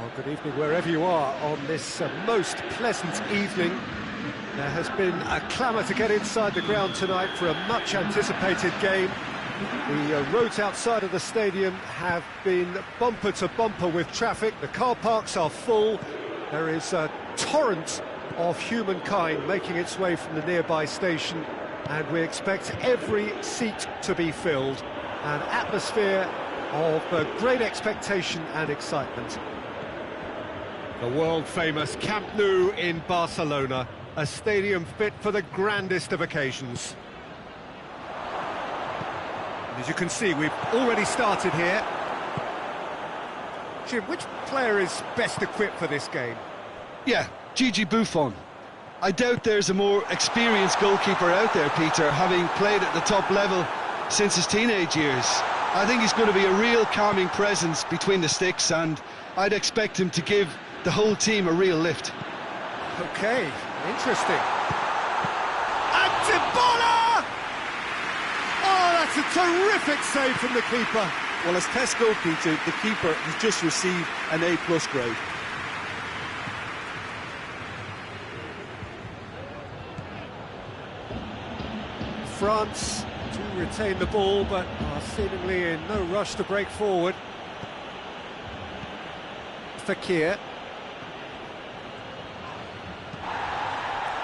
Well, good evening wherever you are on this most pleasant evening. There has been a clamour to get inside the ground tonight for a much-anticipated game. The roads outside of the stadium have been bumper to bumper with traffic. The car parks are full. There is a torrent of humankind making its way from the nearby station, and we expect every seat to be filled. An atmosphere of great expectation and excitement. The world-famous Camp Nou in Barcelona, a stadium fit for the grandest of occasions. And as you can see, we've already started here. Jim, which player is best equipped for this game? Yeah, Gigi Buffon. I doubt there's a more experienced goalkeeper out there, Peter, having played at the top level since his teenage years. I think he's going to be a real calming presence between the sticks, and I'd expect him to give the whole team a real lift. Okay, interesting. And Dybala! Oh, that's a terrific save from the keeper. Well, as test goal, Peter, the keeper has just received an A+ grade. France to retain the ball, but are seemingly in no rush to break forward. Fekir.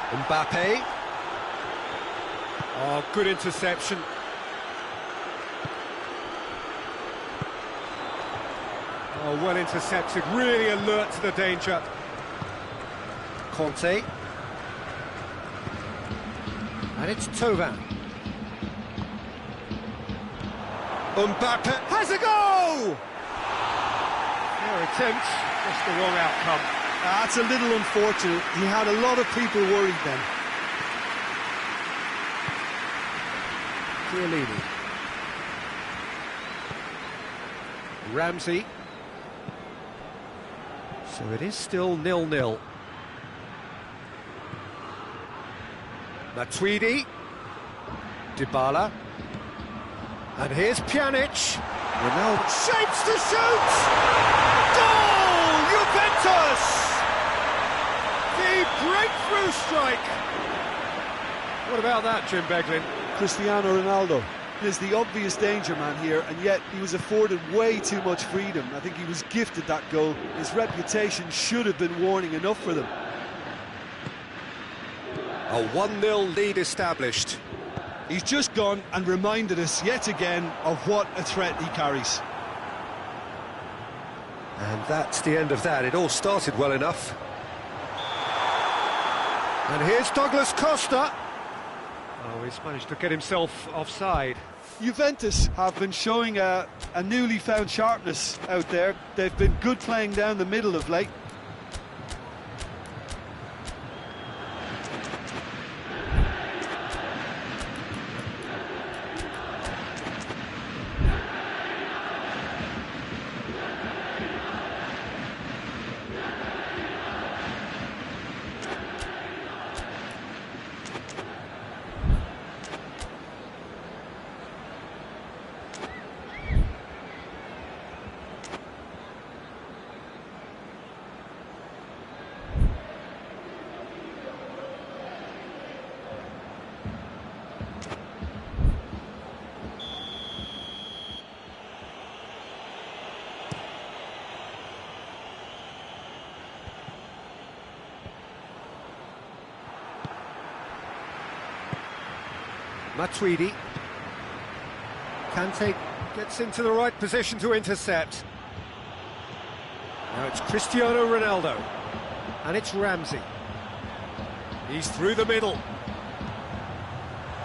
Mbappe. Oh, good interception. Oh, well intercepted, really alert to the danger. Conte. And it's Thauvin. Mbappe has a goal! Fair attempt, just the wrong outcome. That's a little unfortunate. He had a lot of people worried then. Chiellini. Ramsey. So it is still 0-0. Matuidi. Dybala. And here's Pjanic. Ronaldo shapes to shoot! Goal! Juventus! The breakthrough strike! What about that, Jim Beglin? Cristiano Ronaldo is the obvious danger man here, and yet he was afforded way too much freedom. I think he was gifted that goal. His reputation should have been warning enough for them. A 1-0 lead established. He's just gone and reminded us yet again of what a threat he carries. And that's the end of that. It all started well enough. And here's Douglas Costa. Oh, he's managed to get himself offside. Juventus have been showing a newly found sharpness out there. They've been good playing down the middle of late. Matuidi. Kante gets into the right position to intercept. Now it's Cristiano Ronaldo. And it's Ramsey. He's through the middle.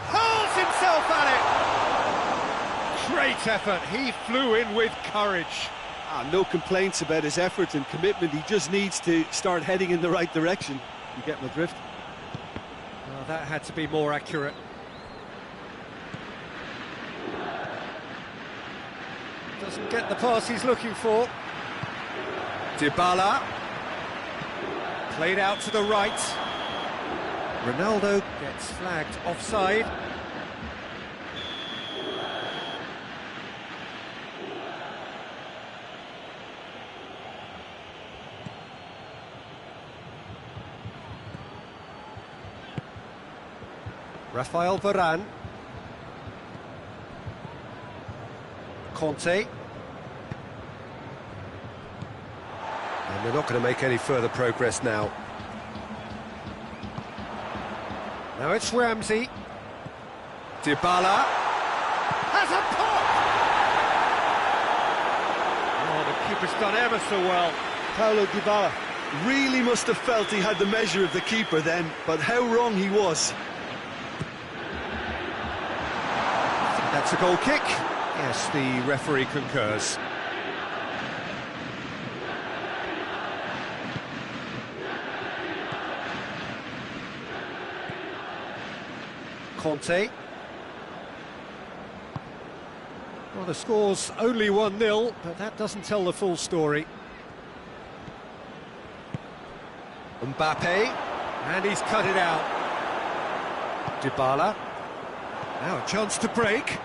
Hurls himself at it! Great effort. He flew in with courage. No complaints about his effort and commitment. He just needs to start heading in the right direction. You get my drift? Well, that had to be more accurate. Doesn't get the pass he's looking for. Dybala. Played out to the right. Ronaldo gets flagged offside. Rafael Varane. Conte. And they're not going to make any further progress now. Now it's Ramsey. Dybala. Has a pop! Oh, the keeper's done ever so well. Paulo Dybala really must have felt he had the measure of the keeper then, but how wrong he was. I think that's a goal kick. Yes, the referee concurs. Conte. Well, the score's only 1-0, but that doesn't tell the full story. Mbappe, and he's cut it out. Dybala. Now a chance to break.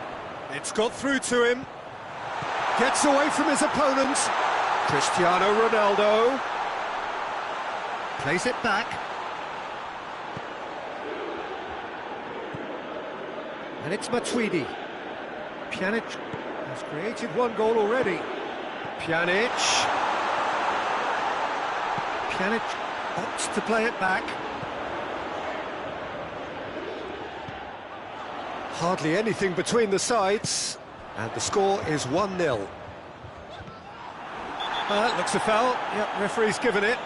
It's got through to him. Gets away from his opponent. Cristiano Ronaldo. Plays it back. And it's Matuidi. Pjanic has created one goal already. Pjanic opts to play it back. Hardly anything between the sides, and the score is 1-0. Looks a foul. Yep, referee's given it.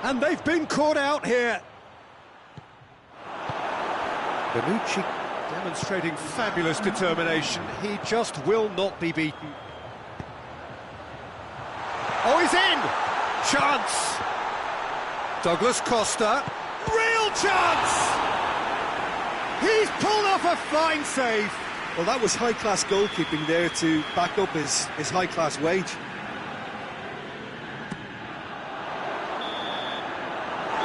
And they've been caught out here. Bonucci demonstrating fabulous determination. He just will not be beaten. Oh, he's in! Chance! Douglas Costa. Real chance! He's pulled off a fine save. Well, that was high-class goalkeeping there to back up his high-class wage.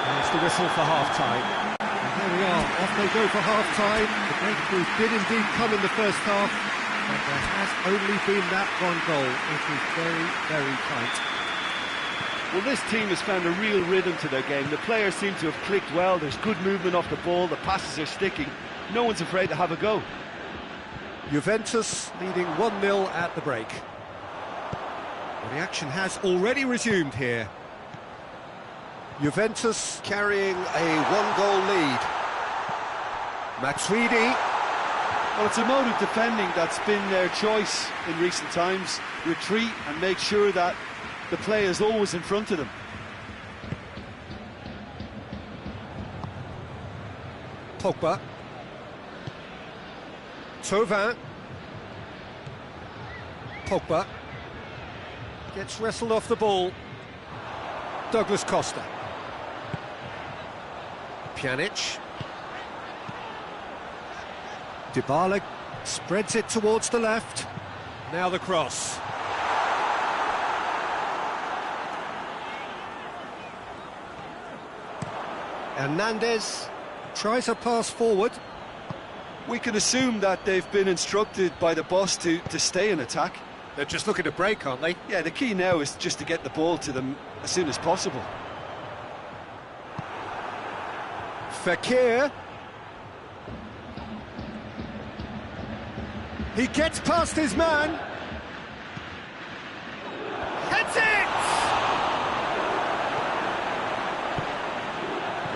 There's the whistle for half-time. There we are, off they go for half-time. The breakthrough did indeed come in the first half, but there has only been that one goal. It is very, very tight. Well, this team has found a real rhythm to their game. The players seem to have clicked well. There's good movement off the ball. The passes are sticking. No one's afraid to have a go. Juventus leading 1-0 at the break. Well, the action has already resumed here. Juventus carrying a one-goal lead. Matuidi. Well, it's a mode of defending that's been their choice in recent times. Retreat and make sure that the play is always in front of them. Pogba. Thauvin. Pogba. Gets wrestled off the ball. Douglas Costa. Pjanic. Dybala spreads it towards the left. Now the cross. Hernandez tries a pass forward. We can assume that they've been instructed by the boss to stay in attack. They're just looking to break, aren't they? Yeah, the key now is just to get the ball to them as soon as possible. Fekir. He gets past his man. Heads it!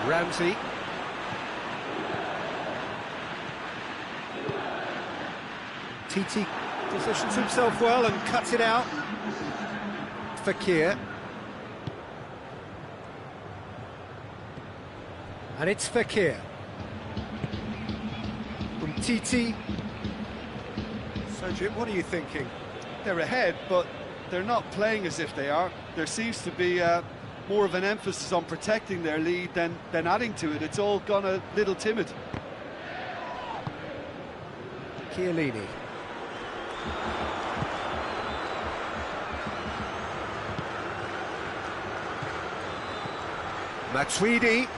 Ramsey. Titi positions himself well and cuts it out. Fekir. And it's Fekir. From Titi. So, Jim, what are you thinking? They're ahead, but they're not playing as if they are. There seems to be more of an emphasis on protecting their lead than adding to it. It's all gone a little timid. Chiellini. Matuidi.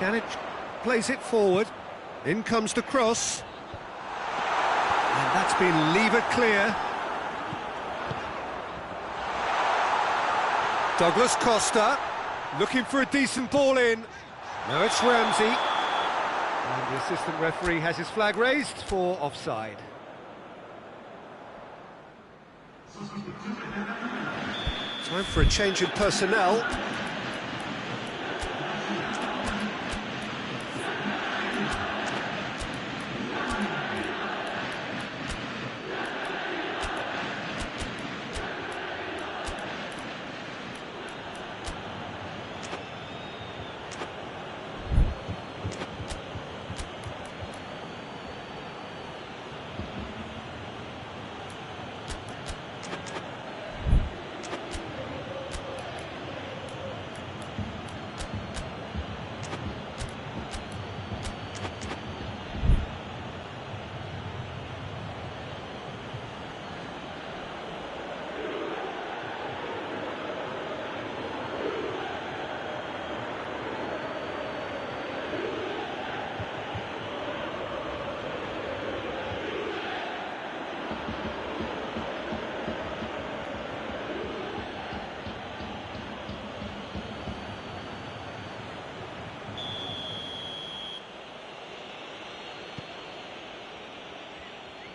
Pjanic plays it forward. In comes the cross. And that's been levered clear. Douglas Costa looking for a decent ball in. No, it's Ramsey. And the assistant referee has his flag raised for offside. Time for a change in personnel.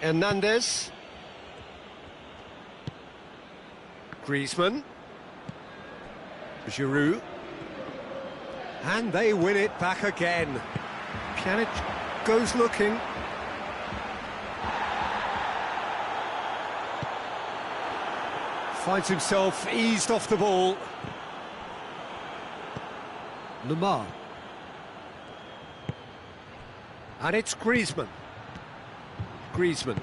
Hernandez. Griezmann. Giroud. And they win it back again. Pjanic goes looking. Finds himself eased off the ball. Lamar. And it's Griezmann. Griezmann.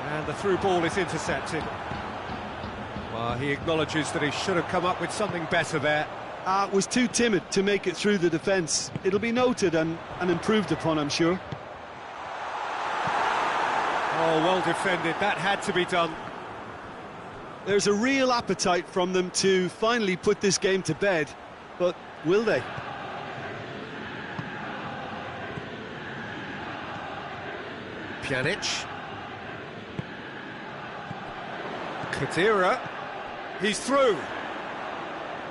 And the through ball is intercepted. Well, he acknowledges that he should have come up with something better there. Was too timid to make it through the defence. It'll be noted and improved upon, I'm sure. Oh, well defended. That had to be done. There's a real appetite from them to finally put this game to bed, but will they? Pjanic. Khedira. He's through.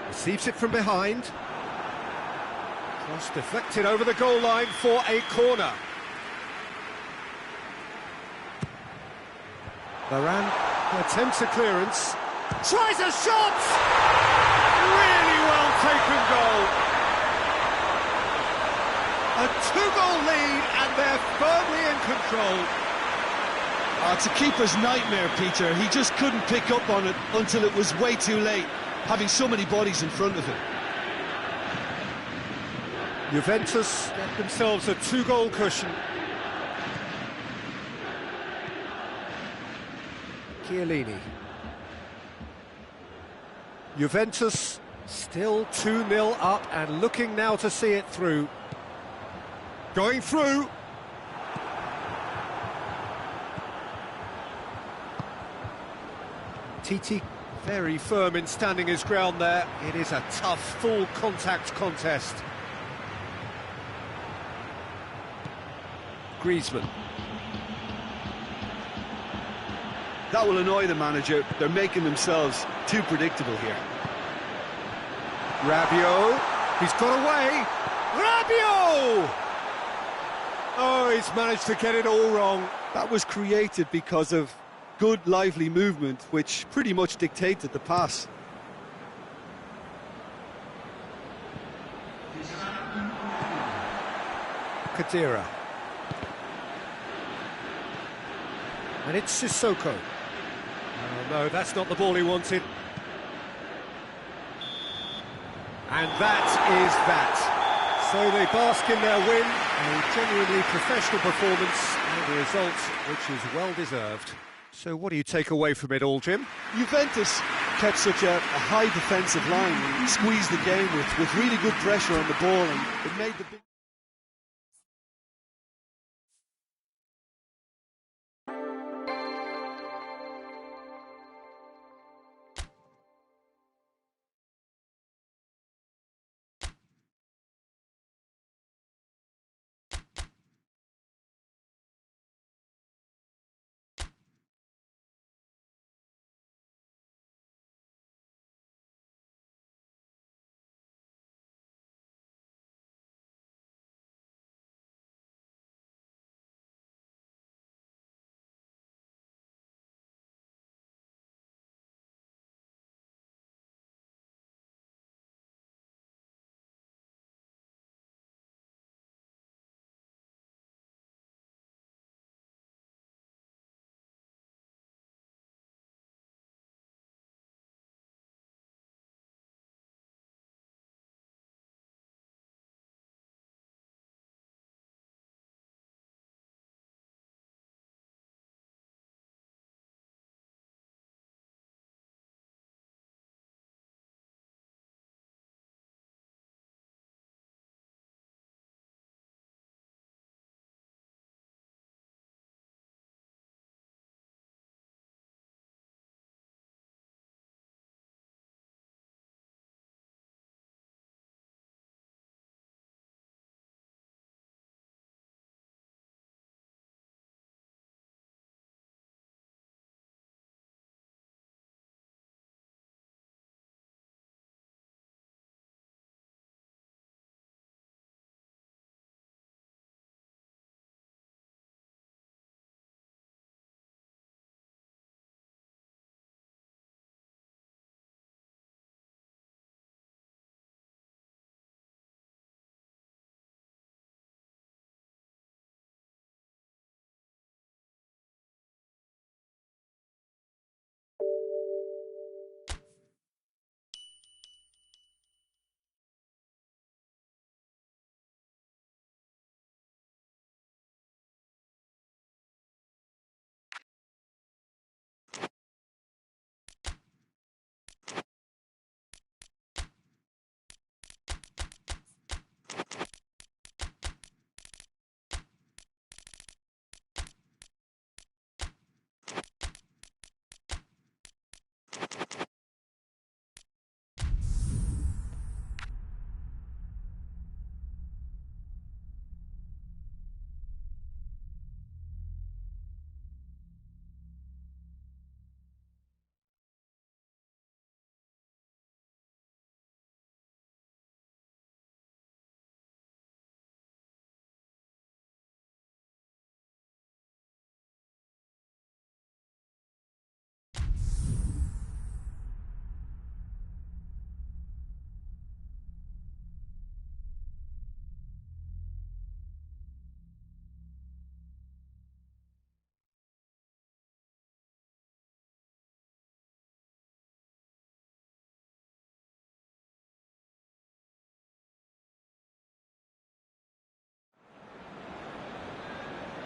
Receives it from behind. Cross deflected over the goal line for a corner. Varane attempts a clearance. Tries a shot! Really well taken goal. A two-goal lead and they're firmly in control. It's a keeper's nightmare, Peter. He just couldn't pick up on it until it was way too late, having so many bodies in front of him. Juventus get themselves a two-goal cushion. Chiellini. Juventus still 2-0 up and looking now to see it through. Going through. Titi very firm in standing his ground there. It is a tough full contact contest. Griezmann. That will annoy the manager. They're making themselves too predictable here. Rabiot. He's got away. Rabiot! Oh, he's managed to get it all wrong. That was created because of good, lively movement, which pretty much dictated the pass. Khedira. And it's Sissoko. Oh, no, that's not the ball he wanted. And that is that. So they bask in their win, a genuinely professional performance, and a result which is well-deserved. So what do you take away from it all, Jim? Juventus kept such a high defensive line and squeezed the game with really good pressure on the ball, and it made the big...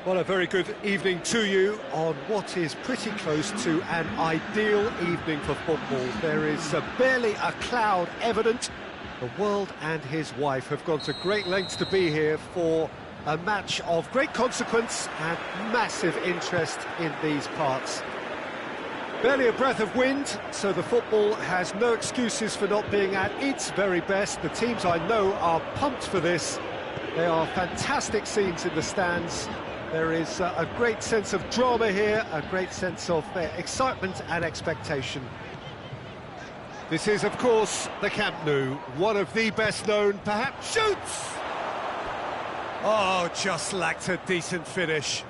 Well, a very good evening to you on what is pretty close to an ideal evening for football. There is barely a cloud evident. The world and his wife have gone to great lengths to be here for a match of great consequence and massive interest in these parts. Barely a breath of wind, so the football has no excuses for not being at its very best. The teams I know are pumped for this. There are fantastic scenes in the stands. There is a great sense of drama here, a great sense of excitement and expectation. This is, of course, the Camp Nou, one of the best known, perhaps, shoots! Oh, just lacked a decent finish.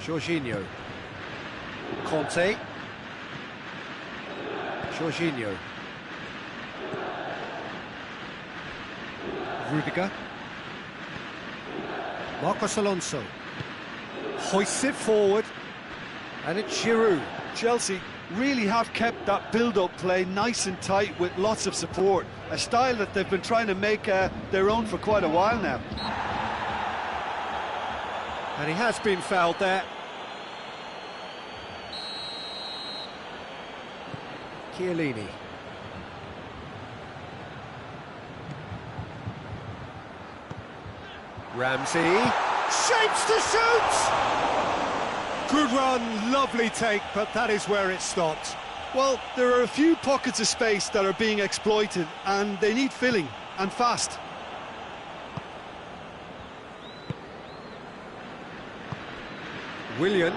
Jorginho. Conte. Jorginho. Rudiger. Marcos Alonso. Hoists it forward. And it's Giroud. Chelsea really have kept that build-up play nice and tight with lots of support. A style that they've been trying to make their own for quite a while now. And he has been fouled there. Chiellini. Ramsey. Shapes to shoot! Good run, lovely take, but that is where it stopped. Well, there are a few pockets of space that are being exploited, and they need filling, and fast. Willian.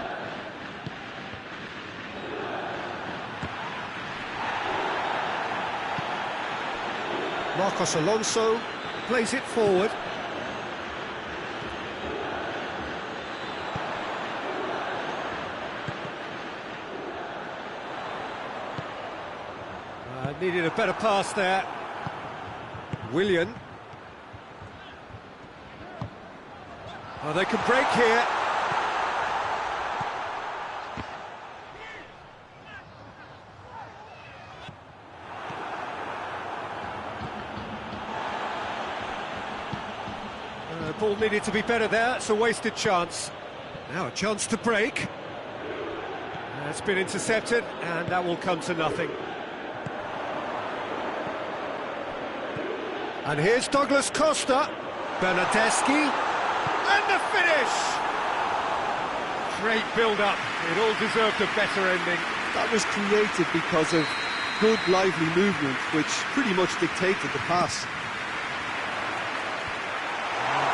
Marcos Alonso plays it forward. Needed a better pass there. Willian. Oh, they can break here. The ball needed to be better there. It's a wasted chance. Now a chance to break. It's been intercepted, and that will come to nothing. And here's Douglas Costa, Bernardeschi, and the finish! Great build-up, it all deserved a better ending. That was created because of good, lively movement, which pretty much dictated the pass.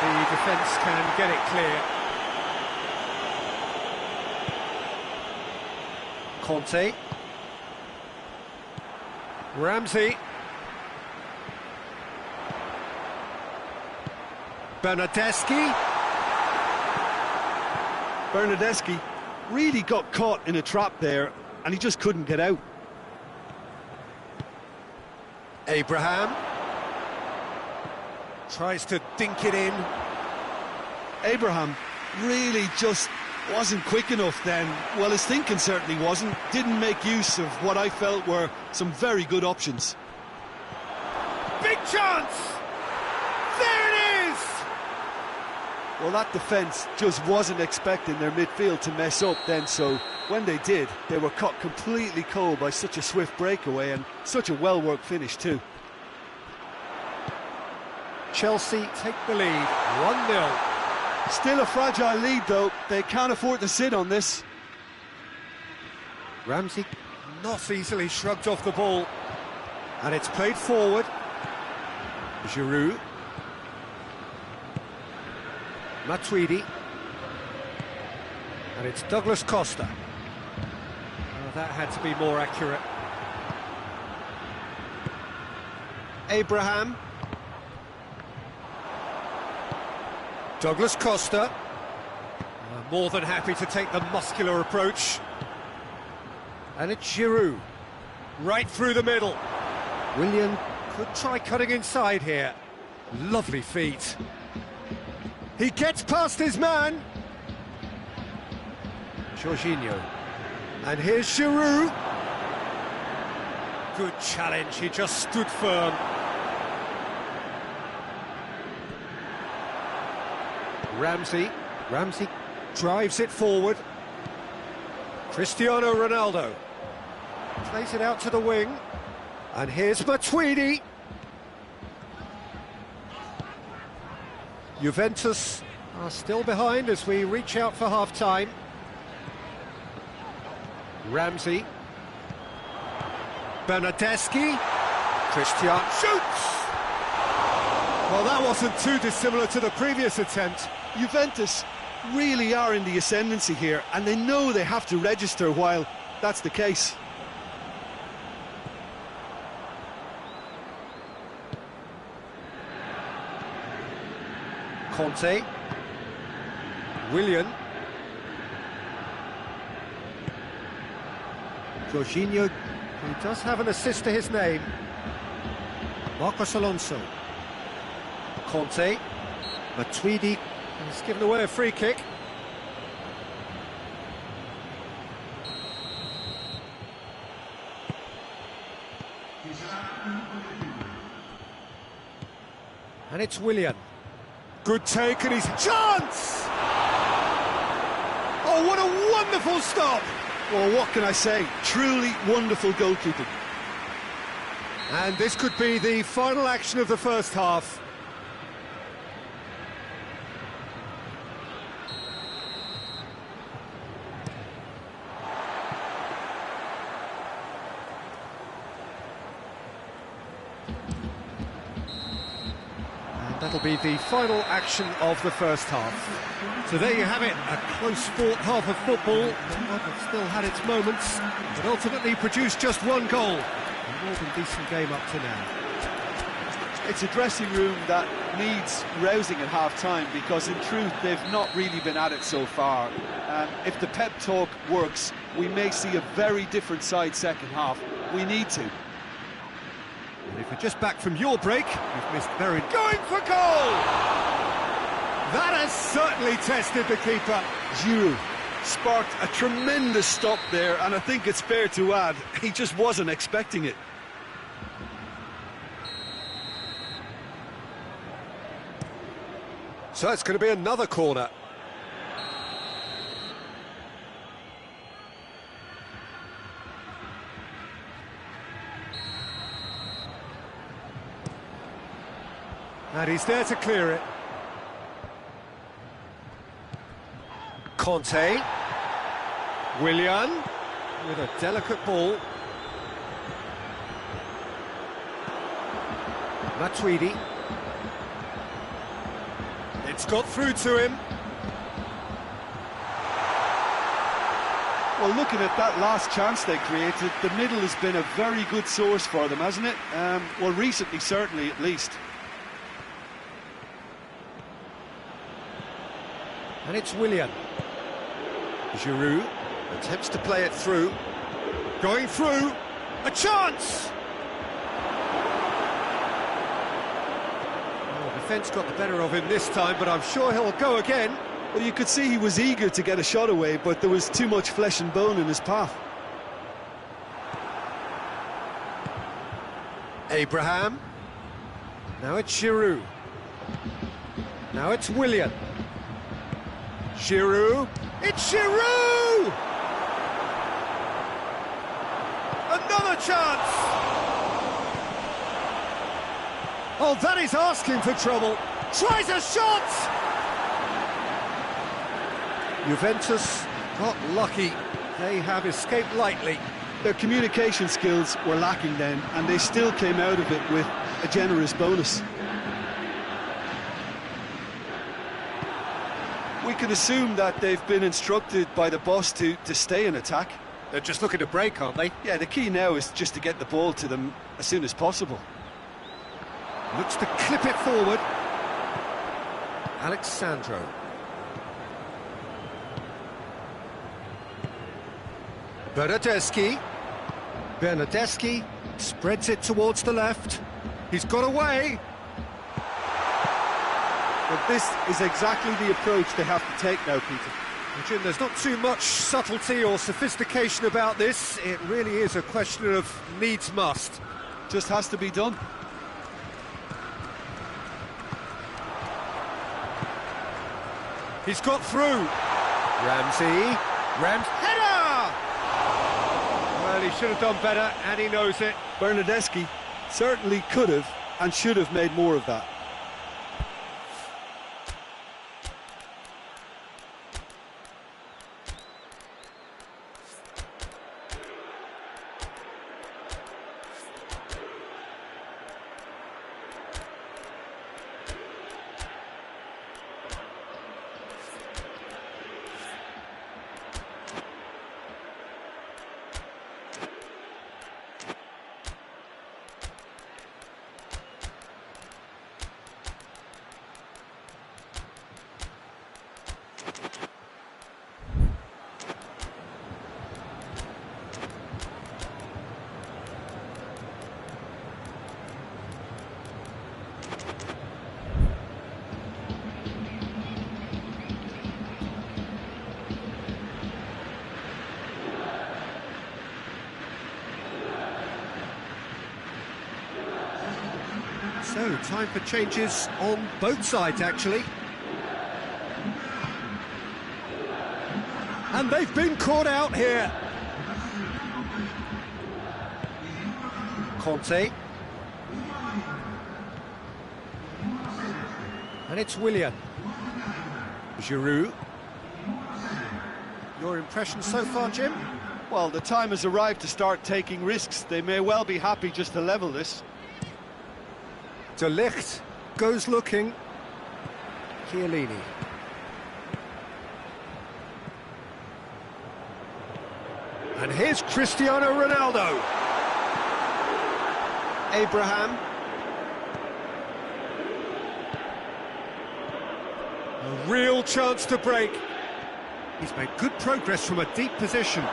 And the defence can get it clear. Conte. Ramsey. Bernardeschi. Bernardeschi really got caught in a trap there, and he just couldn't get out. Abraham. Tries to dink it in. Abraham really just wasn't quick enough then. Well, his thinking certainly wasn't. Didn't make use of what I felt were some very good options. Big chance! There it is! Well, that defence just wasn't expecting their midfield to mess up then, so when they did, they were caught completely cold by such a swift breakaway and such a well-worked finish too. Chelsea take the lead, 1-0. Still a fragile lead though, they can't afford to sit on this. Ramsey not easily shrugged off the ball, and it's played forward. Giroud. Matuidi. And it's Douglas Costa. Oh, that had to be more accurate. Abraham. Douglas Costa. More than happy to take the muscular approach. And it's Giroud. Right through the middle. Willian could try cutting inside here. Lovely feet. He gets past his man. Jorginho. And here's Giroud. Good challenge, he just stood firm. Ramsey drives it forward. Cristiano Ronaldo plays it out to the wing. And here's Matuidi. Juventus are still behind as we reach out for half-time. Ramsey. Bernardeschi. Christian shoots! Well, that wasn't too dissimilar to the previous attempt. Juventus really are in the ascendancy here, and they know they have to register while that's the case. Conte. Willian. Jorginho, who does have an assist to his name. Marcos Alonso. Conte. Matuidi has given away a free kick. And it's Willian. Good take, and he's chance! Oh, what a wonderful stop! Well, what can I say? Truly wonderful goalkeeping. And this could be the final action of the first half. That'll be the final action of the first half. So there you have it, a close fought half of football. It's still had its moments, but ultimately produced just one goal. A more than decent game up to now. It's a dressing room that needs rousing at half-time, because in truth they've not really been at it so far. If the pep talk works, we may see a very different side second half. We need to. And if you're just back from your break, you've missed very... Going for goal! That has certainly tested the keeper. Giroud sparked a tremendous stop there, and I think it's fair to add, he just wasn't expecting it. So it's going to be another corner. And he's there to clear it. Conte. Willian with a delicate ball. Matuidi. It's got through to him. Well, looking at that last chance they created, the middle has been a very good source for them, hasn't it? Well, recently, certainly, at least. And it's Willian. Giroud attempts to play it through. Going through. A chance! Oh, the defence got the better of him this time, but I'm sure he'll go again. Well, you could see he was eager to get a shot away, but there was too much flesh and bone in his path. Abraham. Now it's Giroud. Now it's Willian. Giroud. It's Giroud! Another chance! Oh, that is asking for trouble. Tries a shot! Juventus got lucky. They have escaped lightly. Their communication skills were lacking then, and they still came out of it with a generous bonus. We can assume that they've been instructed by the boss to stay in attack. They're just looking to break, aren't they? Yeah, the key now is just to get the ball to them as soon as possible. Looks to clip it forward. Alexandro. Bernardeschi spreads it towards the left. He's got away. But this is exactly the approach they have to take now, Peter. Jim, there's not too much subtlety or sophistication about this. It really is a question of needs must. Just has to be done. He's got through. Rams header! Well, he should have done better, and he knows it. Bernardeschi certainly could have and should have made more of that. So, time for changes on both sides, actually. And they've been caught out here. Conte. And it's Willian. Giroud. Your impression so far, Jim? Well, the time has arrived to start taking risks. They may well be happy just to level this. De Ligt goes looking. Chiellini. And here's Cristiano Ronaldo. Abraham. A real chance to break. He's made good progress from a deep position.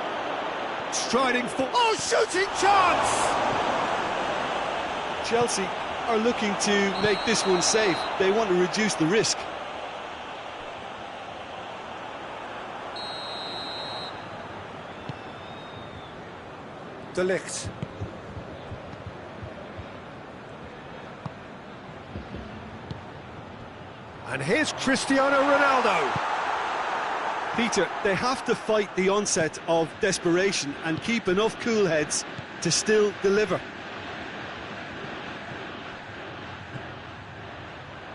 Striding for... Oh, shooting chance! Chelsea are looking to make this one safe. They want to reduce the risk. De Ligt. And here's Cristiano Ronaldo. Peter, they have to fight the onset of desperation and keep enough cool heads to still deliver.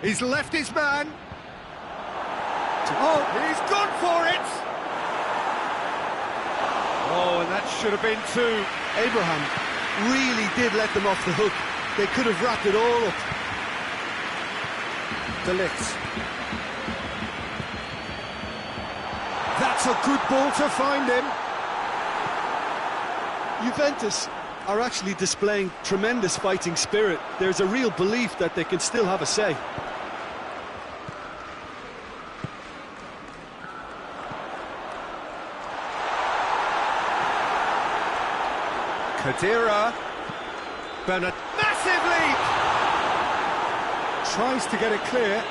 He's left his man. Oh, he's gone for it. Oh, and that should have been two. Abraham really did let them off the hook. They could have wrapped it all up. De Ligt. That's a good ball to find him. Juventus are actually displaying tremendous fighting spirit. There's a real belief that they can still have a say. Khedira. Bernard. Massive leap! Tries to get it clear.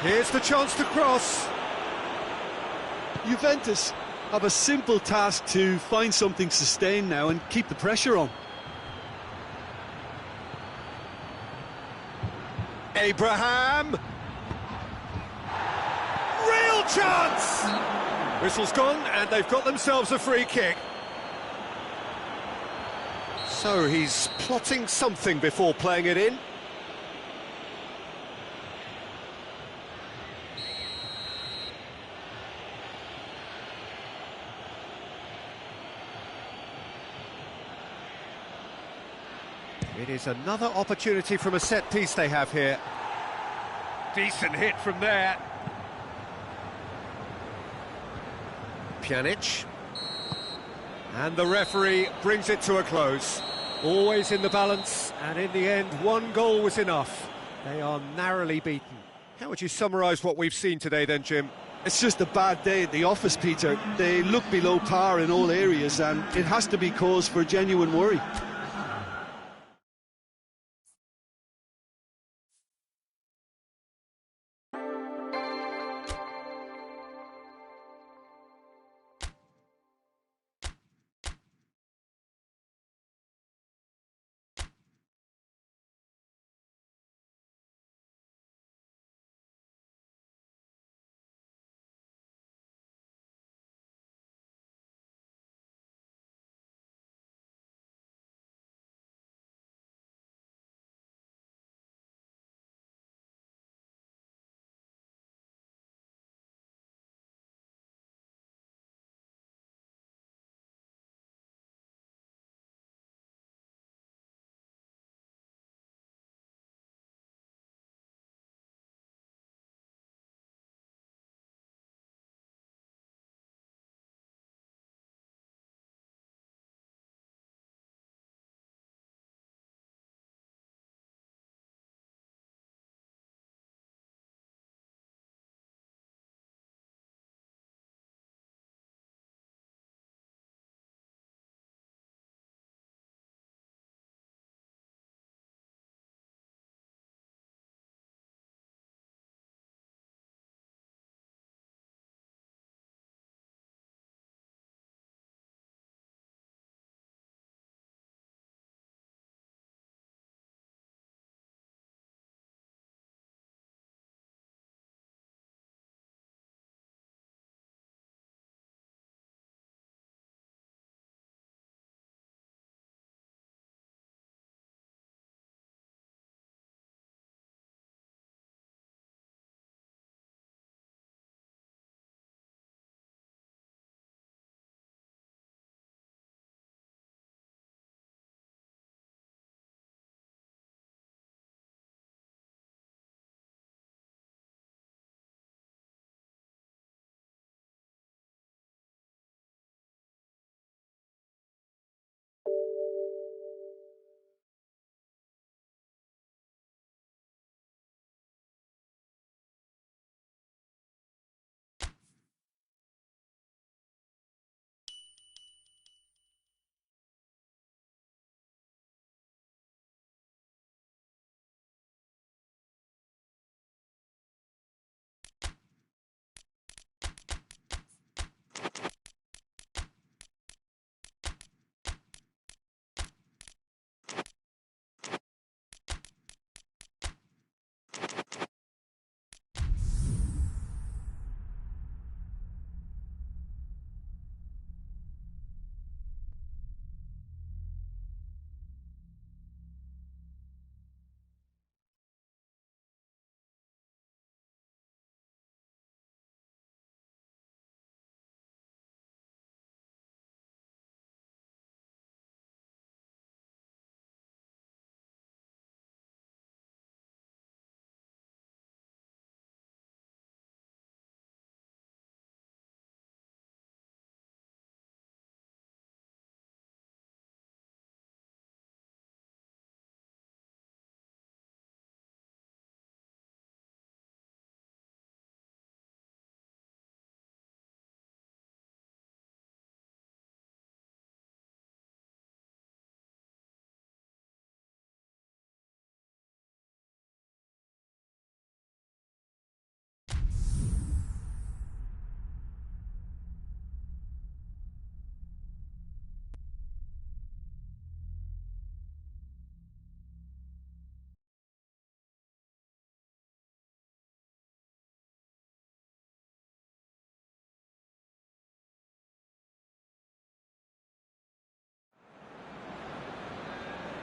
Here's the chance to cross. Juventus have a simple task to find something sustained now and keep the pressure on. Abraham! Real chance! Whistle's gone and they've got themselves a free kick. So he's plotting something before playing it in. It is another opportunity from a set piece they have here. Decent hit from there. Pjanic. And the referee brings it to a close. Always in the balance, and in the end, one goal was enough. They are narrowly beaten. How would you summarise what we've seen today then, Jim? It's just a bad day at the office, Peter. They look below par in all areas, and it has to be cause for genuine worry.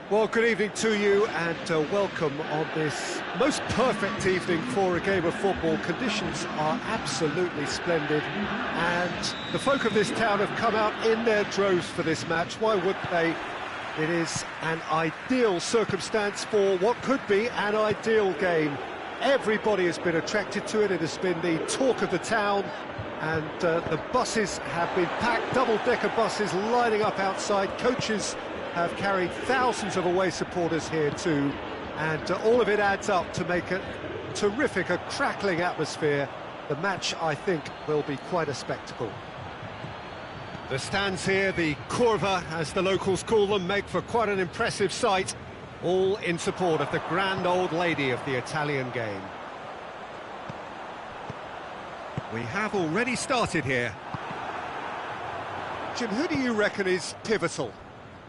Well, good evening to you and welcome on this most perfect evening for a game of football. Conditions are absolutely splendid and the folk of this town have come out in their droves for this match. Why wouldn't they? It is an ideal circumstance for what could be an ideal game. Everybody has been attracted to it. It has been the talk of the town and the buses have been packed, double-decker buses lining up outside. Coaches have carried thousands of away supporters here too, and all of it adds up to make a terrific, a crackling atmosphere. The match, I think, will be quite a spectacle. The stands here, the curva, as the locals call them, make for quite an impressive sight, all in support of the grand old lady of the Italian game. We have already started here. Jim, who do you reckon is pivotal?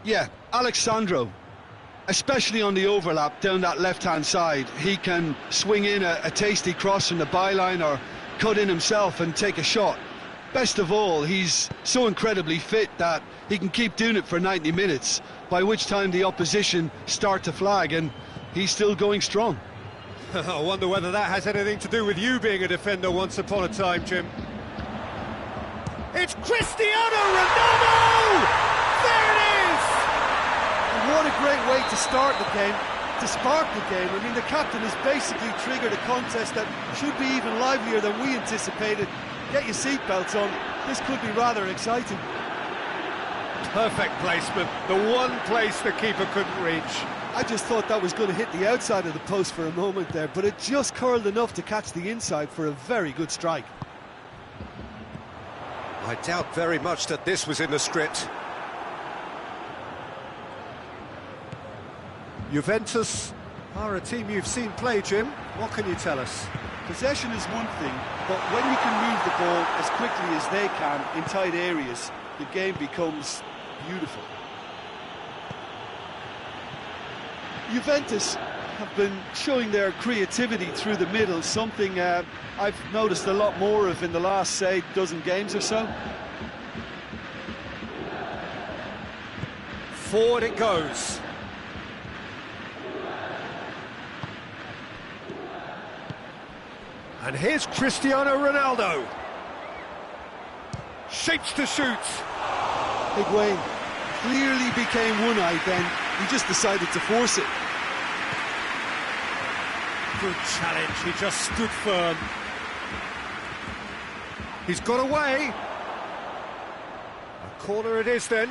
Yeah, Alexandro, especially on the overlap down that left-hand side. He can swing in a tasty cross from the byline or cut in himself and take a shot. Best of all, he's so incredibly fit that he can keep doing it for 90 minutes, by which time the opposition start to flag, and he's still going strong. I wonder whether that has anything to do with you being a defender once upon a time, Jim. It's Cristiano Ronaldo! There it is! And what a great way to start the game, to spark the game. I mean, the captain has basically triggered a contest that should be even livelier than we anticipated. Get your seatbelts on, this could be rather exciting. Perfect placement, the one place the keeper couldn't reach. I just thought that was going to hit the outside of the post for a moment there, but it just curled enough to catch the inside for a very good strike. I doubt very much that this was in the script. Juventus are a team you've seen play, Jim. What can you tell us? Possession is one thing, but when you can move the ball as quickly as they can in tight areas, the game becomes beautiful. Juventus have been showing their creativity through the middle, something I've noticed a lot more of in the last, say, dozen games or so. Forward it goes. And here's Cristiano Ronaldo. Shapes to shoot. Higuain clearly became one-eyed then. He just decided to force it. Good challenge, he just stood firm. He's got away. A corner it is then.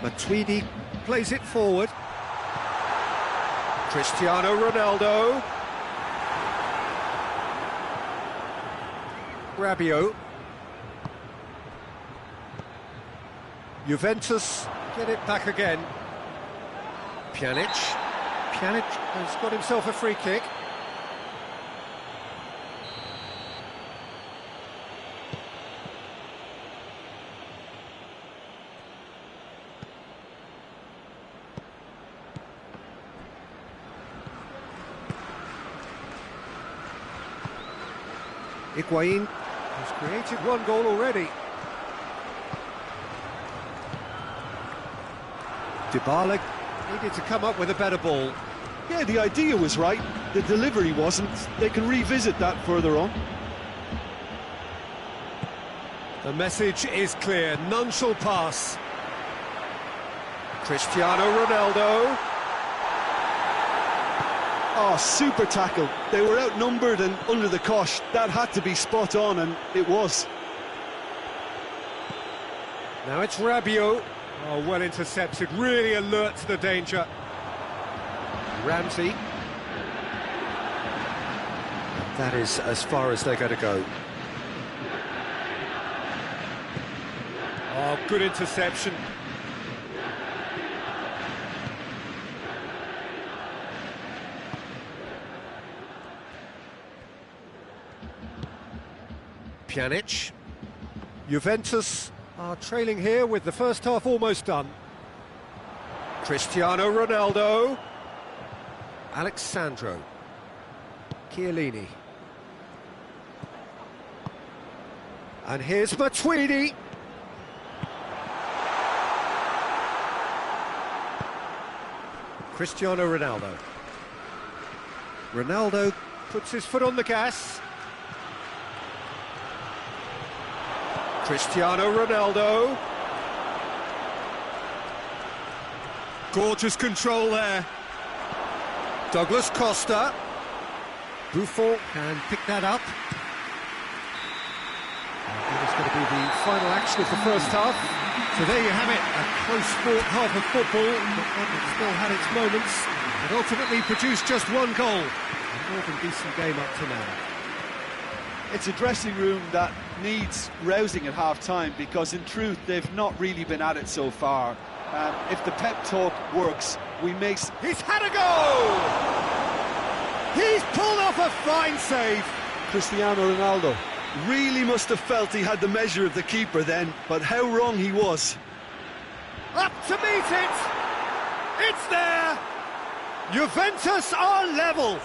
Matuidi plays it forward. Cristiano Ronaldo. Rabiot. Juventus get it back again. Pjanic. Pjanic has got himself a free kick. Higuain has created one goal already. Dybala needed to come up with a better ball. Yeah, the idea was right, the delivery wasn't. They can revisit that further on. The message is clear, none shall pass. Cristiano Ronaldo. Oh, super tackle. They were outnumbered and under the cosh. That had to be spot on, and it was. Now it's Rabiot. Oh, well intercepted, really alert to the danger. Ramsey. That is as far as they're going to go. Oh, good interception. Pjanic. Juventus are trailing here with the first half almost done. Cristiano Ronaldo. Alexandro. Chiellini. And here's Matuidi. Cristiano Ronaldo. Ronaldo puts his foot on the gas. Cristiano Ronaldo. Gorgeous control there. Douglas Costa. Buffon can pick that up. And that is going to be the final action of the first half. So there you have it, a close fought half of football, but one that still had its moments, and ultimately produced just one goal. A more than decent game up to now. It's a dressing room that needs rousing at half-time, because in truth they've not really been at it so far. If the pep talk works, we may... He's had a go! He's pulled off a fine save! Cristiano Ronaldo. Really must have felt he had the measure of the keeper then, but how wrong he was. Up to meet it! It's there! Juventus are level!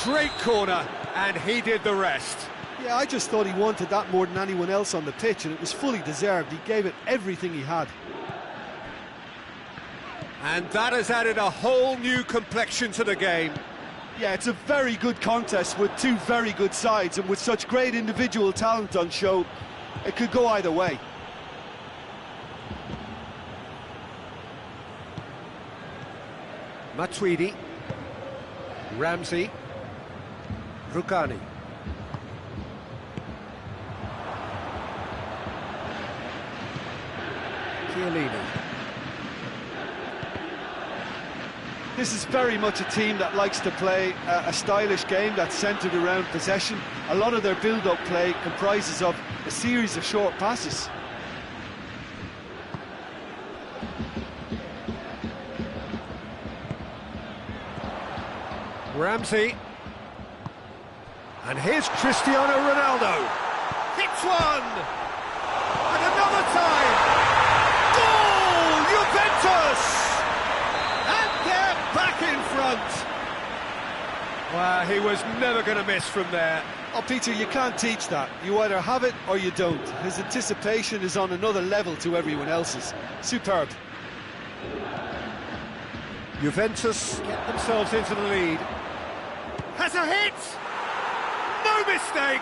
Great corner, and he did the rest. Yeah, I just thought he wanted that more than anyone else on the pitch, and it was fully deserved. He gave it everything he had. And that has added a whole new complexion to the game. Yeah, it's a very good contest with two very good sides, and with such great individual talent on show, it could go either way. Matuidi. Ramsey. Rugani. Chiellini. This is very much a team that likes to play a stylish game that's centred around possession. A lot of their build-up play comprises of a series of short passes. Ramsey. And here's Cristiano Ronaldo. Hits one! And another time! Goal! Juventus! And they're back in front! Well, he was never going to miss from there. Oh, Peter, you can't teach that. You either have it or you don't. His anticipation is on another level to everyone else's. Superb. Juventus get themselves into the lead. Has a hit! No mistake!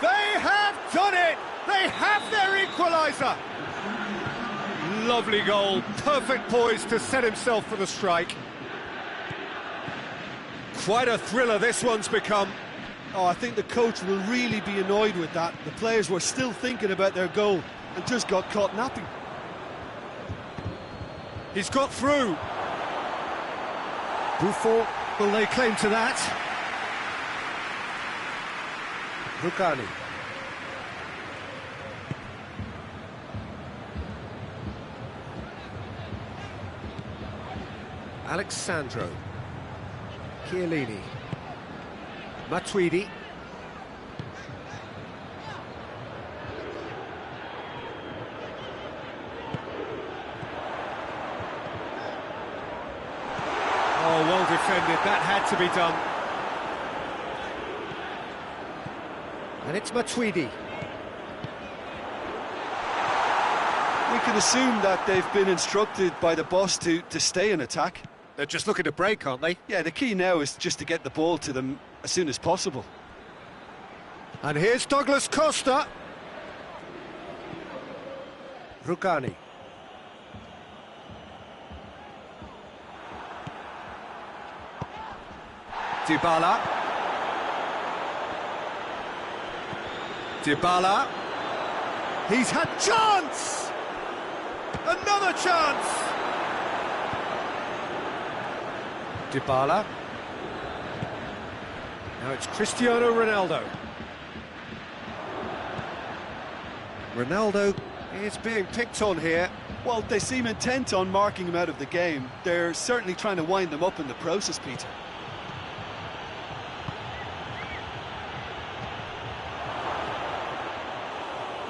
They have done it! They have their equaliser! Lovely goal, perfect poise to set himself for the strike. Quite a thriller this one's become. Oh, I think the coach will really be annoyed with that. The players were still thinking about their goal and just got caught napping. He's got through. Buffon will lay claim to that. Rugani. Alexandro. Chiellini. Matuidi. Oh, well defended. That had to be done. And it's Matuidi. We can assume that they've been instructed by the boss to stay in attack. They're just looking to break, aren't they? Yeah, the key now is just to get the ball to them as soon as possible. And here's Douglas Costa. Rugani. Dybala. Dybala. He's had chance! Another chance! Dybala. Now it's Cristiano Ronaldo. Ronaldo is being picked on here. Well, they seem intent on marking him out of the game. They're certainly trying to wind them up in the process, Peter.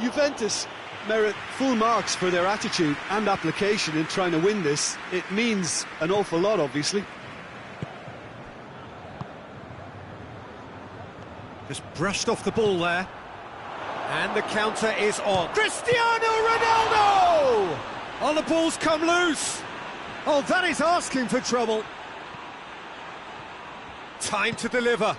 Juventus merit full marks for their attitude and application in trying to win this. It means an awful lot, obviously. Just brushed off the ball there. And the counter is on. Cristiano Ronaldo! Oh, the ball's come loose. Oh, that is asking for trouble. Time to deliver.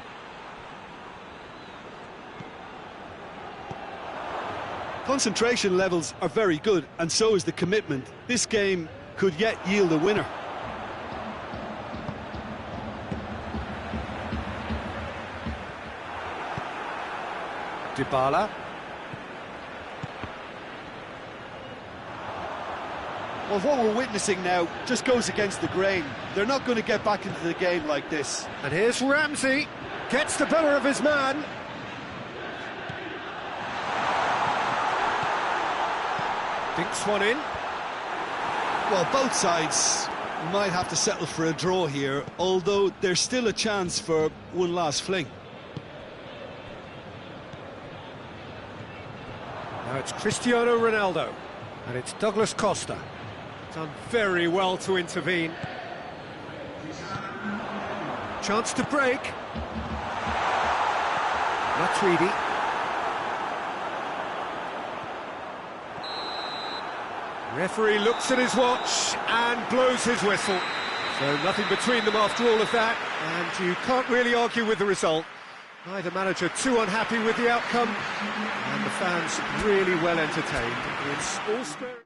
Concentration levels are very good, and so is the commitment. This game could yet yield a winner. Dybala. Well, what we're witnessing now just goes against the grain. They're not going to get back into the game like this. And here's Ramsey. Gets the better of his man. Dinks one in. Well, both sides might have to settle for a draw here, although there's still a chance for one last fling. Now it's Cristiano Ronaldo, and it's Douglas Costa. Done very well to intervene. Chance to break. Matuidi. Referee looks at his watch and blows his whistle. So nothing between them after all of that, and you can't really argue with the result. Neither manager too unhappy with the outcome, and the fans really well entertained. It's all square.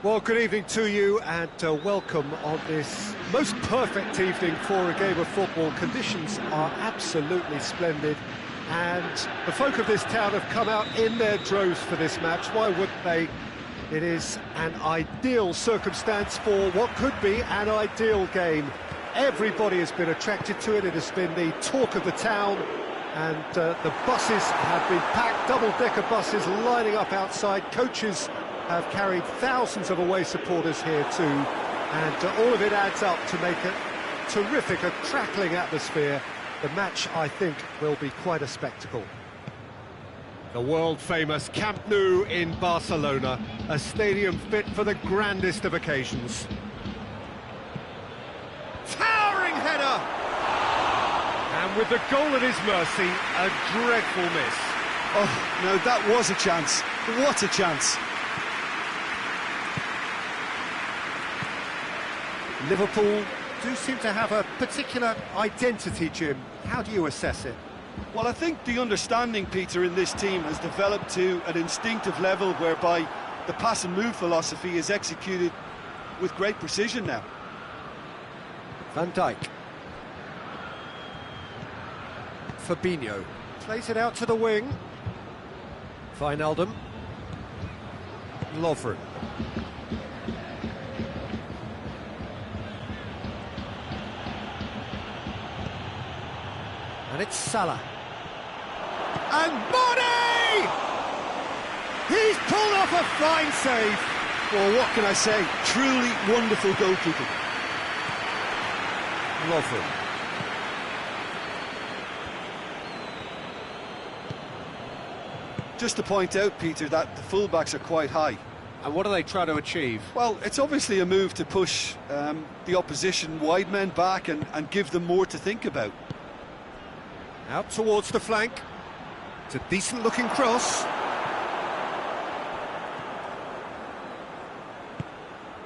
Well, good evening to you and welcome on this most perfect evening for a game of football. Conditions are absolutely splendid and the folk of this town have come out in their droves for this match. Why wouldn't they? It is an ideal circumstance for what could be an ideal game. Everybody has been attracted to it. It has been the talk of the town, and the buses have been packed, double-decker buses lining up outside. Coaches have carried thousands of away supporters here too, and all of it adds up to make a terrific, a crackling atmosphere. The match, I think, will be quite a spectacle. The world-famous Camp Nou in Barcelona, a stadium fit for the grandest of occasions. Towering header! And with the goal at his mercy, a dreadful miss. Oh, no, that was a chance. What a chance. Liverpool do seem to have a particular identity, Jim. How do you assess it? Well, I think the understanding, Peter, in this team has developed to an instinctive level whereby the pass and move philosophy is executed with great precision now. Van Dijk. Fabinho plays it out to the wing. Wijnaldum. Lovren. And it's Salah. And Mane! He's pulled off a fine save. Well, what can I say? Truly wonderful goalkeeping. Lovren. Just to point out, Peter, that the fullbacks are quite high. And what are they trying to achieve? Well, it's obviously a move to push the opposition wide men back and give them more to think about. Out towards the flank. It's a decent-looking cross.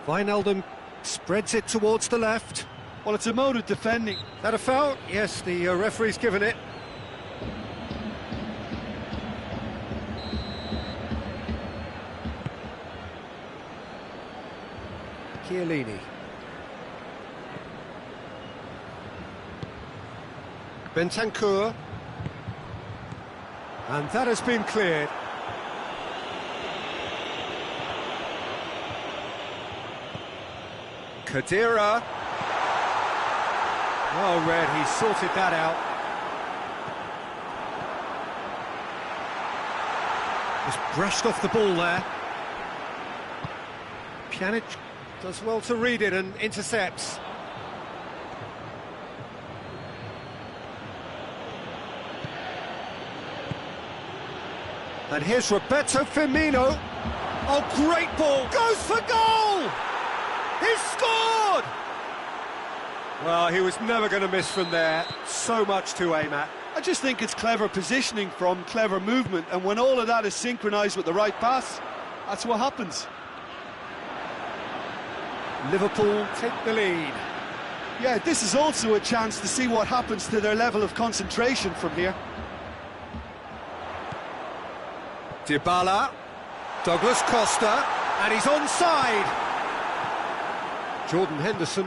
Wijnaldum spreads it towards the left. Well, it's a mode of defending. That a foul? Yes, the referee's given it. Chiellini. Bentancur. And that has been cleared. Khedira. Well read, he sorted that out. Just brushed off the ball there. Pjanic does well to read it and intercepts. And here's Roberto Firmino. Oh, great ball! Goes for goal! He's scored! Well, he was never going to miss from there. So much to aim at. I just think it's clever positioning from clever movement, and when all of that is synchronised with the right pass, that's what happens. Liverpool take the lead. Yeah, this is also a chance to see what happens to their level of concentration from here. Dybala, Douglas Costa, and he's onside. Jordan Henderson.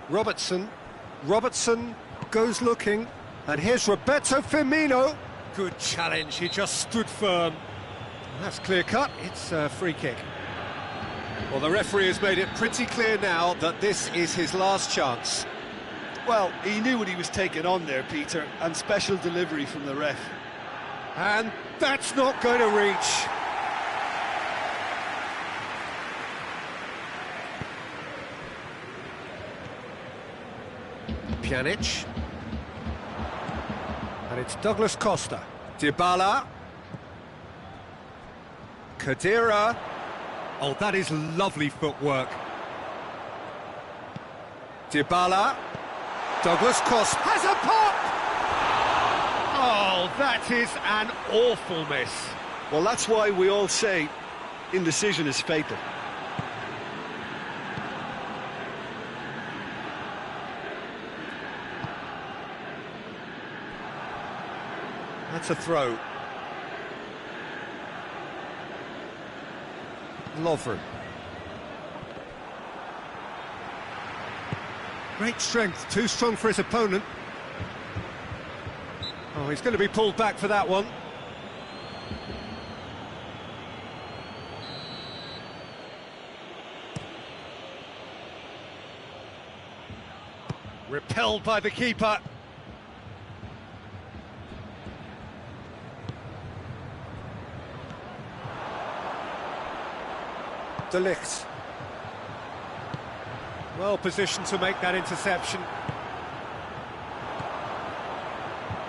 Robertson goes looking, and here's Roberto Firmino. Good challenge, he just stood firm. That's clear cut, it's a free kick. Well, the referee has made it pretty clear now that this is his last chance. Well, he knew what he was taking on there, Peter, and special delivery from the ref. And that's not going to reach. Pjanic. And it's Douglas Costa. Dybala. Khedira. Oh, that is lovely footwork. Dybala. Douglas Costa has a pop! Oh, that is an awful miss. Well, that's why we all say indecision is fatal. That's a throw. Lovren. Great strength, too strong for his opponent. Oh, he's going to be pulled back for that one. Repelled by the keeper. De Ligt. Well positioned to make that interception.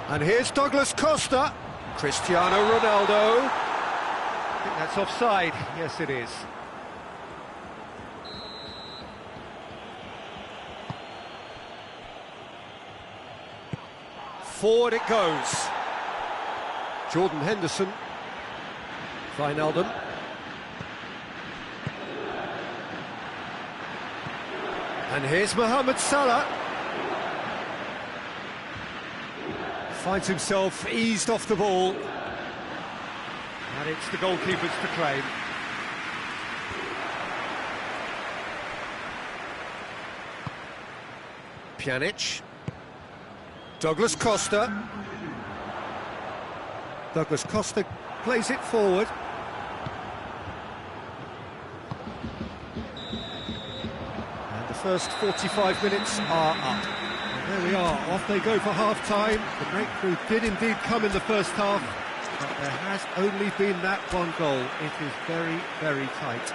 And here's Douglas Costa. Cristiano Ronaldo. I think that's offside. Yes, it is. Forward it goes. Jordan Henderson. Wijnaldum. And here's Mohamed Salah. Finds himself eased off the ball. And it's the goalkeeper's to claim. Pjanic. Douglas Costa. Douglas Costa plays it forward. And the first 45 minutes are up. And there we are, off they go for half-time. The breakthrough did indeed come in the first half, but there has only been that one goal. It is very, very tight.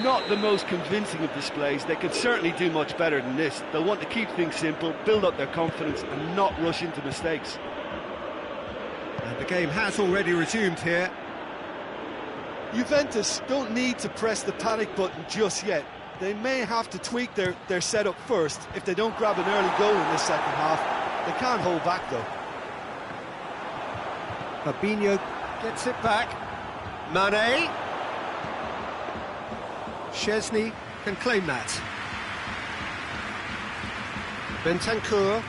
Not the most convincing of displays. They could certainly do much better than this. They'll want to keep things simple, build up their confidence and not rush into mistakes. And the game has already resumed here. Juventus don't need to press the panic button just yet. They may have to tweak their setup first if they don't grab an early goal in this second half. They can't hold back though. Fabinho gets it back. Mane. Szczesny can claim that. Bentancur.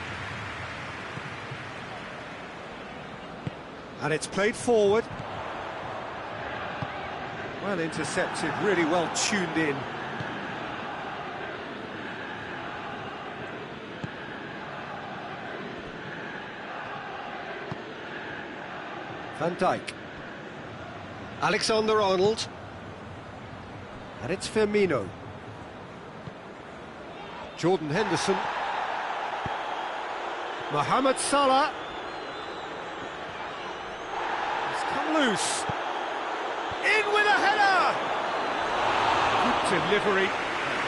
And it's played forward. Well intercepted, really well tuned in. Van Dijk. Alexander-Arnold. And it's Firmino. Jordan Henderson. Mohamed Salah. It's come loose. In with a header! Good delivery,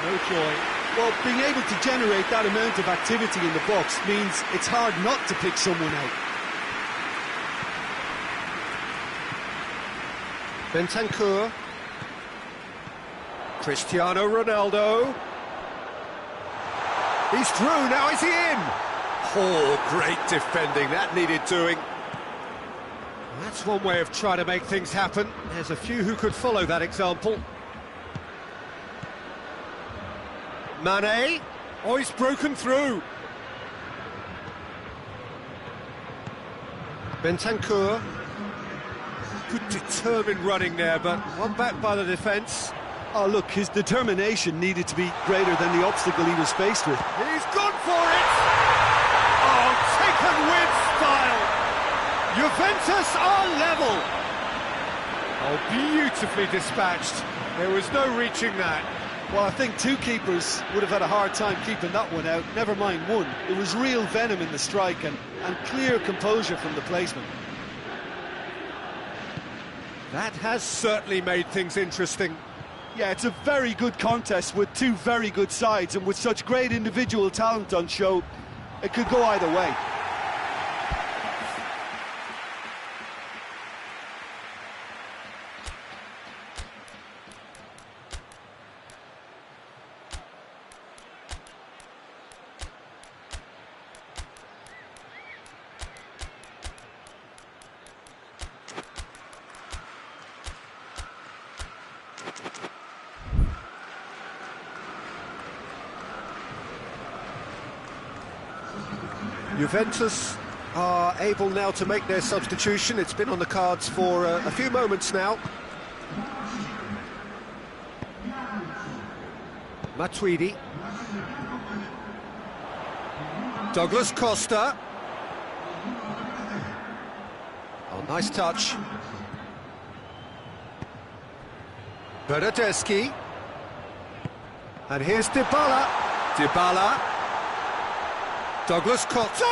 no joy. Well, being able to generate that amount of activity in the box means it's hard not to pick someone out. Bentancur. Cristiano Ronaldo. He's through, now is he in? Oh, great defending, that needed doing. That's one way of trying to make things happen. There's a few who could follow that example. Mane. Oh, he's broken through. Bentancur. Good determined running there, but one back by the defence. Oh, look, his determination needed to be greater than the obstacle he was faced with. He's gone for it! Oh, taken with style! Juventus are level! Oh, beautifully dispatched. There was no reaching that. Well, I think two keepers would have had a hard time keeping that one out, never mind one. It was real venom in the strike and clear composure from the placement. That has certainly made things interesting. Yeah, it's a very good contest with two very good sides, and with such great individual talent on show, it could go either way. Juventus are able now to make their substitution. It's been on the cards for a few moments now. Matuidi. Douglas Costa. Oh, nice touch. Bernardeschi. And here's Dybala. Dybala. Douglas Costa!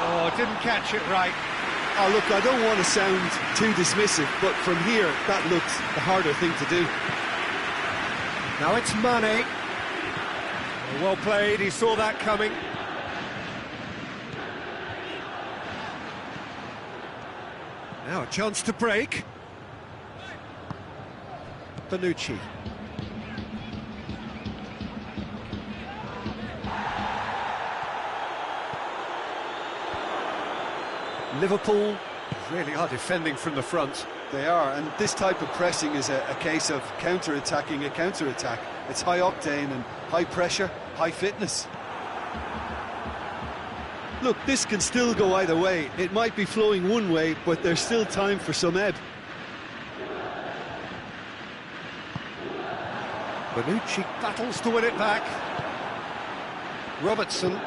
Oh, didn't catch it right. Oh, look, I don't want to sound too dismissive, but from here, that looks the harder thing to do. Now it's Mane. Well played, he saw that coming. Now a chance to break. Bonucci. Liverpool really are defending from the front. They are, and this type of pressing is a case of counter-attacking a counter-attack. It's high octane and high pressure, high fitness. Look, this can still go either way. It might be flowing one way, but there's still time for some ebb. Bonucci battles to win it back. Robertson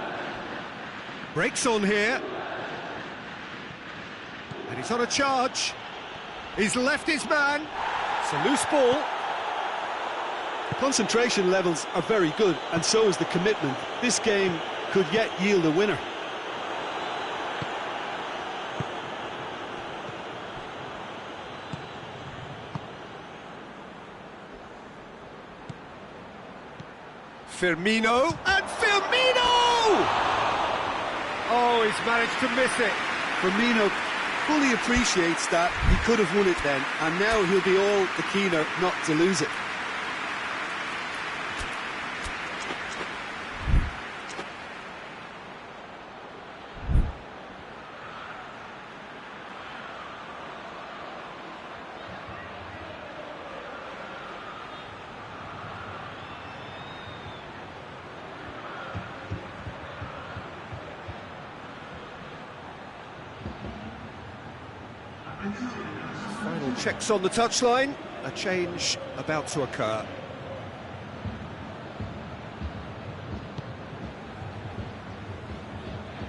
breaks on here. And he's on a charge. He's left his man. It's a loose ball. Concentration levels are very good, and so is the commitment. This game could yet yield a winner. Firmino, and Firmino! Oh, he's managed to miss it. Firmino fully appreciates that he could have won it then, and now he'll be all the keener not to lose it. Final checks on the touchline. A change about to occur.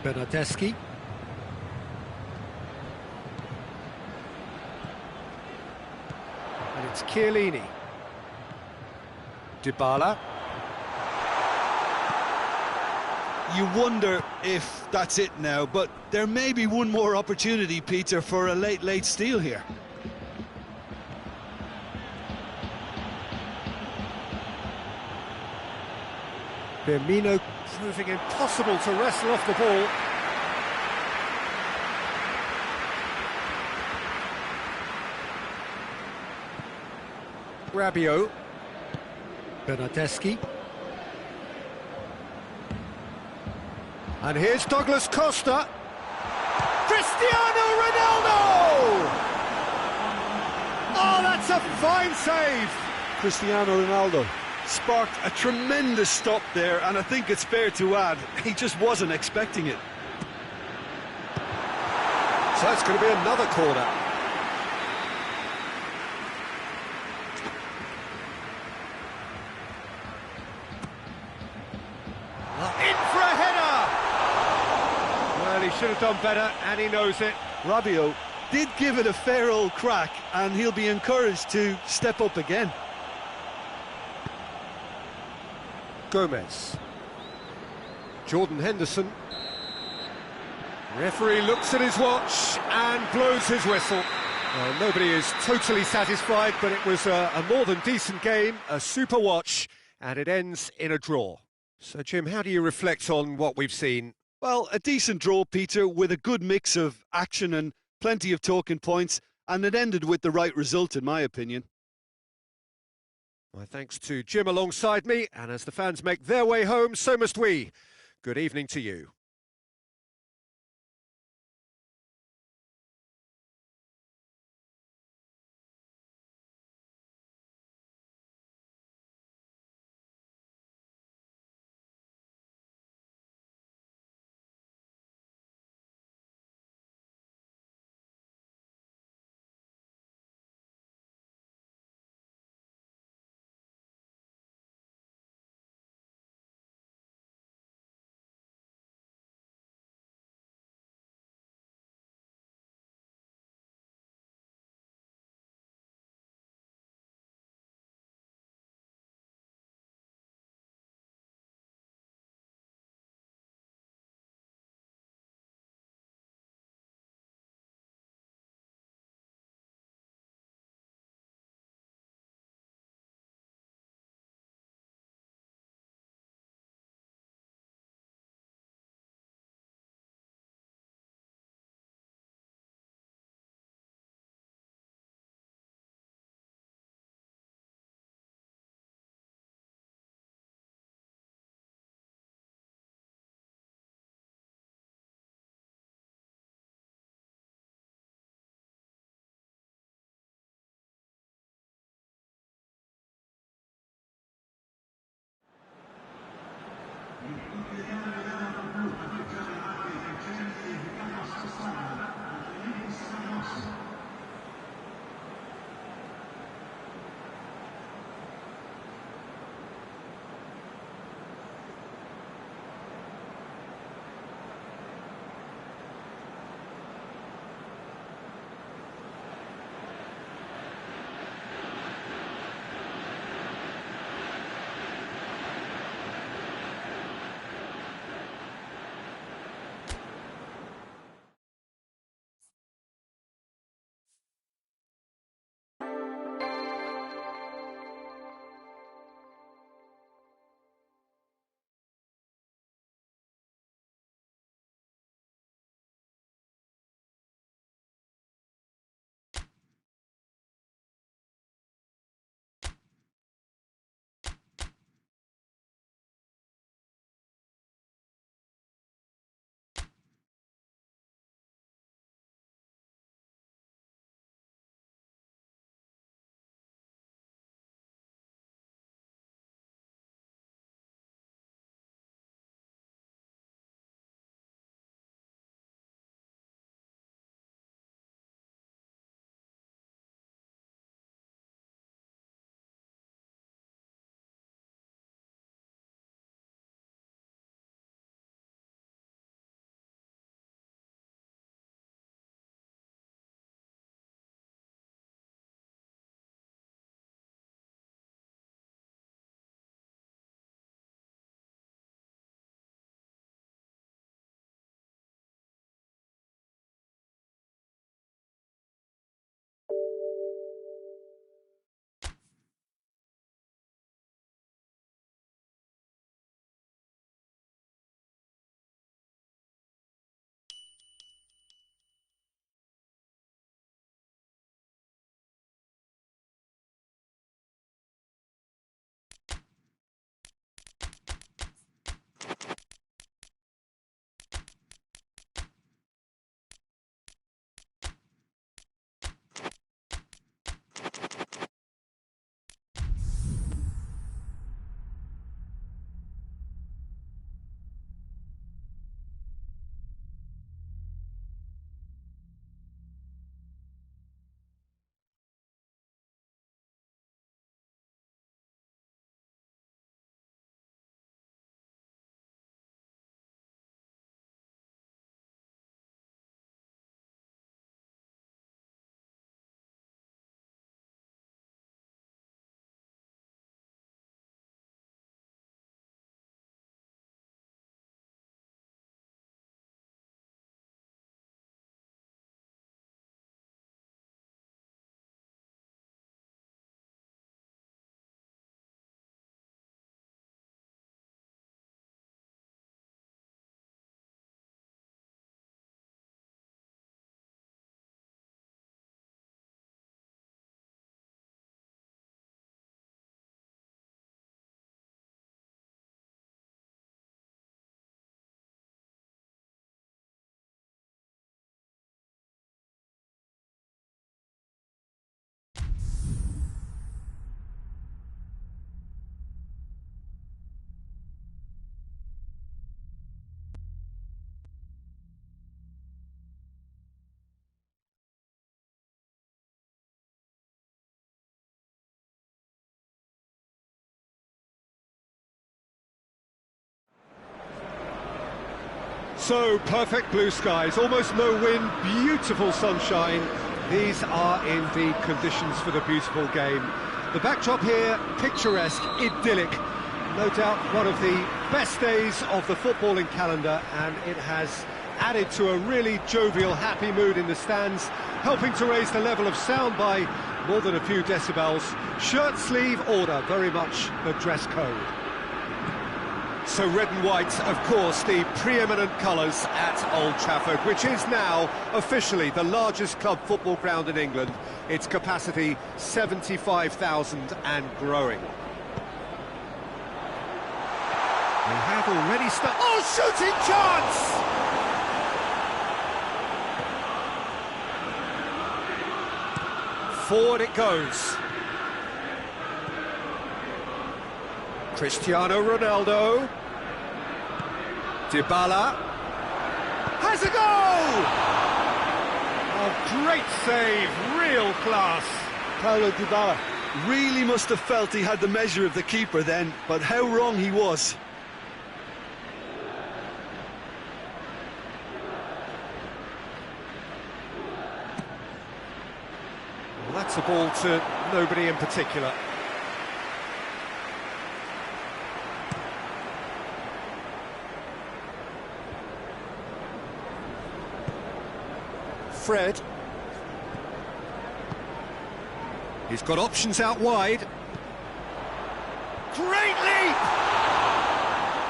Bernardeschi. And it's Chiellini. Dybala. You wonder if that's it now, but there may be one more opportunity, Peter, for a late steal here. Firmino proving impossible to wrestle off the ball. Rabiot. Bernardeschi. And here's Douglas Costa. Cristiano Ronaldo! Oh, that's a fine save! Cristiano Ronaldo sparked a tremendous stop there, and I think it's fair to add, he just wasn't expecting it. So it's going to be another corner. In for a header! Well, he should have done better, and he knows it. Rabiot did give it a fair old crack, and he'll be encouraged to step up again. Gomez. Jordan Henderson. Referee looks at his watch and blows his whistle. Well, nobody is totally satisfied, but it was a more than decent game, a super watch, and it ends in a draw. So, Jim, how do you reflect on what we've seen? Well, a decent draw, Peter, with a good mix of action and plenty of talking points, and it ended with the right result, in my opinion. My thanks to Jim alongside me, and as the fans make their way home, so must we. Good evening to you. So, perfect blue skies, almost no wind, beautiful sunshine. These are indeed conditions for the beautiful game. The backdrop here, picturesque, idyllic. No doubt one of the best days of the footballing calendar, and it has added to a really jovial, happy mood in the stands, helping to raise the level of sound by more than a few decibels. Shirt sleeve order, very much the dress code. So red and white, of course, the preeminent colours at Old Trafford, which is now officially the largest club football ground in England. Its capacity 75,000 and growing. We have already started. Oh, shooting chance! Forward it goes. Cristiano Ronaldo. Dybala has a goal! A great save, real class. Paulo Dybala really must have felt he had the measure of the keeper then, but how wrong he was. Well, that's a ball to nobody in particular. Fred. He's got options out wide. Great leap!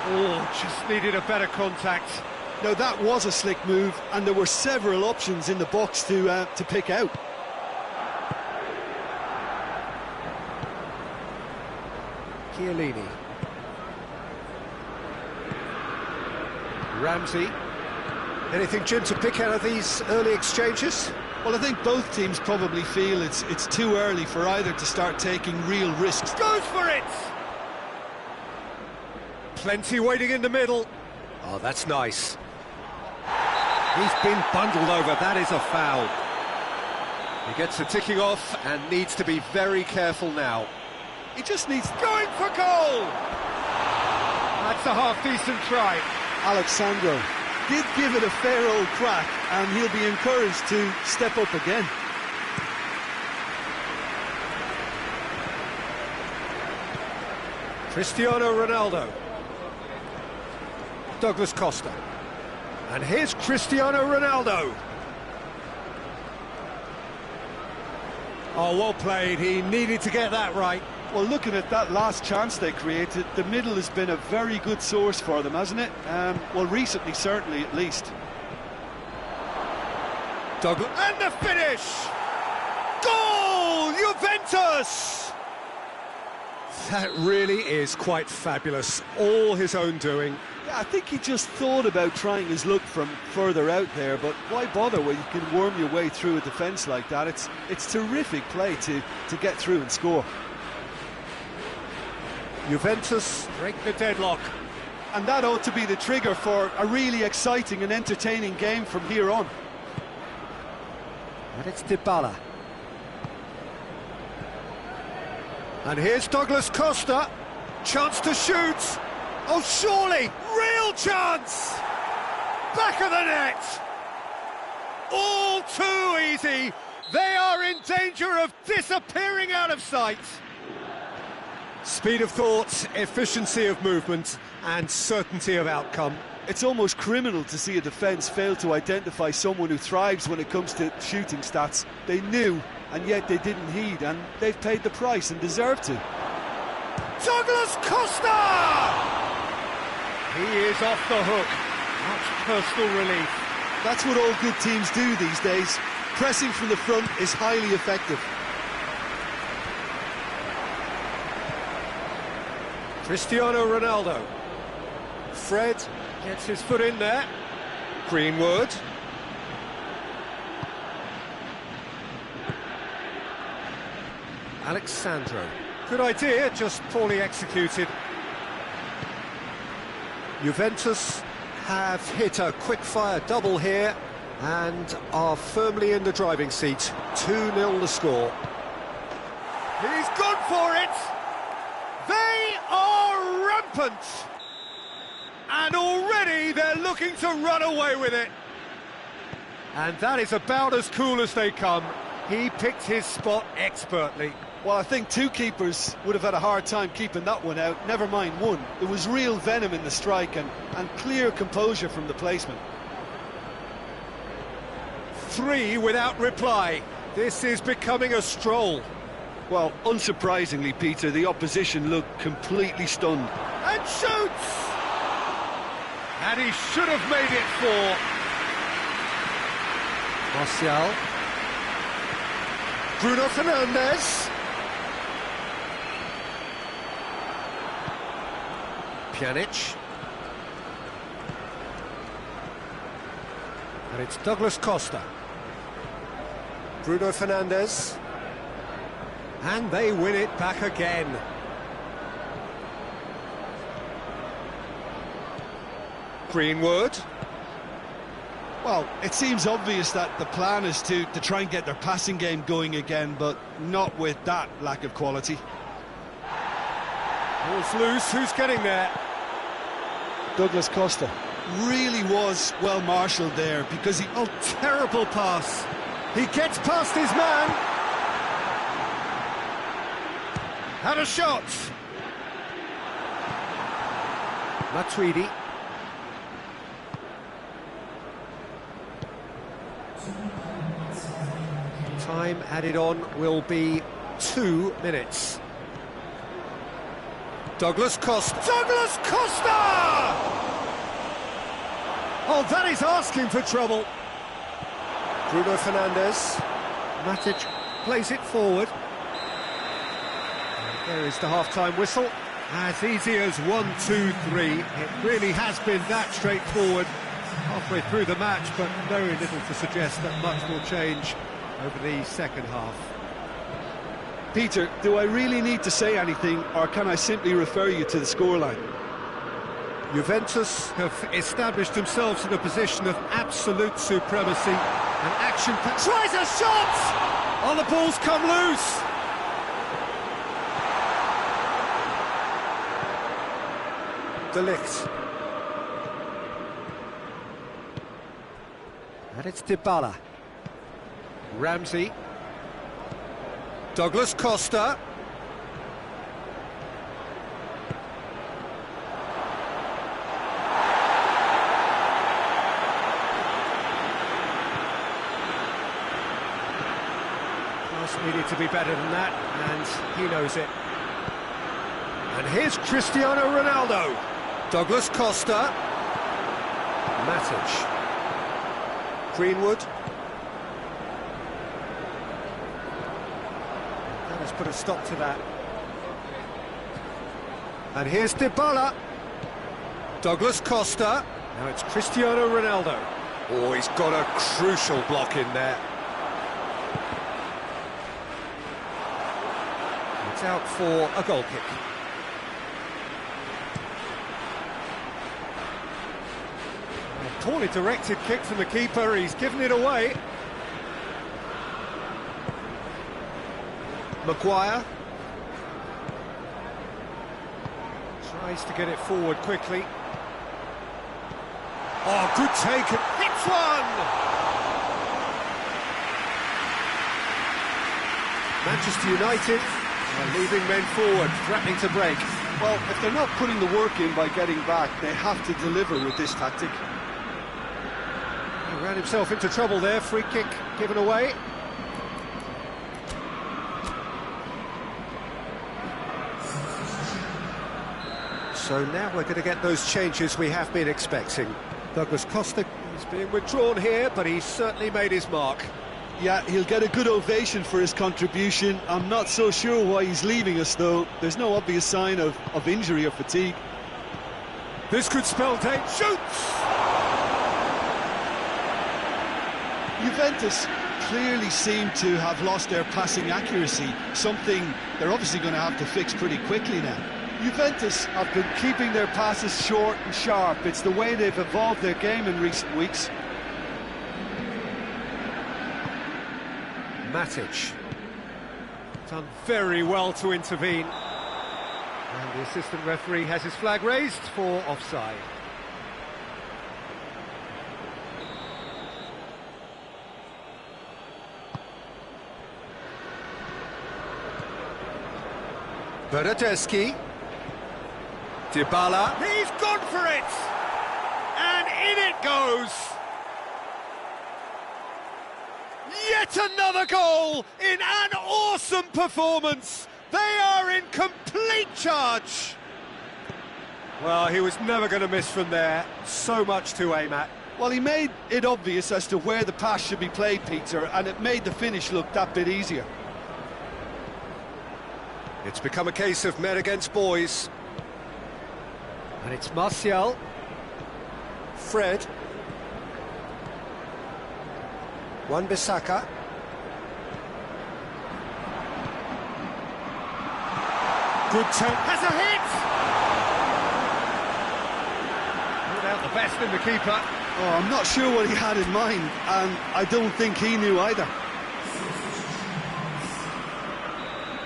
Oh, just needed a better contact. Now that was a slick move, and there were several options in the box to pick out. Chiellini. Ramsey. Anything, Jim, to pick out of these early exchanges? Well, I think both teams probably feel it's too early for either to start taking real risks. Goes for it! Plenty waiting in the middle. Oh, that's nice. He's been bundled over, that is a foul. He gets the ticking off and needs to be very careful now. He just needs... Going for goal! That's a half-decent try. Alexandro did give it a fair old crack, and he'll be encouraged to step up again. Cristiano Ronaldo. Douglas Costa. And here's Cristiano Ronaldo. Oh, well played. He needed to get that right. Well, looking at that last chance they created, the middle has been a very good source for them, hasn't it? Well, recently, certainly, at least. Douglas, and the finish! Goal! Juventus! That really is quite fabulous. All his own doing. Yeah, I think he just thought about trying his luck from further out there, but why bother when you can worm your way through a defence like that? It's terrific play to get through and score. Juventus break the deadlock. And that ought to be the trigger for a really exciting and entertaining game from here on. And it's Dybala. And here's Douglas Costa. Chance to shoot. Oh, surely! Real chance! Back of the net! All too easy. They are in danger of disappearing out of sight. Speed of thought, efficiency of movement, and certainty of outcome. It's almost criminal to see a defence fail to identify someone who thrives when it comes to shooting stats. They knew, and yet they didn't heed, and they've paid the price and deserve to. Douglas Costa! He is off the hook. Much personal relief. That's what all good teams do these days. Pressing from the front is highly effective. Cristiano Ronaldo. Fred gets his foot in there. Greenwood. Alexandro. Good idea, just poorly executed. Juventus have hit a quick-fire double here and are firmly in the driving seat. 2-0 the score. He's gone for it! They are rampant! And already they're looking to run away with it. And that is about as cool as they come. He picked his spot expertly. Well, I think two keepers would have had a hard time keeping that one out, never mind one. There was real venom in the strike and clear composure from the placement. 3 without reply. This is becoming a stroll. Well, unsurprisingly, Peter, the opposition looked completely stunned. And shoots! And he should have made it 4. Martial. Bruno Fernandes. Pjanic. And it's Douglas Costa. Bruno Fernandes. And they win it back again. Greenwood. Well, it seems obvious that the plan is to try and get their passing game going again, but not with that lack of quality. Ball's loose, who's getting there? Douglas Costa. Really was well marshalled there because he... Oh, terrible pass. He gets past his man. Had a shot. Matuidi. Time added on will be 2 minutes. Douglas Costa. Douglas Costa! Oh, that is asking for trouble. Bruno Fernandes. Matic plays it forward. And there is the half-time whistle. As easy as 1, 2, 3. It really has been that straightforward halfway through the match, but very little to suggest that much will change over the second half. Peter, do I really need to say anything, or can I simply refer you to the scoreline? Juventus have established themselves in a position of absolute supremacy. And action tries a shot! Oh, the ball's come loose! De Ligt. And it's Dybala. Ramsey. Douglas Costa. Pass needed to be better than that, and he knows it. And here's Cristiano Ronaldo. Douglas Costa. Matic. Greenwood. That has put a stop to that. And here's Dybala. Douglas Costa. Now it's Cristiano Ronaldo. Oh, he's got a crucial block in there. It's out for a goal kick. A poorly directed kick from the keeper, he's given it away. Maguire. Tries to get it forward quickly. Oh, good take, and hits one! Manchester United are leaving men forward, threatening to break. Well, if they're not putting the work in by getting back, they have to deliver with this tactic. He ran himself into trouble there, free kick given away. So now we're going to get those changes we have been expecting. Douglas Costa is being withdrawn here, but he's certainly made his mark. Yeah, he'll get a good ovation for his contribution. I'm not so sure why he's leaving us, though. There's no obvious sign of injury or fatigue. This could spell danger. Shoots! Juventus clearly seem to have lost their passing accuracy, something they're obviously going to have to fix pretty quickly now. Juventus have been keeping their passes short and sharp. It's the way they've evolved their game in recent weeks. Matic. Done very well to intervene. And the assistant referee has his flag raised for offside. Bernardeschi. Dybala. He's gone for it! And in it goes! Yet another goal in an awesome performance! They are in complete charge! Well, he was never going to miss from there. So much to aim at. Well, he made it obvious as to where the pass should be played, Peter, and it made the finish look that bit easier. It's become a case of men against boys. And it's Martial. Fred. Wan-Bissaka. Good turn. Has a hit! Without the best in the keeper. Oh, I'm not sure what he had in mind, and I don't think he knew either.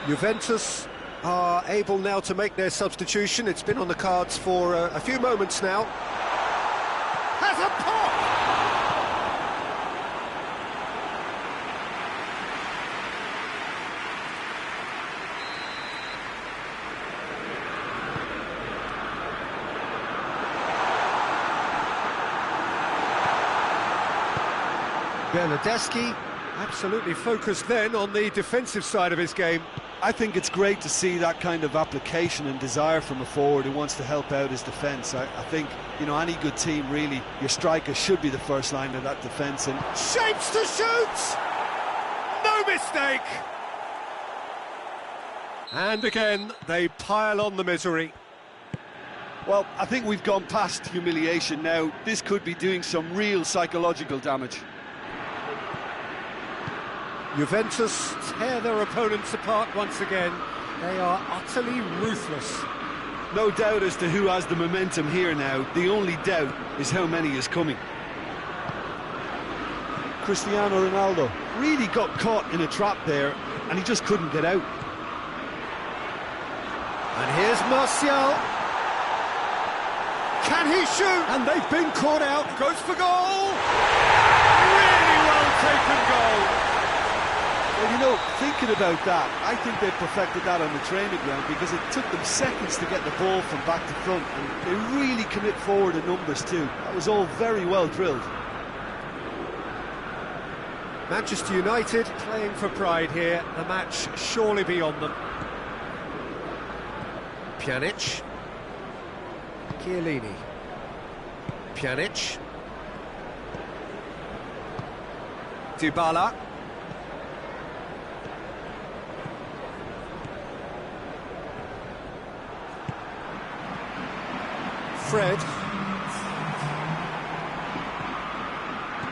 Juventus are able now to make their substitution. It's been on the cards for a few moments now. Has a pop! Bernardeschi absolutely focused then on the defensive side of his game. I think it's great to see that kind of application and desire from a forward who wants to help out his defence. I think, you know, any good team, really, your striker should be the first line of that defence. And Shapes to shoot! No mistake! And again, they pile on the misery. well, I think we've gone past humiliation now. This could be doing some real psychological damage. Juventus tear their opponents apart once again. They are utterly ruthless. No doubt as to who has the momentum here now. The only doubt is how many is coming. Cristiano Ronaldo. Really got caught in a trap there, and he just couldn't get out. And here's Martial. Can he shoot? And they've been caught out. Goes for goal. Really well taken goal. Well, you know, thinking about that, I think they've perfected that on the training ground, because it took them seconds to get the ball from back to front, and they really commit forward in numbers too. That was all very well drilled. Manchester United playing for pride here. The match surely beyond them. Pjanic. Chiellini. Pjanic. Dybala. Fred.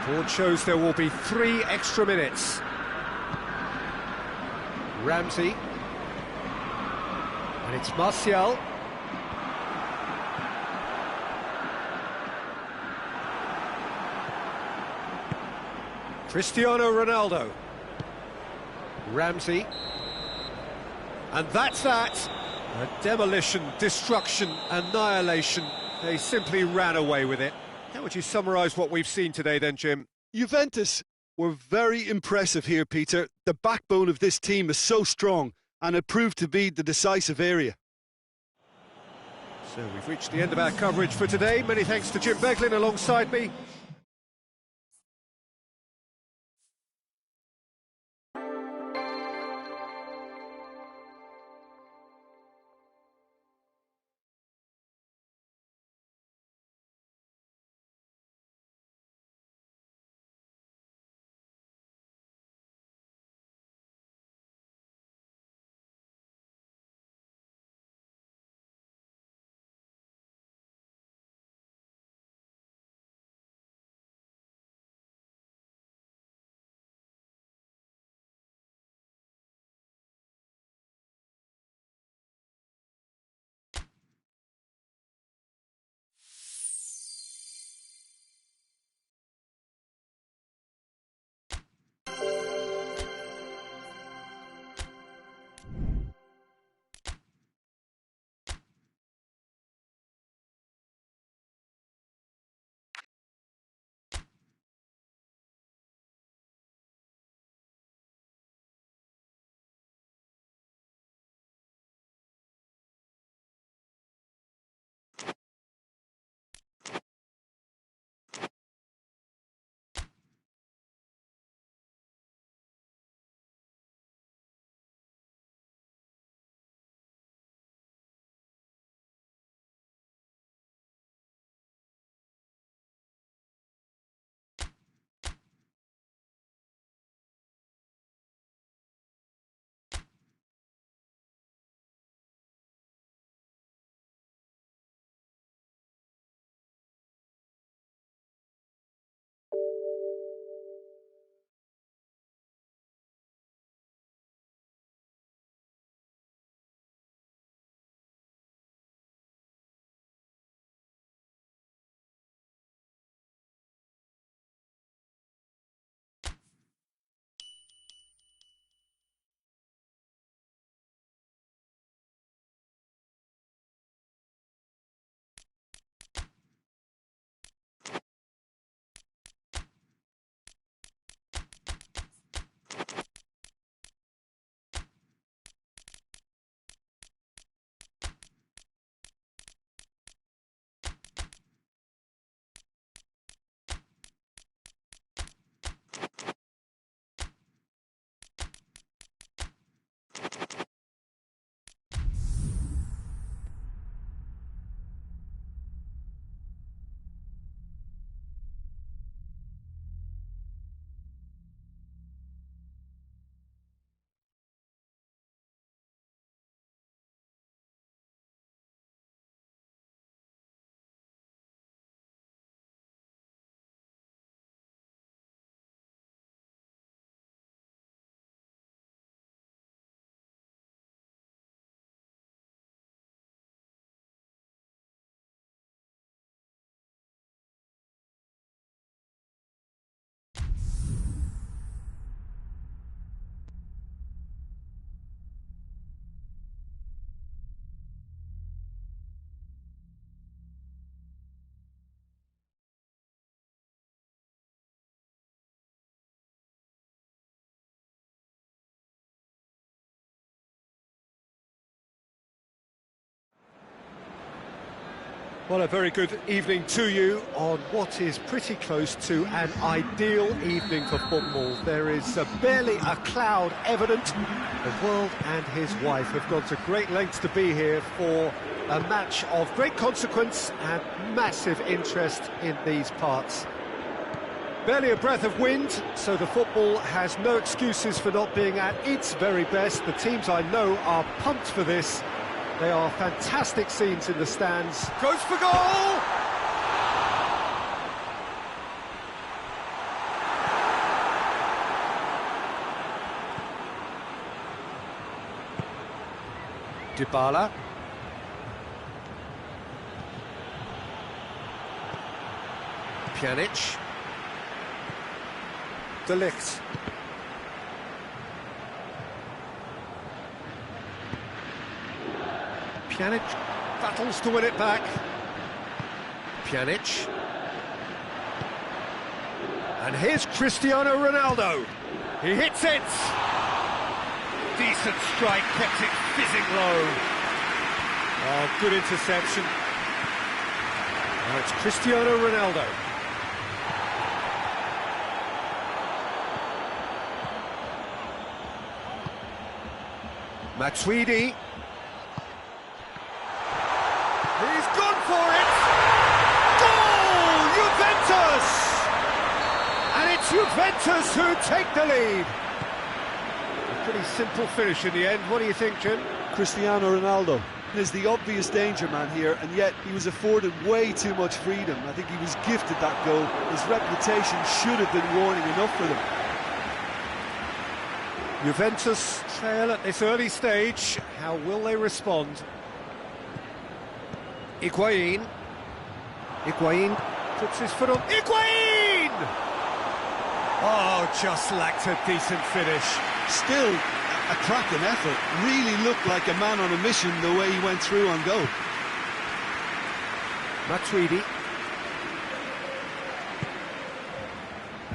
Board shows there will be 3 extra minutes. Ramsey. And it's Martial. Cristiano Ronaldo. Ramsey. And that's that. A demolition, destruction, annihilation. They simply ran away with it. How would you summarise what we've seen today then, Jim? Juventus were very impressive here, Peter. The backbone of this team is so strong, and it proved to be the decisive area. So we've reached the end of our coverage for today. Many thanks to Jim Beglin alongside me. Well, a very good evening to you on what is pretty close to an ideal evening for football. There is barely a cloud evident. The world and his wife have gone to great lengths to be here for a match of great consequence and massive interest in these parts. Barely a breath of wind, so the football has no excuses for not being at its very best. The teams I know are pumped for this. They are fantastic scenes in the stands. Goes for goal! Dybala. Pjanic. De Ligt. Pjanic battles to win it back. Pjanic. And here's Cristiano Ronaldo. He hits it. Decent strike, kept it fizzing low. Oh, good interception. Now it's Cristiano Ronaldo. Matuidi. He's gone for it! Goal! Juventus! And it's Juventus who take the lead. A pretty simple finish in the end. What do you think, Jim? Cristiano Ronaldo is the obvious danger man here, and yet he was afforded way too much freedom. I think he was gifted that goal. His reputation should have been warning enough for them. Juventus trail at this early stage. How will they respond? Higuain puts his foot on. Higuain! Oh, just lacked a decent finish. Still a cracking effort. Really looked like a man on a mission the way he went through on goal. Matuidi.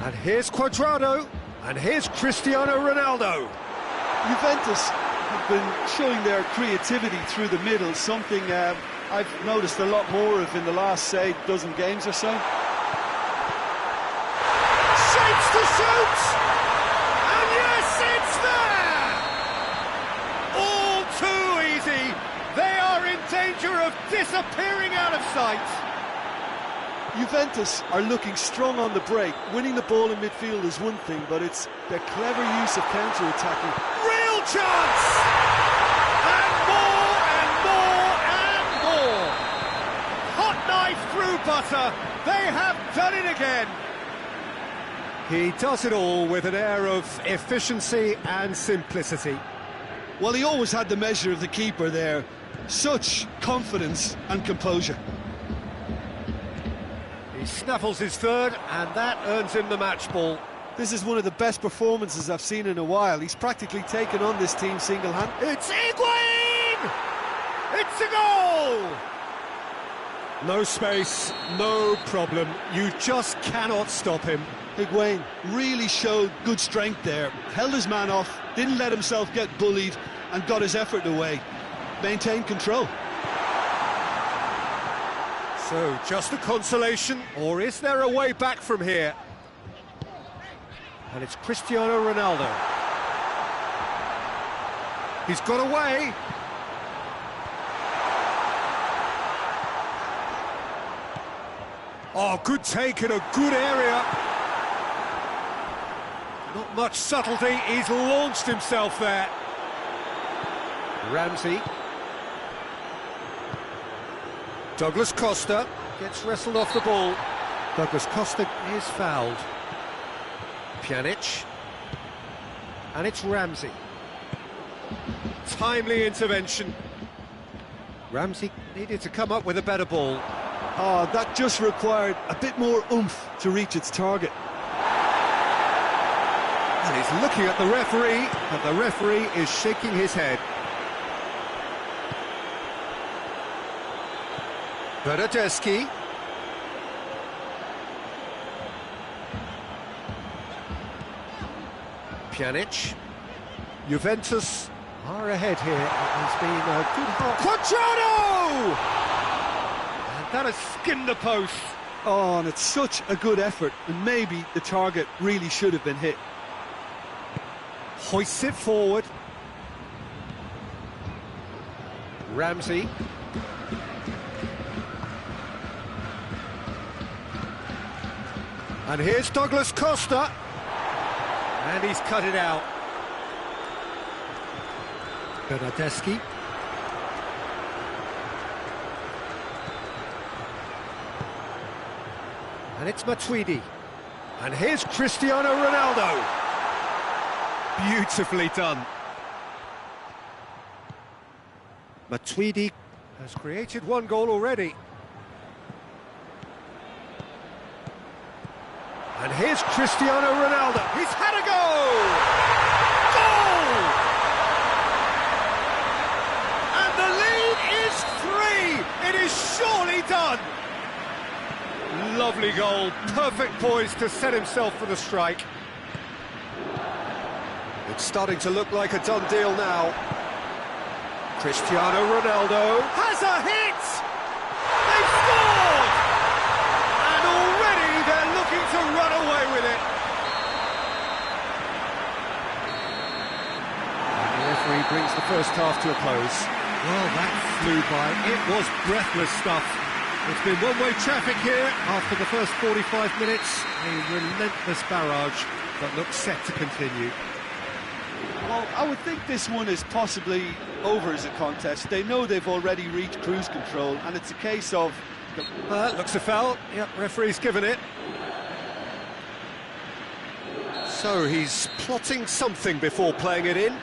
And here's Cuadrado. And here's Cristiano Ronaldo. Juventus have been showing their creativity through the middle, something I've noticed a lot more of in the last, say, dozen games or so. Shapes to shoot! And yes, it's there! All too easy. They are in danger of disappearing out of sight. Juventus are looking strong on the break. Winning the ball in midfield is one thing, but it's their clever use of counter-attacking. Real chance! And more and more and more! Hot knife through butter. They have done it again. He does it all with an air of efficiency and simplicity. Well, he always had the measure of the keeper there. Such confidence and composure. He snaffles his third, and that earns him the match ball. This is one of the best performances I've seen in a while. He's practically taken on this team single-handed. It's Higuain! It's a goal! No space, no problem. You just cannot stop him. Higuain really showed good strength there. Held his man off, didn't let himself get bullied, and got his effort away. Maintained control. So, just a consolation, or is there a way back from here? And it's Cristiano Ronaldo. He's got away. Oh, good take in a good area. Not much subtlety, he's launched himself there. Ramsey. Douglas Costa gets wrestled off the ball. Douglas Costa is fouled. Pjanic. And it's Ramsey. Timely intervention. Ramsey needed to come up with a better ball. Oh, that just required a bit more oomph to reach its target. And he's looking at the referee, and the referee is shaking his head. Bernardeschi. Pjanic. Juventus are ahead here. It has been a good half. Cuadrado! And That has skimmed the post. Oh, and it's such a good effort, and maybe the target really should have been hit. Hoists it forward. Ramsey. And here's Douglas Costa. And he's cut it out. Bernardeschi. And it's Matuidi. And here's Cristiano Ronaldo. Beautifully done. Matuidi has created one goal already. And here's Cristiano Ronaldo. He's had a goal! Goal! And the lead is 3! It is surely done! Lovely goal, perfect poise to set himself for the strike. It's starting to look like a done deal now. Cristiano Ronaldo has a hit! They've scored! And already they're looking to run away with it. And the referee brings the first half to a close. Well, that flew by. It was breathless stuff. It's been one-way traffic here after the first 45 minutes. A relentless barrage that looks set to continue. Well, I would think this one is possibly over as a contest. They know they've already reached cruise control, and it's a case of... Looks a foul. Yep, referee's given it. So he's plotting something before playing it in.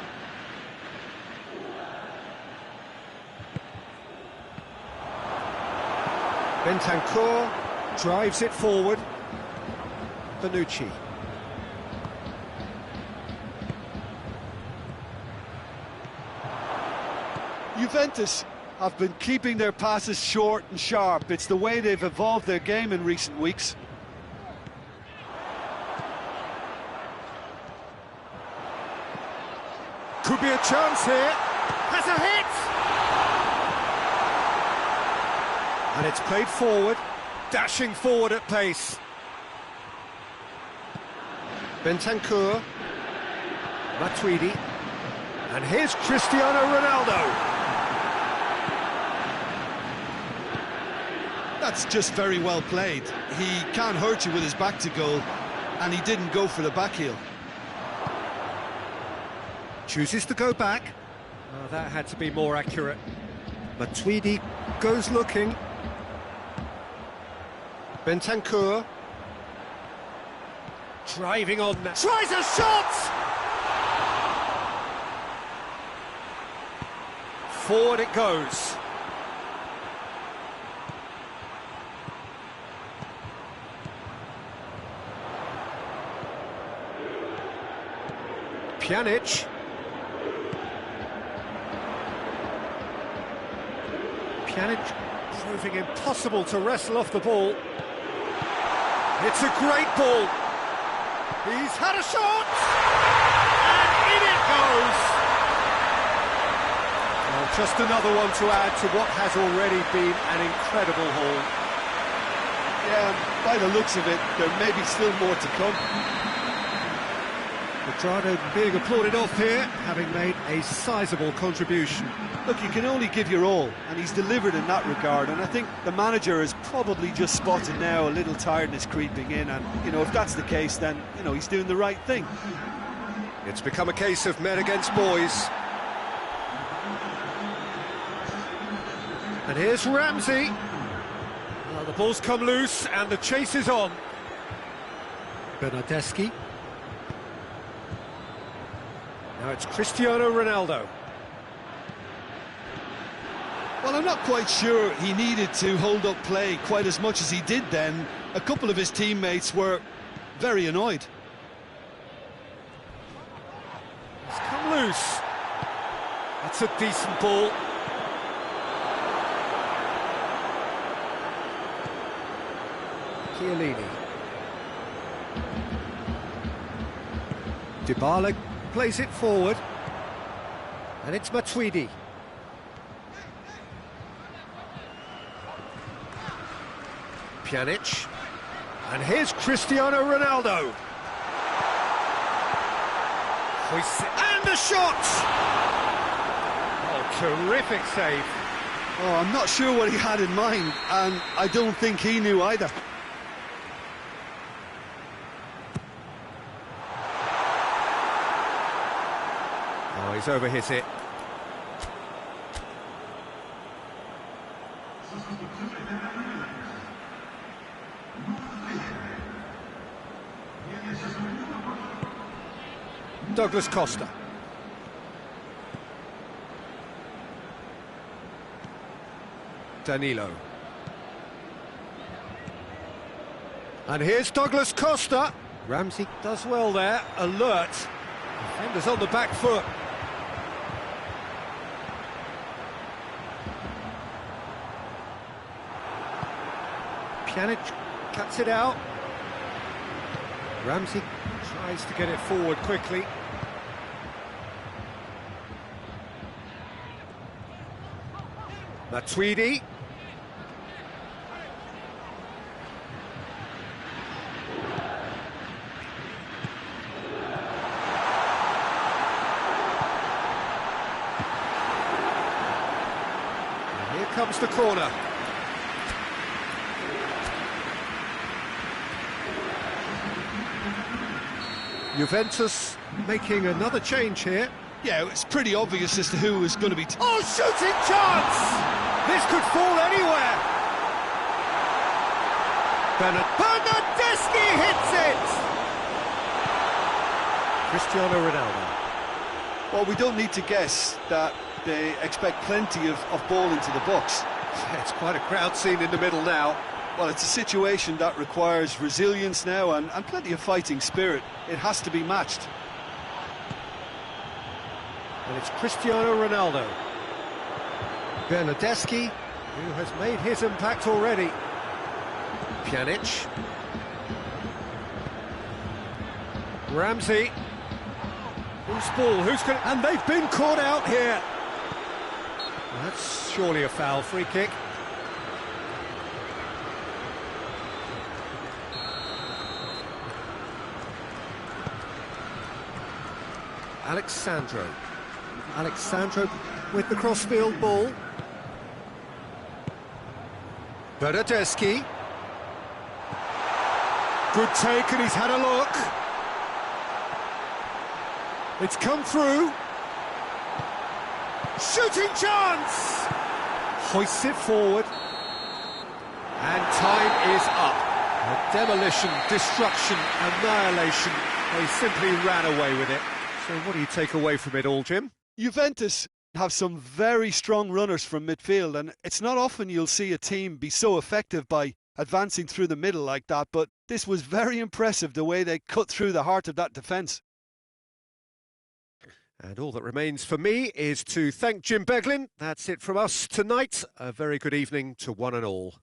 Bentancur drives it forward. Bonucci. Juventus have been keeping their passes short and sharp. It's the way they've evolved their game in recent weeks. Could be a chance here. Has a hit! And it's played forward, dashing forward at pace. Bentancur. Matuidi. And here's Cristiano Ronaldo. That's just very well played. He can't hurt you with his back to goal, and he didn't go for the back heel. Chooses to go back. That had to be more accurate. Matuidi goes looking. Bentancur. Driving on. Tries a shot! Forward it goes. Pjanic. Pjanic proving impossible to wrestle off the ball. It's a great ball. He's had a shot! And in it goes! Well, just another one to add to what has already been an incredible haul. Yeah, by the looks of it, there may be still more to come. Quadrado being applauded off here, having made a sizable contribution. Look, you can only give your all, and he's delivered in that regard, and I think the manager has probably just spotted now a little tiredness creeping in, and, you know, if that's the case, then, you know, he's doing the right thing. It's become a case of men against boys. And here's Ramsey. Well, the ball's come loose, and the chase is on. Bernardeschi. Now it's Cristiano Ronaldo. Well, I'm not quite sure he needed to hold up play quite as much as he did then. A couple of his teammates were very annoyed. It's come loose. That's a decent ball. Chiellini. Dybala plays it forward. And it's Matuidi. Pjanic. And here's Cristiano Ronaldo. And a shot! Oh, terrific save. Oh, I'm not sure what he had in mind, and I don't think he knew either. Oh, he's overhit it. Douglas Costa. Danilo. And here's Douglas Costa. Ramsey does well there, alert. Defenders on the back foot. Pjanic cuts it out. Ramsey tries to get it forward quickly. Matuidi. And here comes the corner. Juventus making another change here. Yeah, it's pretty obvious as to who was going to be... Oh, shooting chance! This could fall anywhere. Bernardeschi hits it! Cristiano Ronaldo. Well, we don't need to guess that they expect plenty of ball into the box. Yeah, it's quite a crowd scene in the middle now. Well, it's a situation that requires resilience now and plenty of fighting spirit. It has to be matched. And it's Cristiano Ronaldo. Bernardeschi, who has made his impact already. Pjanic. Ramsey. Who's ball? Who's going? And they've been caught out here. Well, that's surely a foul. Free kick. Alexandro with the crossfield ball. Bernardeschi. Good take, and he's had a look. It's come through. Shooting chance! Hoists it forward. And time is up. A demolition, destruction, annihilation. They simply ran away with it. So what do you take away from it all, Jim? Juventus have some very strong runners from midfield, and it's not often you'll see a team be so effective by advancing through the middle like that, but this was very impressive, the way they cut through the heart of that defence. And all that remains for me is to thank Jim Beglin. That's it from us tonight. A very good evening to one and all.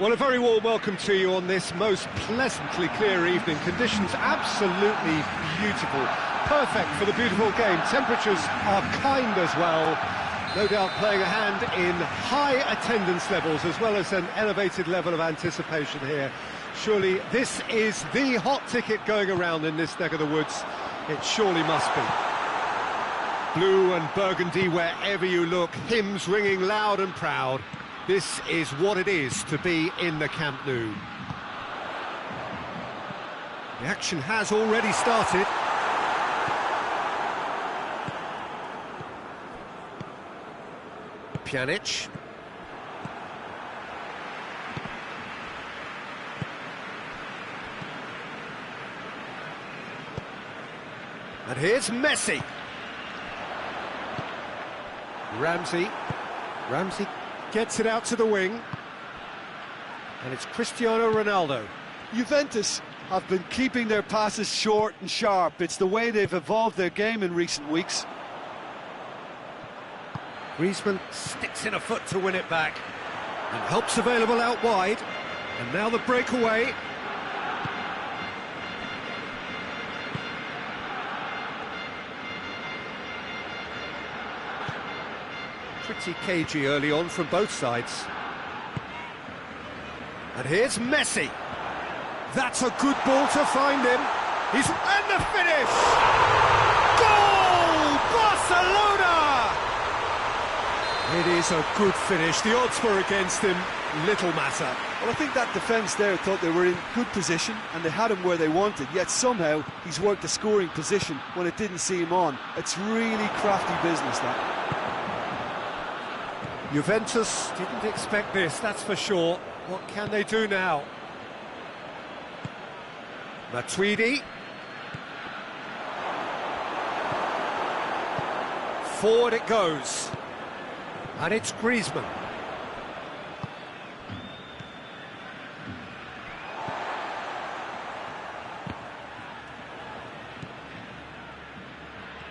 Well, a very warm welcome to you on this most pleasantly clear evening. Conditions absolutely beautiful. Perfect for the beautiful game. Temperatures are kind as well. No doubt playing a hand in high attendance levels as well as an elevated level of anticipation here. Surely this is the hot ticket going around in this neck of the woods. It surely must be. Blue and burgundy wherever you look, hymns ringing loud and proud. This is what it is to be in the Camp Nou. The action has already started. Pjanic. And here's Messi. Ramsey gets it out to the wing. And it's Cristiano Ronaldo. Juventus have been keeping their passes short and sharp. It's the way they've evolved their game in recent weeks. Griezmann sticks in a foot to win it back. And help's available out wide. And now the breakaway. Pretty cagey early on from both sides. And here's Messi. That's a good ball to find him. And the finish! Goal! Barcelona! It is a good finish. The odds were against him. Little matter. Well, I think that defence there thought they were in good position and they had him where they wanted, yet somehow he's worked a scoring position when it didn't see him on. It's really crafty business, that. Juventus didn't expect this, that's for sure. What can they do now? Matuidi. Forward it goes. And it's Griezmann.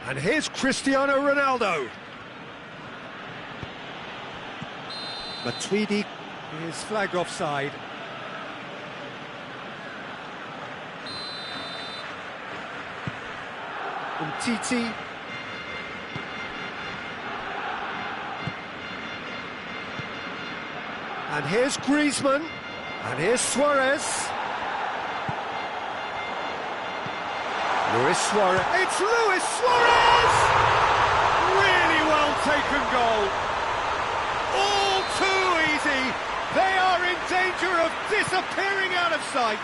And here's Cristiano Ronaldo. Matuidi is flagged offside. Umtiti. And here's Griezmann. And here's Suarez. Luis Suarez. It's Luis Suarez! Really well taken goal. All too easy. They are in danger of disappearing out of sight.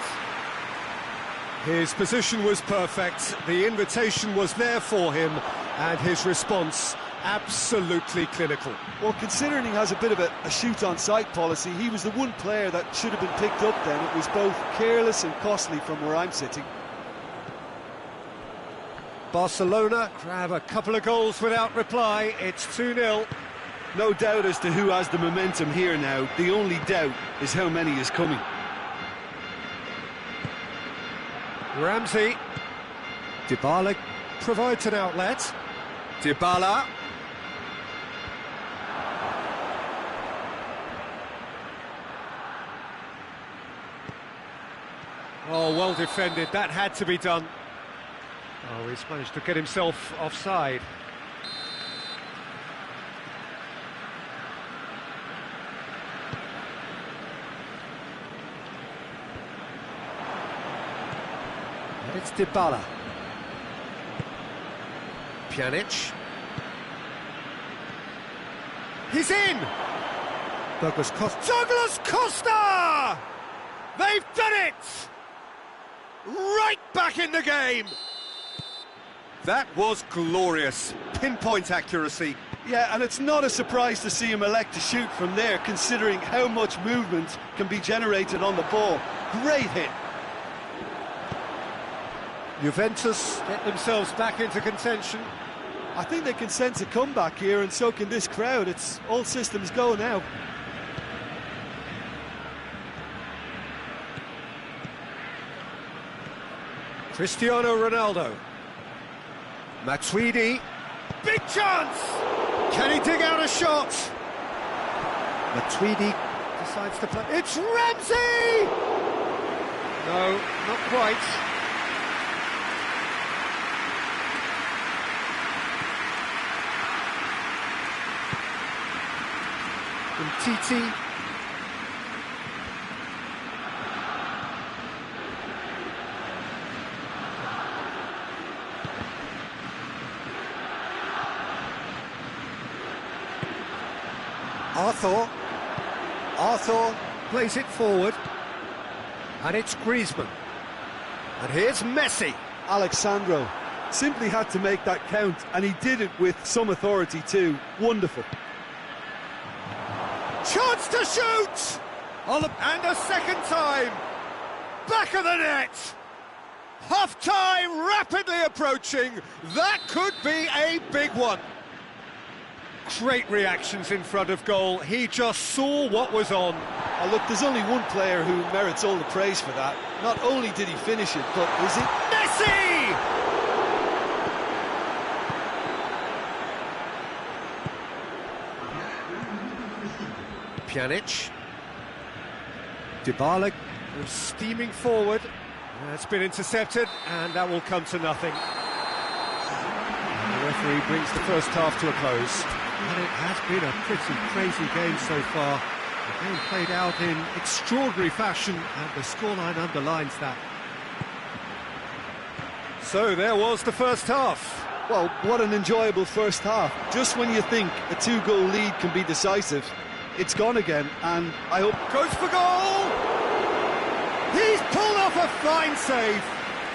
His position was perfect. The invitation was there for him, and his response absolutely clinical. Well, considering he has a bit of a shoot-on-sight policy, he was the one player that should have been picked up then. It was both careless and costly from where I'm sitting. Barcelona grab a couple of goals without reply. It's 2-0. No doubt as to who has the momentum here now. The only doubt is how many is coming. Ramsey. Dybala provides an outlet. Dybala. Oh, well defended. That had to be done. Oh, he's managed to get himself offside. And it's Dybala. Pjanic. He's in! Douglas Costa! They've done it! Right back in the game! That was glorious. Pinpoint accuracy. Yeah, and it's not a surprise to see him elect to shoot from there, considering how much movement can be generated on the ball. Great hit. Juventus get themselves back into contention. I think they can sense a comeback here, and so can this crowd. It's all systems go now. Cristiano Ronaldo. Matuidi. Big chance! Can he dig out a shot? Matuidi decides to play. It's Ramsey! No, not quite. Umtiti. Arthur plays it forward, and it's Griezmann. And here's Messi. Alexandro simply had to make that count, and he did it with some authority too. Wonderful. Chance to shoot! And a second time! Back of the net! Half-time rapidly approaching. That could be a big one. Great reactions in front of goal. He just saw what was on. Oh, look, there's only one player who merits all the praise for that. Not only did he finish it, but is it Messi! Pjanic. Dybala goes steaming forward. It's been intercepted, and that will come to nothing. The referee brings the first half to a close. And it has been a pretty crazy game so far. The game played out in extraordinary fashion, and the scoreline underlines that. So there was the first half. Well, what an enjoyable first half. Just when you think a 2-goal lead can be decisive, it's gone again, and I hope... Goes for goal! He's pulled off a fine save.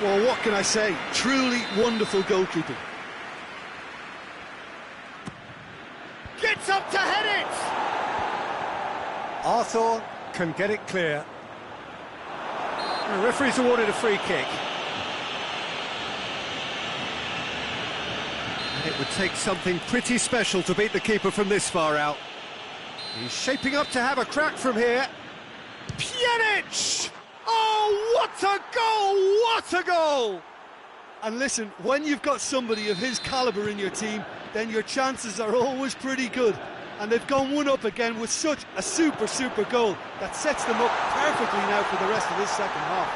Well, what can I say? Truly wonderful goalkeeping. Gets up to head it! Arthur can get it clear. The referee's awarded a free kick. And it would take something pretty special to beat the keeper from this far out. He's shaping up to have a crack from here. Pjanic! Oh, what a goal! What a goal! And listen, when you've got somebody of his calibre in your team, then your chances are always pretty good. And they've gone one up again with such a super goal that sets them up perfectly now for the rest of this second half.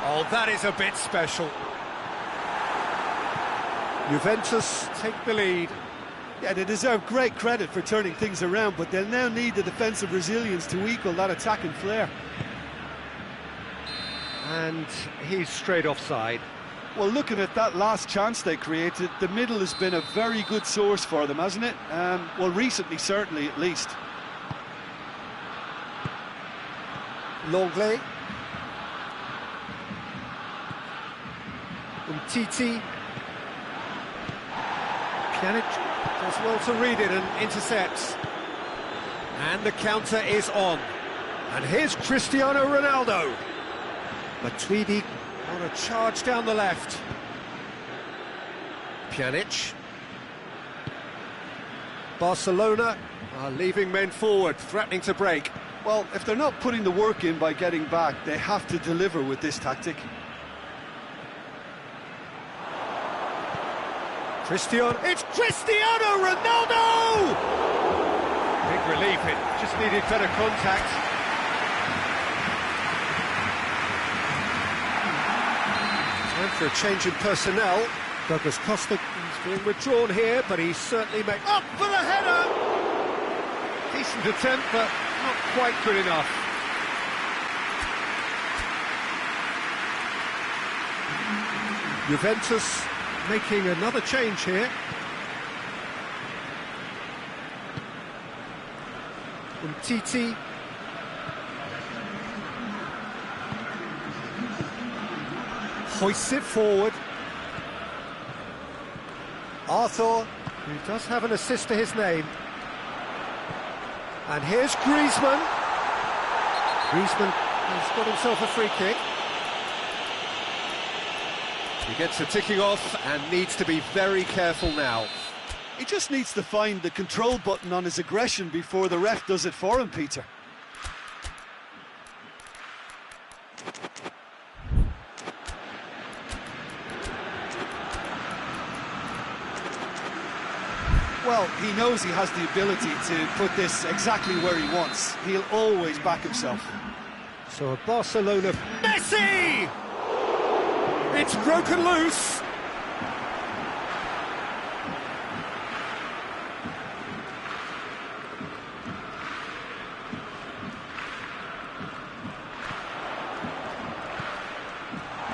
Oh, that is a bit special. Juventus take the lead. Yeah, they deserve great credit for turning things around, but they'll now need the defensive resilience to equal that attacking flair. And he's straight offside. Well, looking at that last chance they created, the middle has been a very good source for them, hasn't it? Well, recently, certainly, at least. Longley. Umtiti. Pjanic does well to read it and intercepts. And the counter is on. And here's Cristiano Ronaldo. Matuidi on a charge down the left. Pjanic. Barcelona are leaving men forward, threatening to break. Well, if they're not putting the work in by getting back, they have to deliver with this tactic. It's Cristiano Ronaldo! Big relief, it just needed better contact. Time for a change in personnel. Douglas Costa is being withdrawn here, but he's certainly made... Up for the header! Decent attempt, but not quite good enough. Juventus making another change here. Umtiti. Hoists it forward. Arthur, who does have an assist to his name. And here's Griezmann. Griezmann has got himself a free kick. He gets a ticking off and needs to be very careful now. He just needs to find the control button on his aggression before the ref does it for him, Peter. Well, he knows he has the ability to put this exactly where he wants. He'll always back himself. So a Barcelona... Messi! It's broken loose.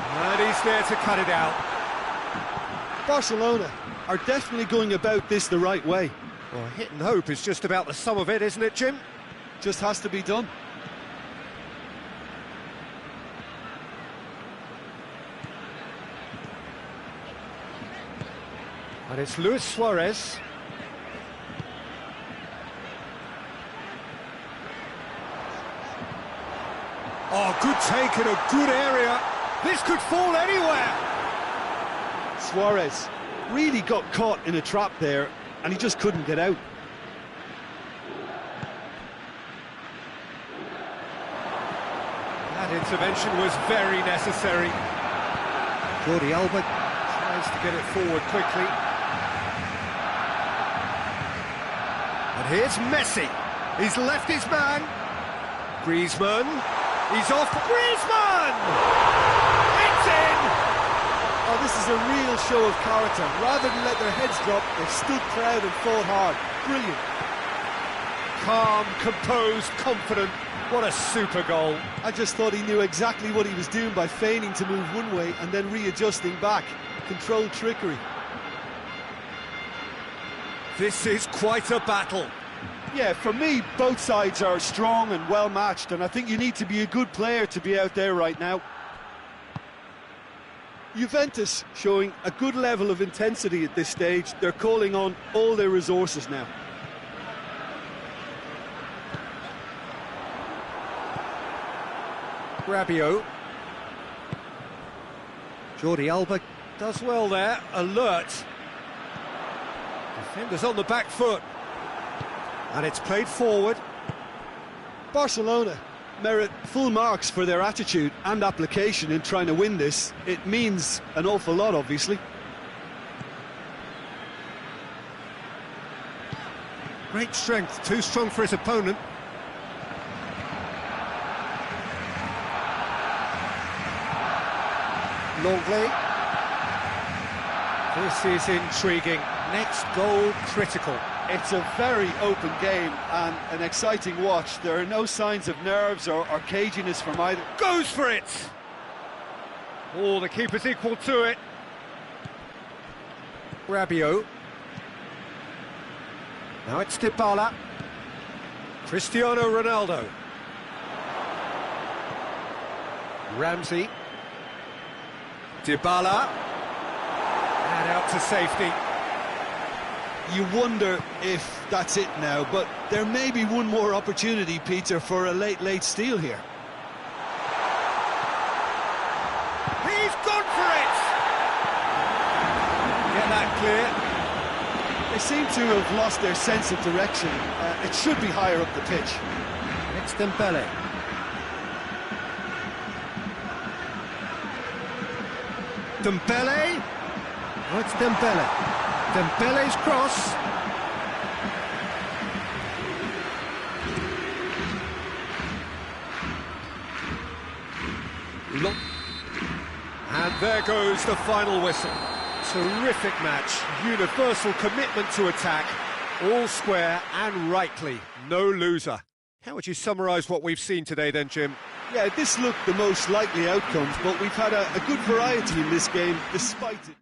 And he's there to cut it out. Barcelona are definitely going about this the right way. Well, hit and hope is just about the sum of it, isn't it, Jim? Just has to be done. And it's Luis Suarez. Oh, good take in a good area. This could fall anywhere. Suarez really got caught in a trap there, and he just couldn't get out. That intervention was very necessary. Jordi Alba tries to get it forward quickly. And here's Messi. He's left his man. Griezmann. He's off. Griezmann! It's in! Oh, this is a real show of character. Rather than let their heads drop, they've stood proud and fought hard. Brilliant. Calm, composed, confident. What a super goal. I just thought he knew exactly what he was doing by feigning to move one way and then readjusting back. Controlled trickery. This is quite a battle. Yeah, for me, both sides are strong and well matched, and I think you need to be a good player to be out there right now. Juventus showing a good level of intensity at this stage. They're calling on all their resources now. Rabiot. Jordi Alba does well there, alert. Defenders on the back foot. And it's played forward. Barcelona merit full marks for their attitude and application in trying to win this. It means an awful lot, obviously. Great strength, too strong for his opponent. Longley. This is intriguing. Next goal critical. It's a very open game and an exciting watch. There are no signs of nerves or caginess from either. Goes for it! Oh, the keeper's equal to it. Rabiot. Now it's Dybala. Cristiano Ronaldo. Ramsey. Dybala. And out to safety. You wonder if that's it now, but there may be one more opportunity, Peter, for a late steal here. He's gone for it! Get that clear. They seem to have lost their sense of direction. It should be higher up the pitch. It's Dembele. Dembele. Oh, it's Dembele. Dembele's cross. Look. And there goes the final whistle. Terrific match. Universal commitment to attack. All square and rightly. No loser. How would you summarise what we've seen today then, Jim? Yeah, this looked the most likely outcomes, but we've had a good variety in this game, despite it.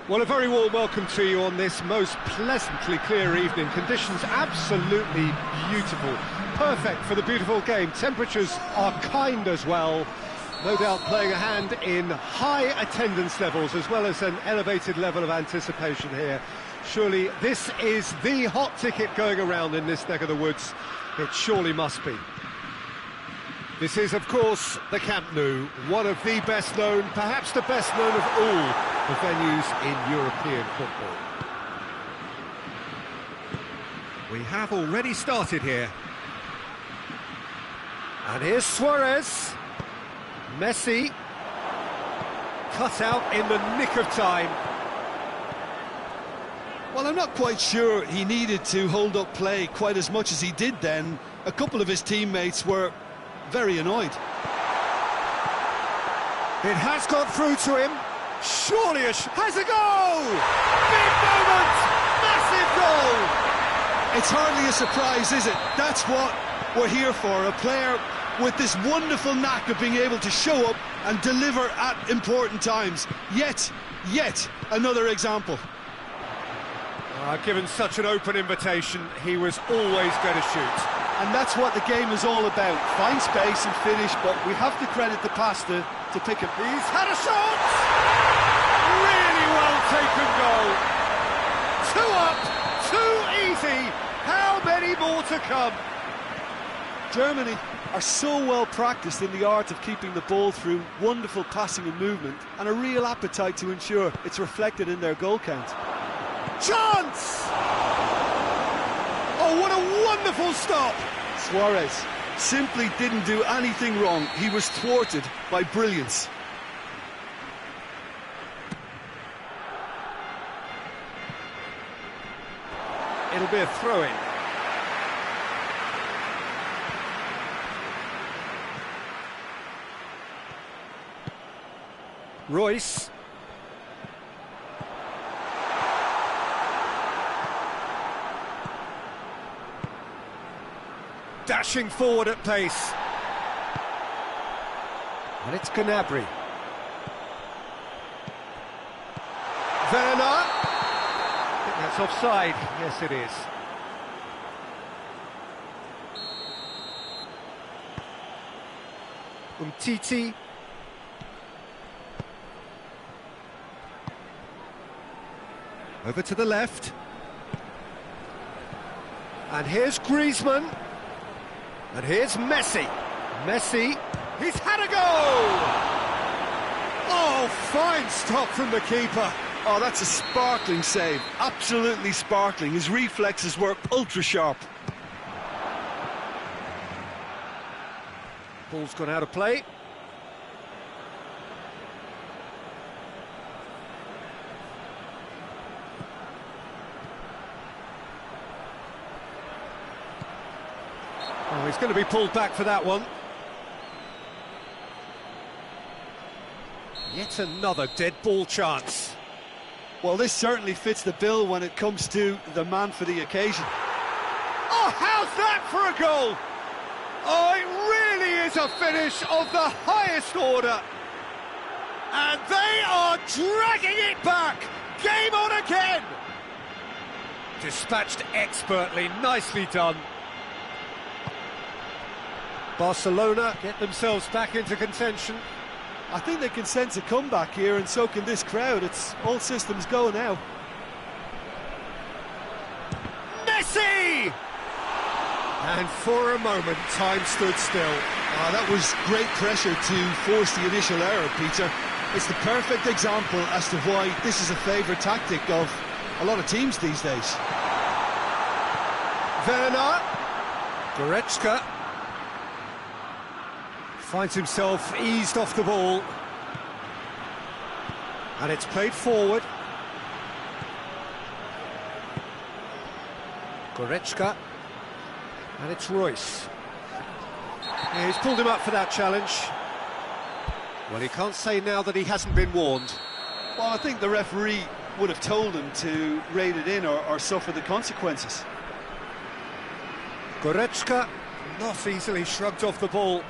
Well, a very warm welcome to you on this most pleasantly clear evening. Conditions absolutely beautiful. Perfect for the beautiful game. Temperatures are kind as well. No doubt playing a hand in high attendance levels as well as an elevated level of anticipation here. Surely this is the hot ticket going around in this neck of the woods. It surely must be. This is, of course, the Camp Nou, one of the best known, perhaps the best known of all the venues in European football. We have already started here. And here's Suarez. Messi. Cut out in the nick of time. Well, I'm not quite sure he needed to hold up play quite as much as he did then. A couple of his teammates were very annoyed. It has got through to him. Surely has a goal! Big moment! Massive goal! It's hardly a surprise, is it? That's what we're here for. A player with this wonderful knack of being able to show up and deliver at important times. Yet another example. Given such an open invitation, he was always going to shoot. And that's what the game is all about. Find space and finish, but we have to credit the pass to pick him. He's had a shot! Really well taken goal. 2 up, 2 easy. How many more to come? Germany are so well practiced in the art of keeping the ball through wonderful passing and movement, and a real appetite to ensure it's reflected in their goal count. Chance! Oh, what a wonderful stop! Suarez simply didn't do anything wrong. He was thwarted by brilliance. It'll be a throw-in. Royce. Dashing forward at pace. And it's Gnabry. Werner. I think that's offside. Yes, it is. Umtiti. Over to the left. And here's Griezmann. And here's Messi. Messi, he's had a goal! Oh, fine stop from the keeper. Oh, that's a sparkling save. Absolutely sparkling. His reflexes were ultra sharp. Ball's gone out of play. Oh, he's going to be pulled back for that one. Yet another dead ball chance. Well, this certainly fits the bill when it comes to the man for the occasion. Oh, how's that for a goal? Oh, it really is a finish of the highest order. And they are dragging it back. Game on again. Dispatched expertly, nicely done. Barcelona get themselves back into contention. I think they can sense a comeback here, and so can this crowd. It's all systems go now. Messi! And for a moment, time stood still. That was great pressure to force the initial error, Peter. It's the perfect example as to why this is a favourite tactic of a lot of teams these days. Werner. Goretzka. Finds himself eased off the ball. And it's played forward. Goretzka. And it's Royce. Yeah, he's pulled him up for that challenge. Well, he can't say now that he hasn't been warned. Well, I think the referee would have told him to rein it in or suffer the consequences. Goretzka not easily shrugged off the ball.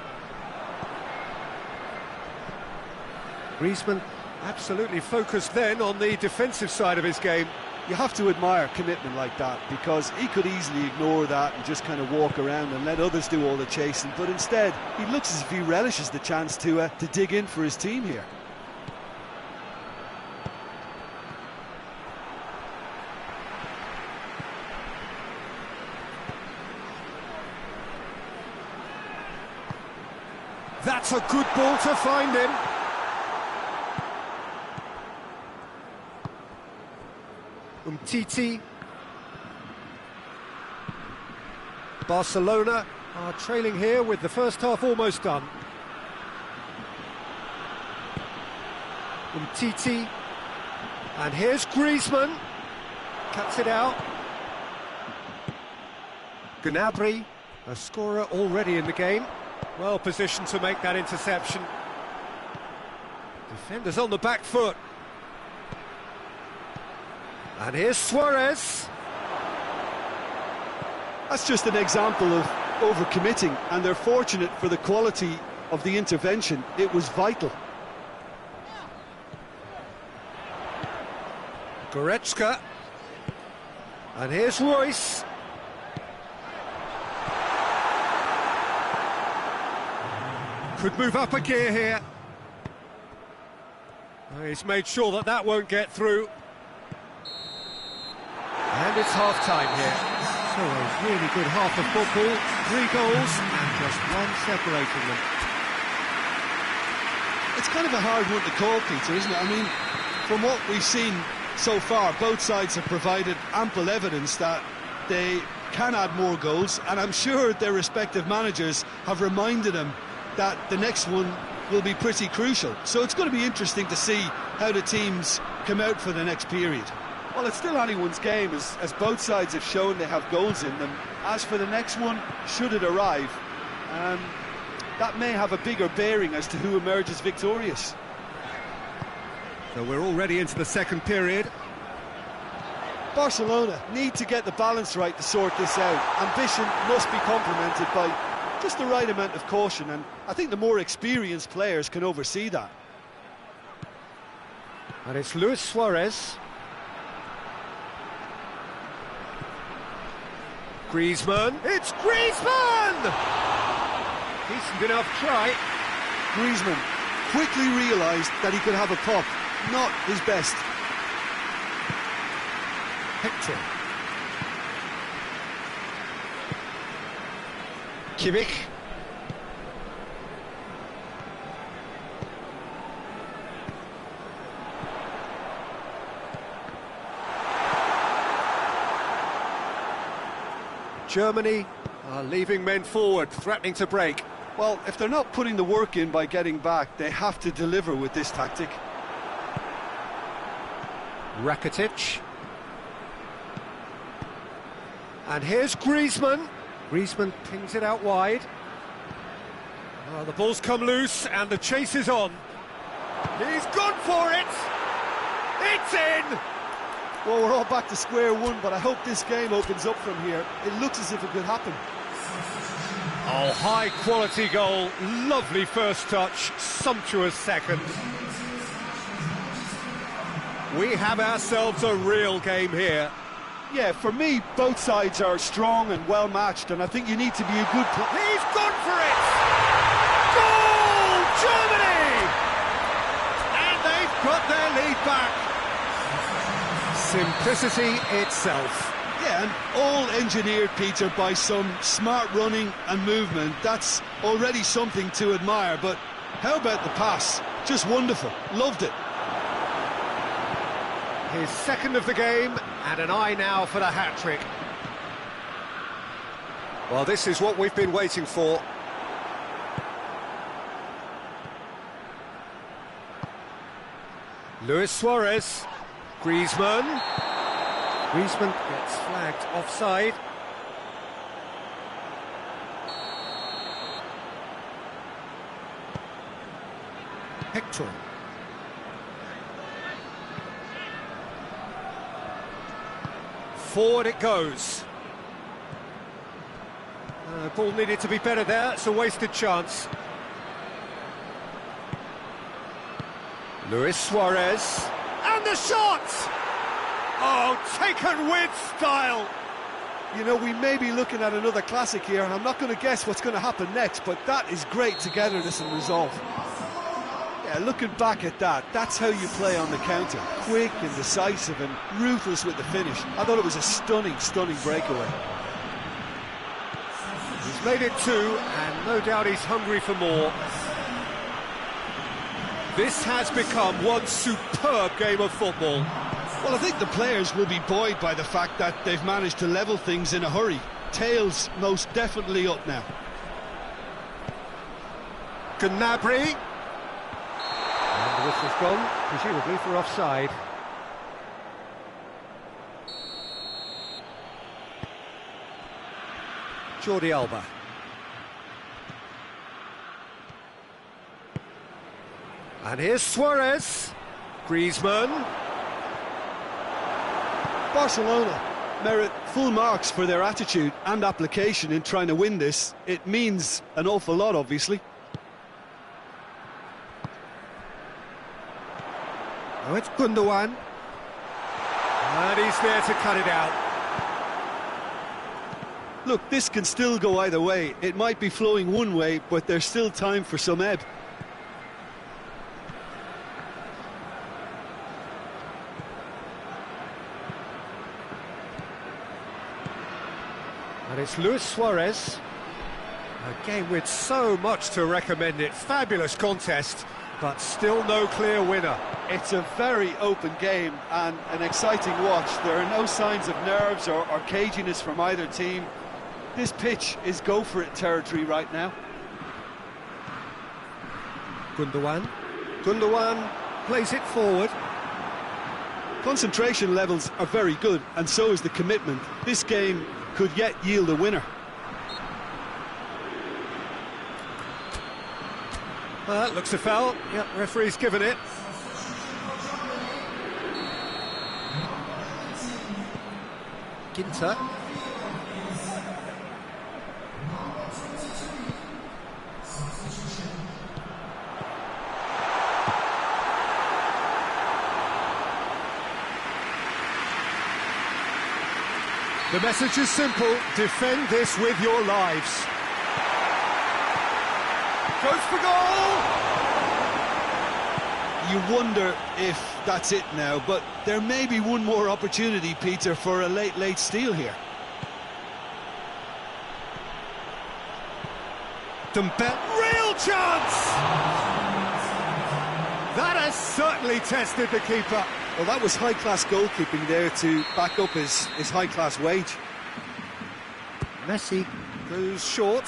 Griezmann Absolutely focused then on the defensive side of his game. You have to admire commitment like that, because he could easily ignore that and just kind of walk around and let others do all the chasing, but instead he looks as if he relishes the chance to dig in for his team here. That's a good ball to find him. Umtiti. Barcelona are trailing here with the first half almost done. Umtiti. And here's Griezmann. Cuts it out. Gnabry, a scorer already in the game. Well positioned to make that interception. Defenders on the back foot. And here's Suarez. That's just an example of overcommitting, and they're fortunate for the quality of the intervention. It was vital. Goretzka. And here's Royce. Could move up a gear here. He's made sure that that won't get through. And it's half-time here. So a really good half of football. 3 goals and just one separating them. It's kind of a hard one to call, Peter, isn't it? I mean, from what we've seen so far, both sides have provided ample evidence that they can add more goals, and I'm sure their respective managers have reminded them that the next one will be pretty crucial. So it's going to be interesting to see how the teams come out for the next period. Well, it's still anyone's game, as both sides have shown they have goals in them. As for the next one, should it arrive, that may have a bigger bearing as to who emerges victorious. So we're already into the second period. Barcelona need to get the balance right to sort this out. Ambition must be complemented by just the right amount of caution, and I think the more experienced players can oversee that. And it's Luis Suarez. Griezmann. It's Griezmann! Decent enough try. Griezmann quickly realised that he could have a pop. Not his best. Hector. Kimmich. Germany are leaving men forward, threatening to break. Well, if they're not putting the work in by getting back, they have to deliver with this tactic. Rakitic. And here's Griezmann. Griezmann pings it out wide. Oh, the ball's come loose and the chase is on. He's gone for it! It's in! Well, we're all back to square one, but I hope this game opens up from here. It looks as if it could happen. Oh, high-quality goal. Lovely first touch, sumptuous second. We have ourselves a real game here. Yeah, for me, both sides are strong and well-matched, and I think you need to be a good player. He's gone for it! Goal! Germany! And they've got their lead back. Simplicity itself. Yeah, and all engineered, Peter, by some smart running and movement. That's already something to admire, but how about the pass? Just wonderful. Loved it. His second of the game, and an eye now for the hat-trick. Well, this is what we've been waiting for. Luis Suarez. Griezmann. Griezmann gets flagged offside. Hector. Forward it goes. Ball needed to be better there. It's a wasted chance. Luis Suarez. And the shot! Oh, taken with style! You know, we may be looking at another classic here, and I'm not going to guess what's going to happen next, but that is great togetherness and resolve. Yeah, looking back at that, that's how you play on the counter. Quick and decisive and ruthless with the finish. I thought it was a stunning, stunning breakaway. He's made it 2, and no doubt he's hungry for more. This has become one superb game of football. Well, I think the players will be buoyed by the fact that they've managed to level things in a hurry. Tails most definitely up now. Gnabry. And the whistle's gone, presumably for offside. Jordi Alba. And here's Suarez. Griezmann. Barcelona merit full marks for their attitude and application in trying to win this. It means an awful lot, obviously. Now it's Gundogan. And he's there to cut it out. Look, this can still go either way. It might be flowing one way, but there's still time for some ebb. And it's Luis Suarez. A game with so much to recommend it. Fabulous contest, but still no clear winner. It's a very open game and an exciting watch. There are no signs of nerves or caginess from either team. This pitch is go-for-it territory right now. Gundogan. Gundogan plays it forward. Concentration levels are very good, and so is the commitment. This game could yet yield a winner. Well, that looks a foul. Yep, referee's given it. Ginter. The message is simple: defend this with your lives. Goes for goal! You wonder if that's it now, but there may be one more opportunity, Peter, for a late steal here. Real chance! That has certainly tested the keeper. Well, that was high-class goalkeeping there to back up his high-class wage. Messi goes short.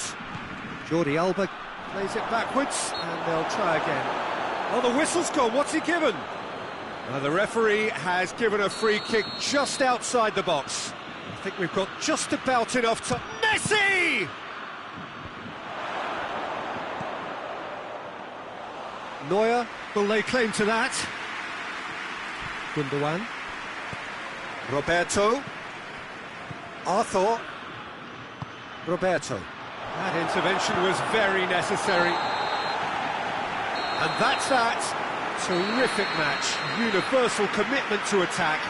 Jordi Alba plays it backwards, and they'll try again. Oh, the whistle's gone. What's he given? The referee has given a free kick just outside the box. I think we've got just about enough to... Messi! Neuer will lay claim to that. Gundogan. Roberto. Arthur. Roberto. That intervention was very necessary. And that's that. Terrific match. Universal commitment to attack.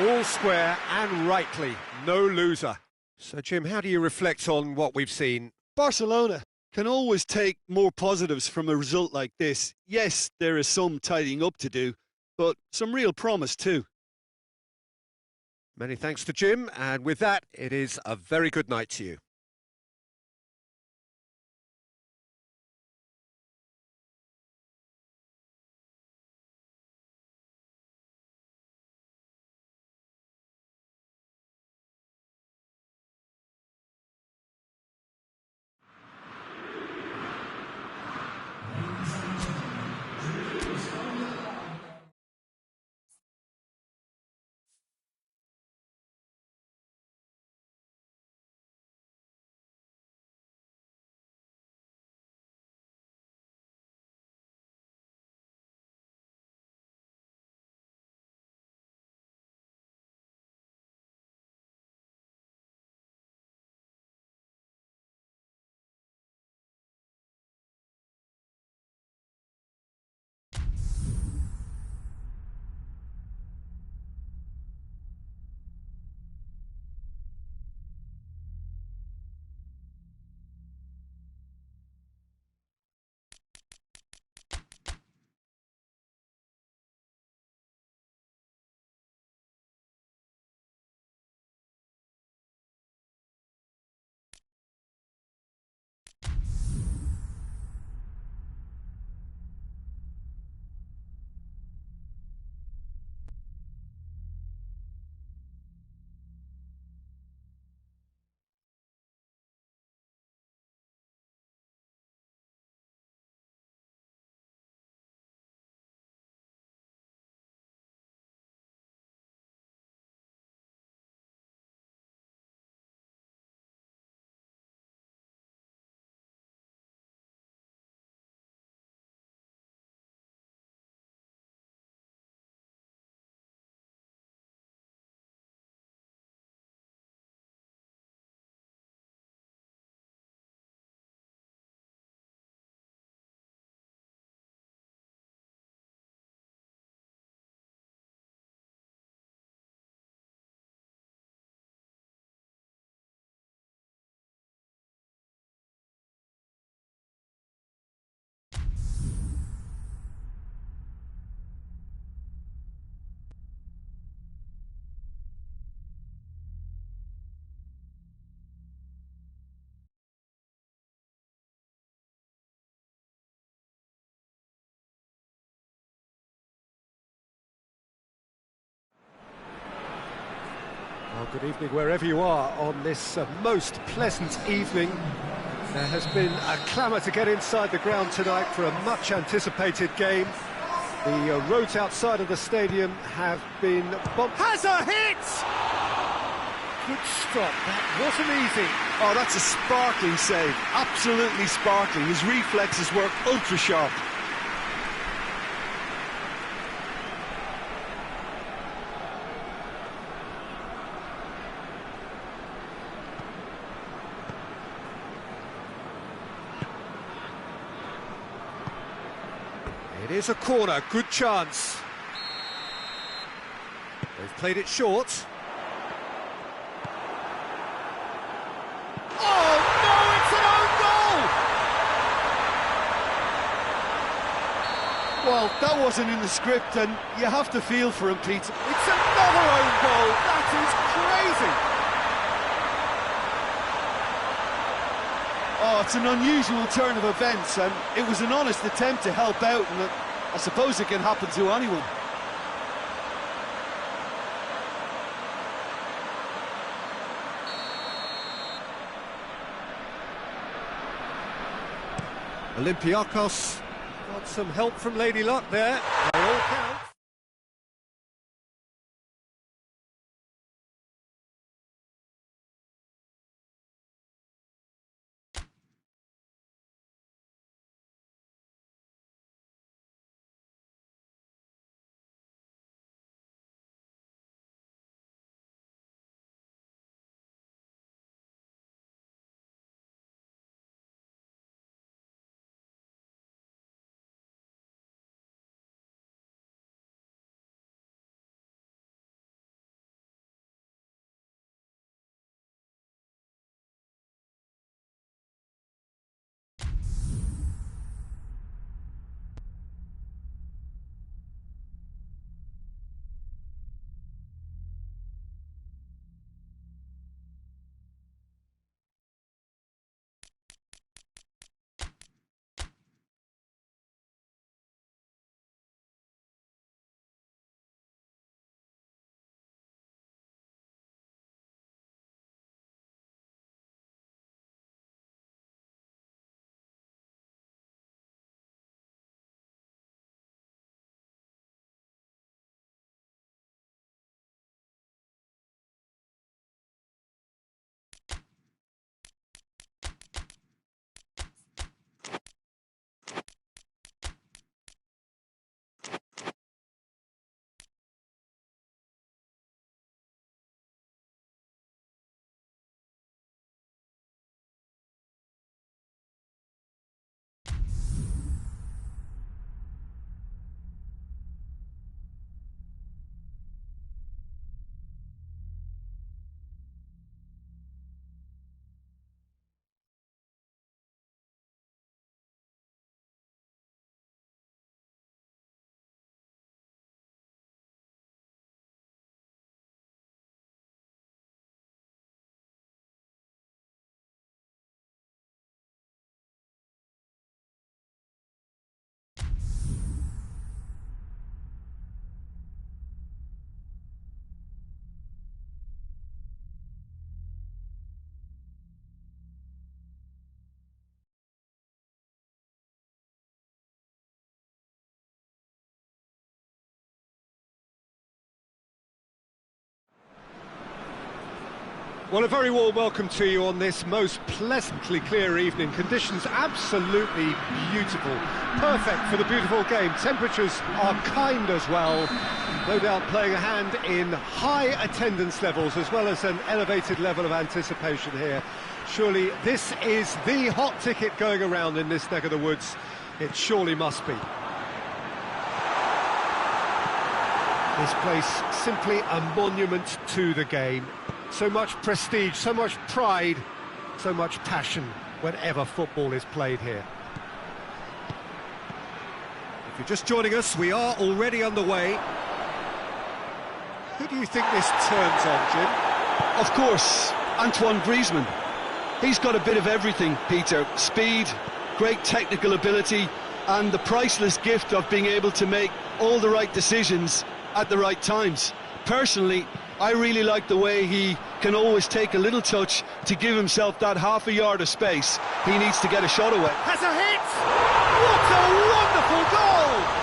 All square and rightly. No loser. So, Jim, how do you reflect on what we've seen? Barcelona can always take more positives from a result like this. Yes, there is some tidying up to do, but some real promise too. Many thanks to Jim, and with that, it is a very good night to you. Well, good evening wherever you are on this most pleasant evening. There has been a clamour to get inside the ground tonight for a much-anticipated game. The roads outside of the stadium have been bombed. Has a hit! Good stop, that wasn't easy. Oh, that's a sparkling save, absolutely sparkling. His reflexes work ultra-sharp. It is a corner, good chance. They've played it short. Oh no, it's an own goal! Well, that wasn't in the script, and you have to feel for him, Pete. It's another own goal, that is crazy! Oh, it's an unusual turn of events, and it was an honest attempt to help out, and I suppose it can happen to anyone. Olympiacos got some help from Lady Luck there. They all count. Well, a very warm welcome to you on this most pleasantly clear evening. Conditions absolutely beautiful. Perfect for the beautiful game. Temperatures are kind as well. No doubt playing a hand in high attendance levels as well as an elevated level of anticipation here. Surely this is the hot ticket going around in this neck of the woods. It surely must be. This place simply a monument to the game. So much prestige, so much pride, so much passion whenever football is played here. If you're just joining us, we are already underway. Who do you think this turns on, Jim? Of course, Antoine Griezmann. He's got a bit of everything, Peter. Speed, great technical ability, and the priceless gift of being able to make all the right decisions at the right times. personally, I really like the way he can always take a little touch to give himself that half a yard of space. He needs to get a shot away. Has a hit! What a wonderful goal!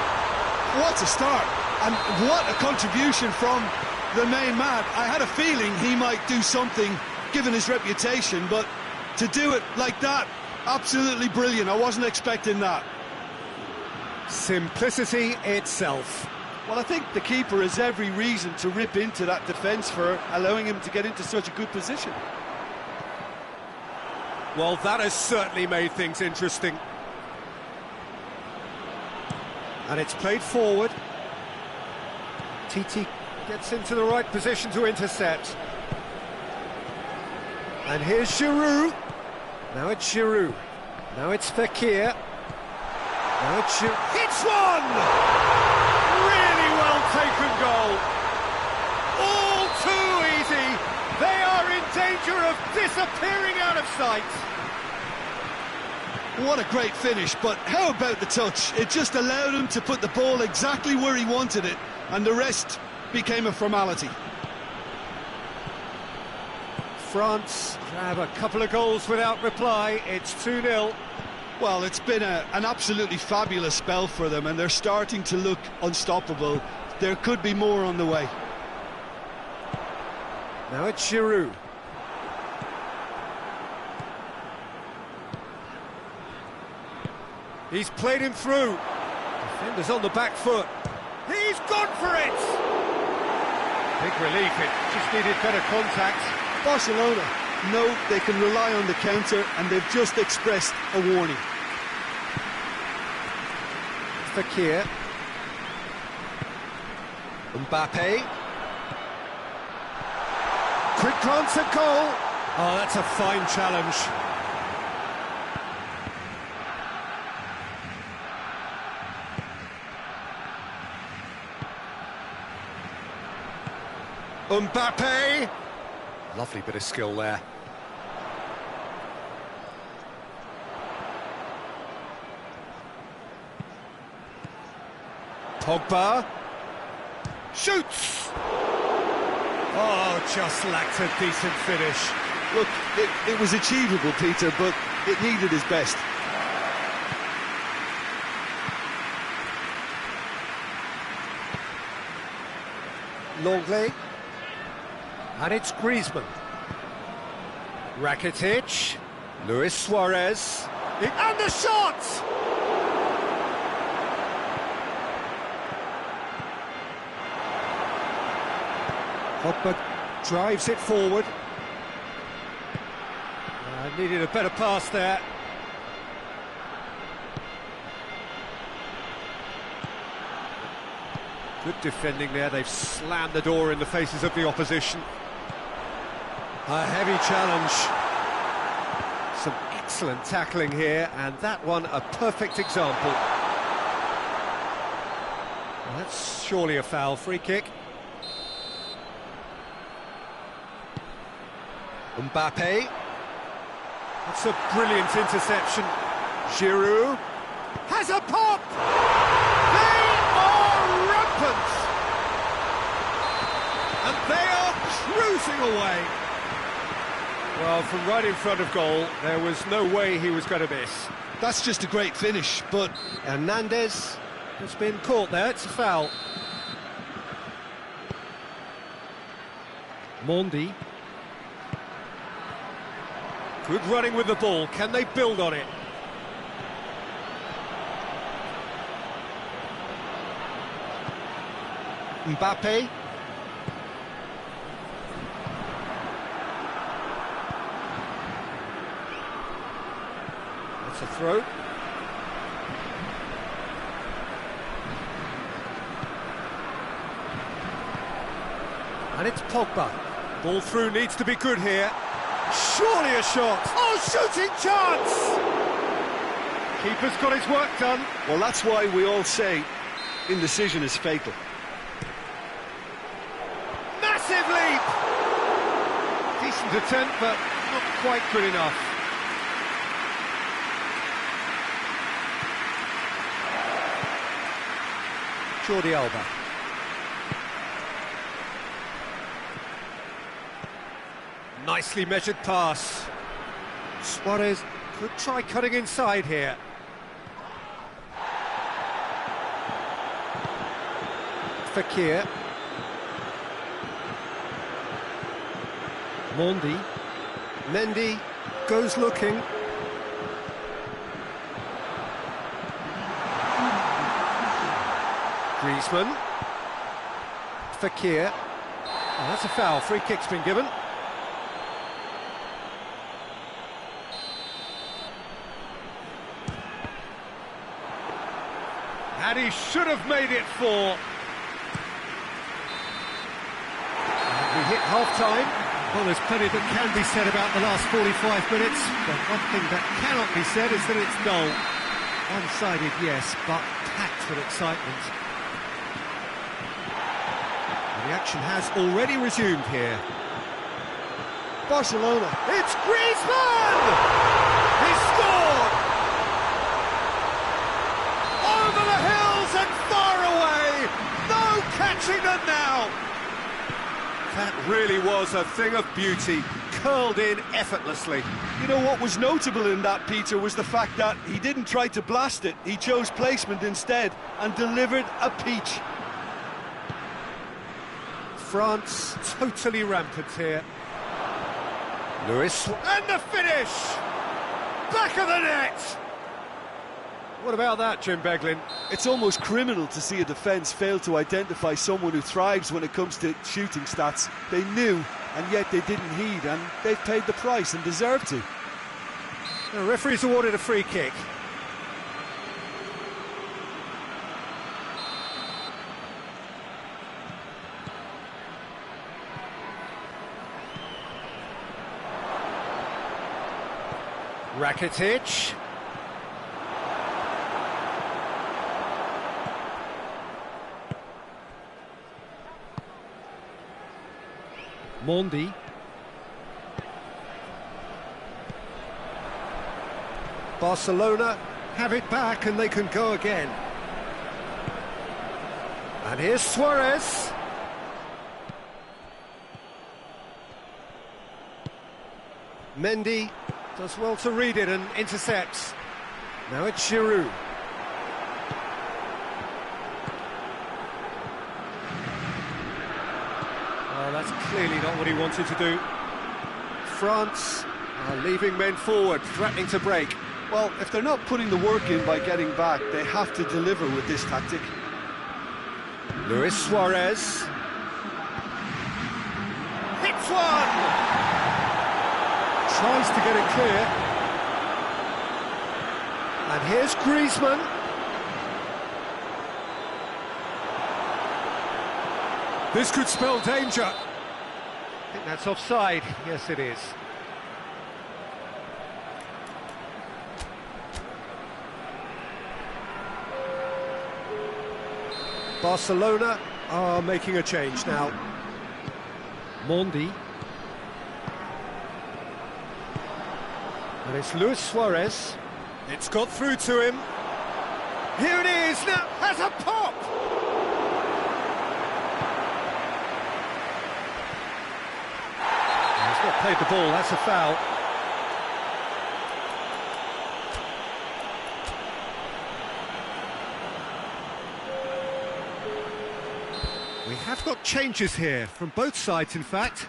What a start, and what a contribution from the main man. I had a feeling he might do something, given his reputation, but to do it like that, absolutely brilliant. I wasn't expecting that. Simplicity itself. Well, I think the keeper has every reason to rip into that defence for allowing him to get into such a good position. Well, that has certainly made things interesting. And it's played forward. TT gets into the right position to intercept. And here's Giroud. Now it's Giroud. Now it's Fekir. Now it's Giroud. Hits one! Really well taken goal. All too easy. They are in danger of disappearing out of sight. What a great finish, but how about the touch? It just allowed him to put the ball exactly where he wanted it, and the rest became a formality. France grab a couple of goals without reply. It's 2-0. Well, it's been an absolutely fabulous spell for them, and they're starting to look unstoppable. There could be more on the way. Now it's Giroud. He's played him through. Defender's on the back foot. He's gone for it! Big relief, it just needed better contact. Barcelona know they can rely on the counter, and they've just expressed a warning. Fekir. Mbappe. Quick glance at goal. Oh, that's a fine challenge. Mbappe. Lovely bit of skill there. Pogba. Shoots! Oh, just lacked a decent finish. Look, it was achievable, Peter, but it needed his best. Longley. And it's Griezmann. Rakitic. Luis Suarez. And the shot! Pogba drives it forward. Needed a better pass there. Good defending there. They've slammed the door in the faces of the opposition. A heavy challenge. Some excellent tackling here, and that one a perfect example. Well, that's surely a foul. Free kick. Mbappe. That's a brilliant interception. Giroud has a pop! They are rampant! And they are cruising away. Well, from right in front of goal, there was no way he was going to miss. That's just a great finish, but Hernandez has been caught there. It's a foul. Mondi. Good running with the ball. Can they build on it? Mbappe. That's a throw. And it's Pogba. Ball through needs to be good here. Surely a shot. Oh, shooting chance! Keeper's got his work done. well, that's why we all say indecision is fatal. Massive leap! Decent attempt, but not quite good enough. Jordi Alba. Nicely measured pass. Suarez could try cutting inside here. Fekir. Mondi. Mendy goes looking. Griezmann. Fekir. Oh, that's a foul. Free kick's been given. And he should have made it 4. And we hit half-time. Well, there's plenty that can be said about the last 45 minutes, but one thing that cannot be said is that it's dull. One-sided, yes, but packed with excitement. And the action has already resumed here. Barcelona. It's Griezmann! He scored! Over the hills and far away! No catching them now! That really was a thing of beauty, curled in effortlessly. You know what was notable in that, Peter, was the fact that he didn't try to blast it. He chose placement instead and delivered a peach. France totally rampant here. Lewis, and the finish! Back of the net! What about that, Jim Beglin? It's almost criminal to see a defence fail to identify someone who thrives when it comes to shooting stats. They knew, and yet they didn't heed, and they've paid the price and deserve to. The referee's awarded a free kick. Rakitic. Mondi. Barcelona have it back and they can go again. And here's Suarez. Mendy does well to read it and intercepts. Now it's Giroud. Oh, that's clearly not what he wanted to do. France are leaving men forward, threatening to break. Well, if they're not putting the work in by getting back, they have to deliver with this tactic. Luis Suarez. Hits one! Tries to get it clear. And here's Griezmann. This could spell danger. I think that's offside. Yes, it is. Barcelona are making a change now. Mondi. And it's Luis Suarez. It's got through to him. Here it is, now has a pop! He's not played the ball, that's a foul. We have got changes here, from both sides in fact.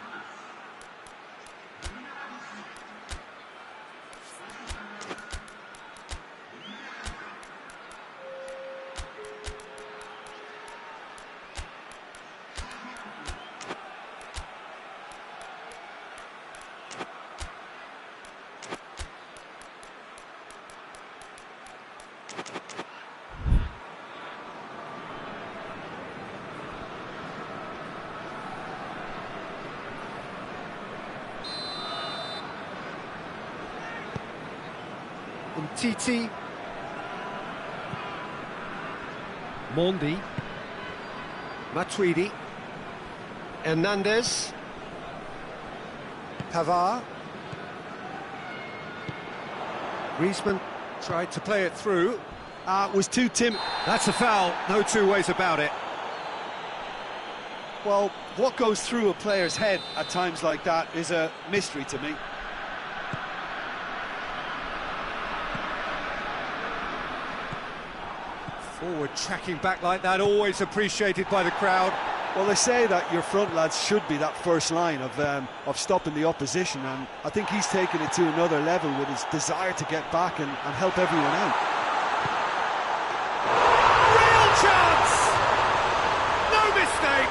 Titi, Mondi, Matuidi, Hernandez, Pavard, Griezmann tried to play it through. Was too timid. That's a foul, no two ways about it. Well, what goes through a player's head at times like that is a mystery to me. Forward tracking back like that, always appreciated by the crowd. Well, they say that your front lads should be that first line of stopping the opposition, and I think he's taken it to another level with his desire to get back and help everyone out. Real chance! No mistake!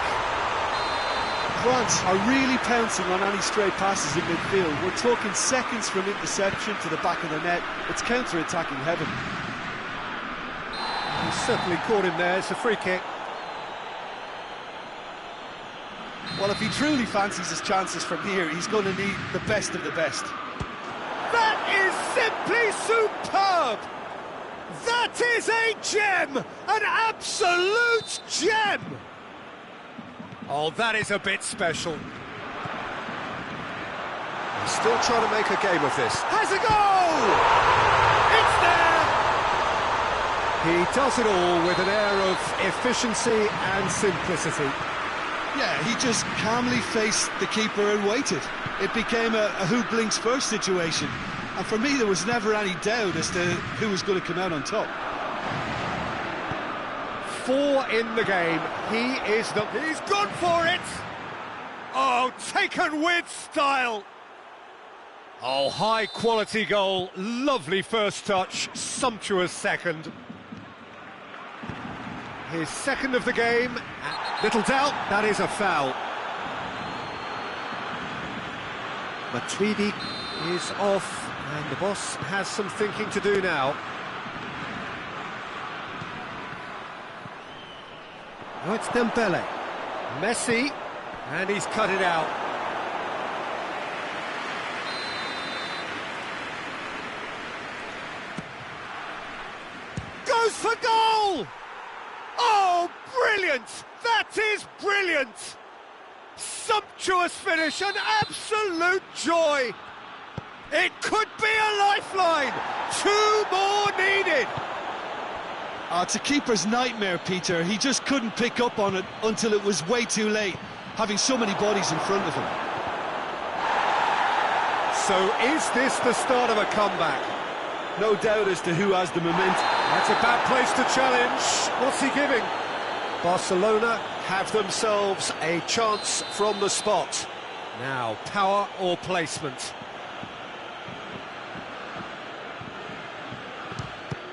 France are really pouncing on any stray passes in midfield. We're talking seconds from interception to the back of the net. It's counter-attacking heaven. He's certainly caught him there. It's a free kick. Well, if he truly fancies his chances from here, he's going to need the best of the best. That is simply superb! That is a gem! An absolute gem! Oh, that is a bit special. He's still trying to make a game of this. Has a goal! It's there! He does it all with an air of efficiency and simplicity. Yeah, he just calmly faced the keeper and waited. It became a who blinks first situation. And for me, there was never any doubt as to who was going to come out on top. 4 in the game. He's gone for it! Oh, taken with style! Oh, high-quality goal. Lovely first touch. Sumptuous second. His second of the game. Little doubt, that is a foul. Matuidi is off, and the boss has some thinking to do now. Oh, it's Dembele. Messi, and he's cut it out. Goes for goal! Oh, brilliant! That is brilliant! Sumptuous finish, an absolute joy! It could be a lifeline! 2 more needed! It's a keeper's nightmare, Peter. He just couldn't pick up on it until it was way too late, having so many bodies in front of him. So is this the start of a comeback? No doubt as to who has the momentum. That's a bad place to challenge. What's he giving? Barcelona have themselves a chance from the spot. Now, power or placement?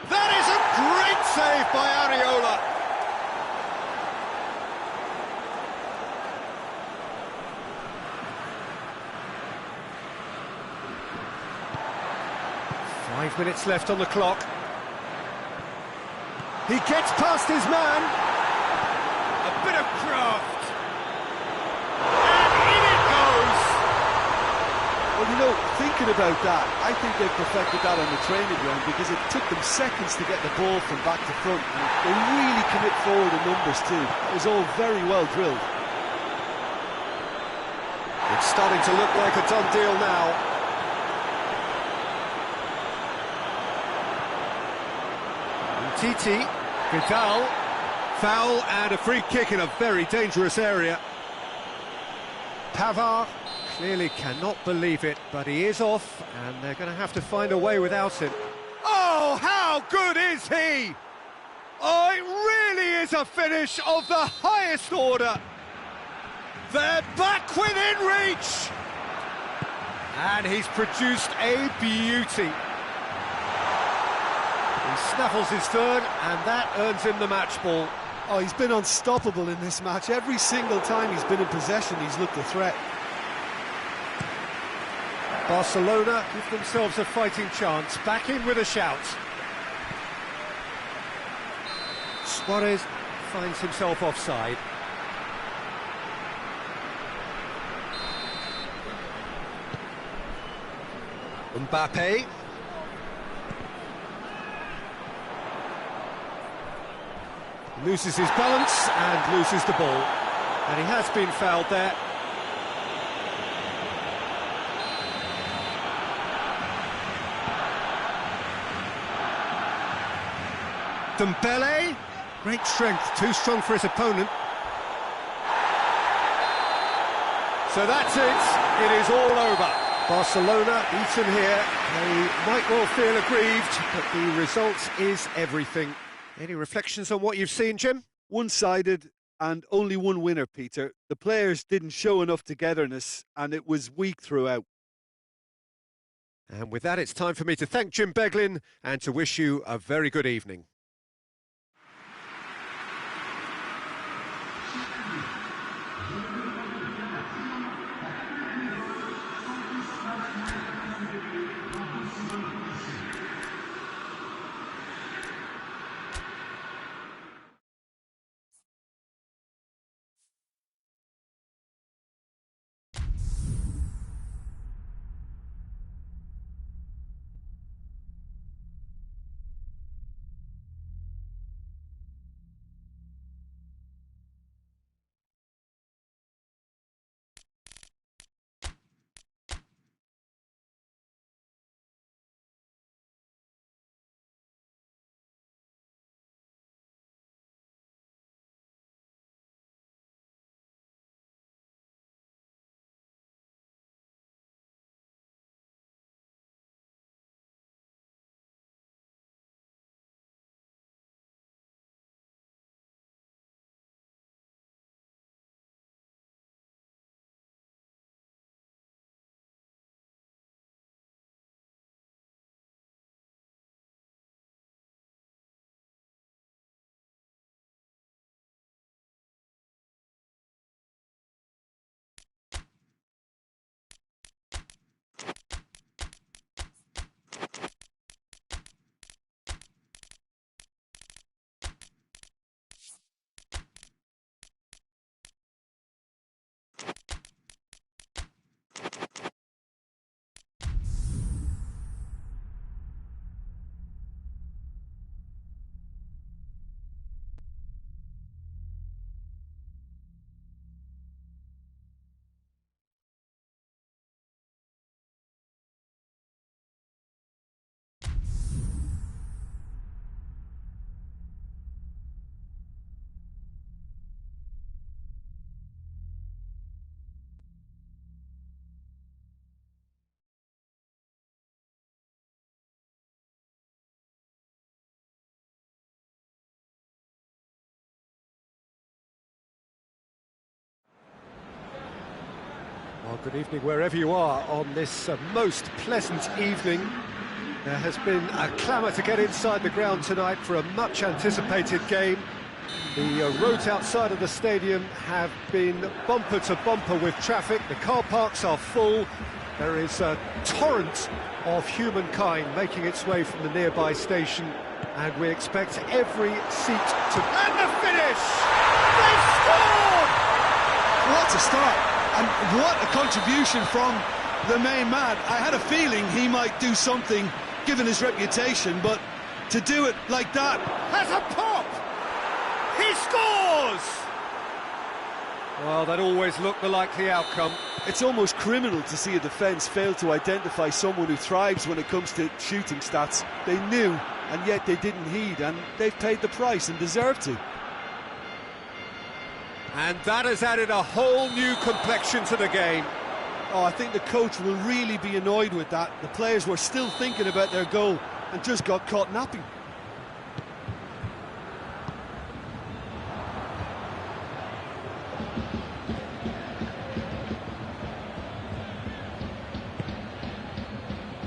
That is a great save by Areola. Five minutes left on the clock. He gets past his man. A bit of craft. And in it goes. Well, you know, thinking about that, I think they've perfected that on the training ground because it took them seconds to get the ball from back to front. And they really commit forward in numbers too. It was all very well drilled. It's starting to look like a done deal now. Titi, Vidal, foul and a free kick in a very dangerous area. Pavard clearly cannot believe it, but he is off, and they're going to have to find a way without him. Oh, how good is he? Oh, it really is a finish of the highest order. They're back within reach. And he's produced a beauty. He snaffles his third, and that earns him the match ball. Oh, he's been unstoppable in this match. Every single time he's been in possession, he's looked a threat. Barcelona give themselves a fighting chance. Back in with a shout. Suarez finds himself offside. Mbappe. Loses his balance and loses the ball. And he has been fouled there. Dembele. Great strength, too strong for his opponent. So that's it. It is all over. Barcelona beaten here. They might well feel aggrieved, but the result is everything. Any reflections on what you've seen, Jim? One-sided and only one winner, Peter. The players didn't show enough togetherness and it was weak throughout. And with that, it's time for me to thank Jim Beglin and to wish you a very good evening. Well, good evening wherever you are on this most pleasant evening. There has been a clamour to get inside the ground tonight for a much anticipated game. The roads outside of the stadium have been bumper to bumper with traffic. The car parks are full. There is a torrent of humankind making its way from the nearby station, and we expect every seat to... And the finish! They've scored! What a start, and what a contribution from the main man. I had a feeling he might do something given his reputation, but to do it like that... Has a pop! He scores! Well, that always looked the likely outcome. It's almost criminal to see a defence fail to identify someone who thrives when it comes to shooting stats. They knew, and yet they didn't heed, and they've paid the price and deserve to. And that has added a whole new complexion to the game. Oh, I think the coach will really be annoyed with that. The players were still thinking about their goal and just got caught napping.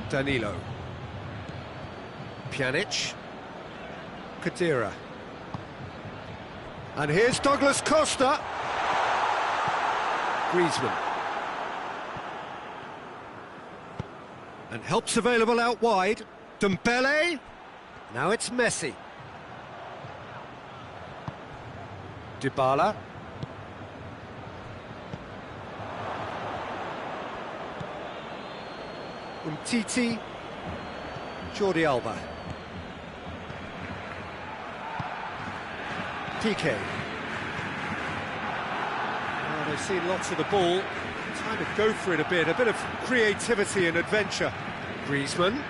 Danilo. Pjanic. Kadira. And here's Douglas Costa. Griezmann. And help's available out wide. Dembele. Now it's Messi. Dybala. Umtiti. Jordi Alba. Piqué. Well, they've seen lots of the ball. Time to go for it a bit of creativity and adventure. Griezmann.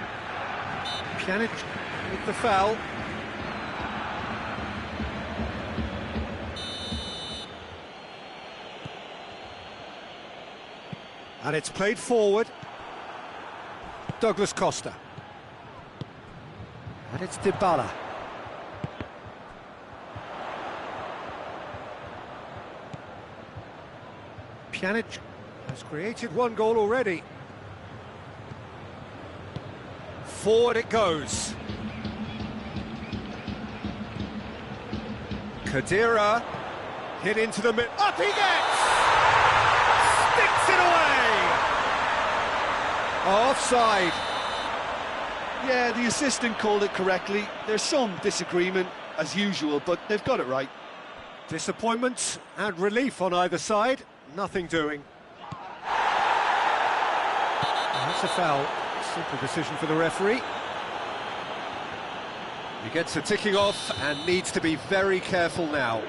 Pjanic with the foul. And it's played forward. Douglas Costa. And it's Dybala. Pjanic has created one goal already. Forward it goes. Khedira hit into the mid. Up he gets! Sticks it away! Offside. Yeah, the assistant called it correctly. There's some disagreement, as usual, but they've got it right. Disappointment and relief on either side. Nothing doing. That's a foul. Simple decision for the referee. He gets a ticking off and needs to be very careful now.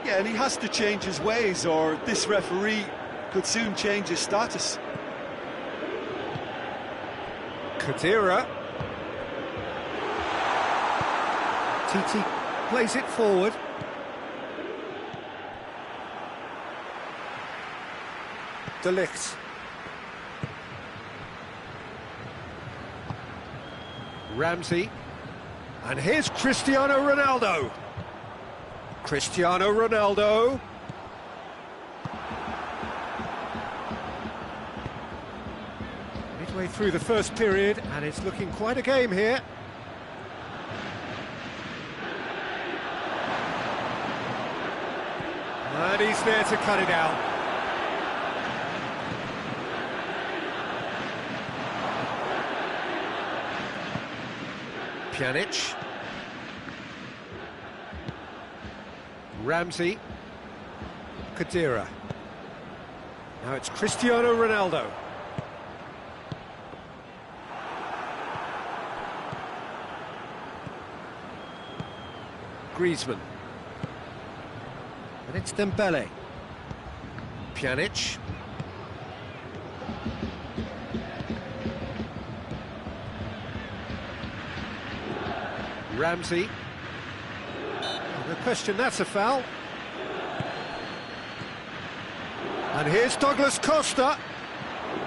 Yeah, and he has to change his ways, or this referee could soon change his status. Khedira. Titi plays it forward. De Ligt. Ramsey. And here's Cristiano Ronaldo. Cristiano Ronaldo. Midway through the first period, and it's looking quite a game here. And he's there to cut it out. Pjanic. Ramsey. Khedira. Now it's Cristiano Ronaldo. Griezmann. And it's Dembele. Pjanic. Ramsey. No question, that's a foul. And here's Douglas Costa.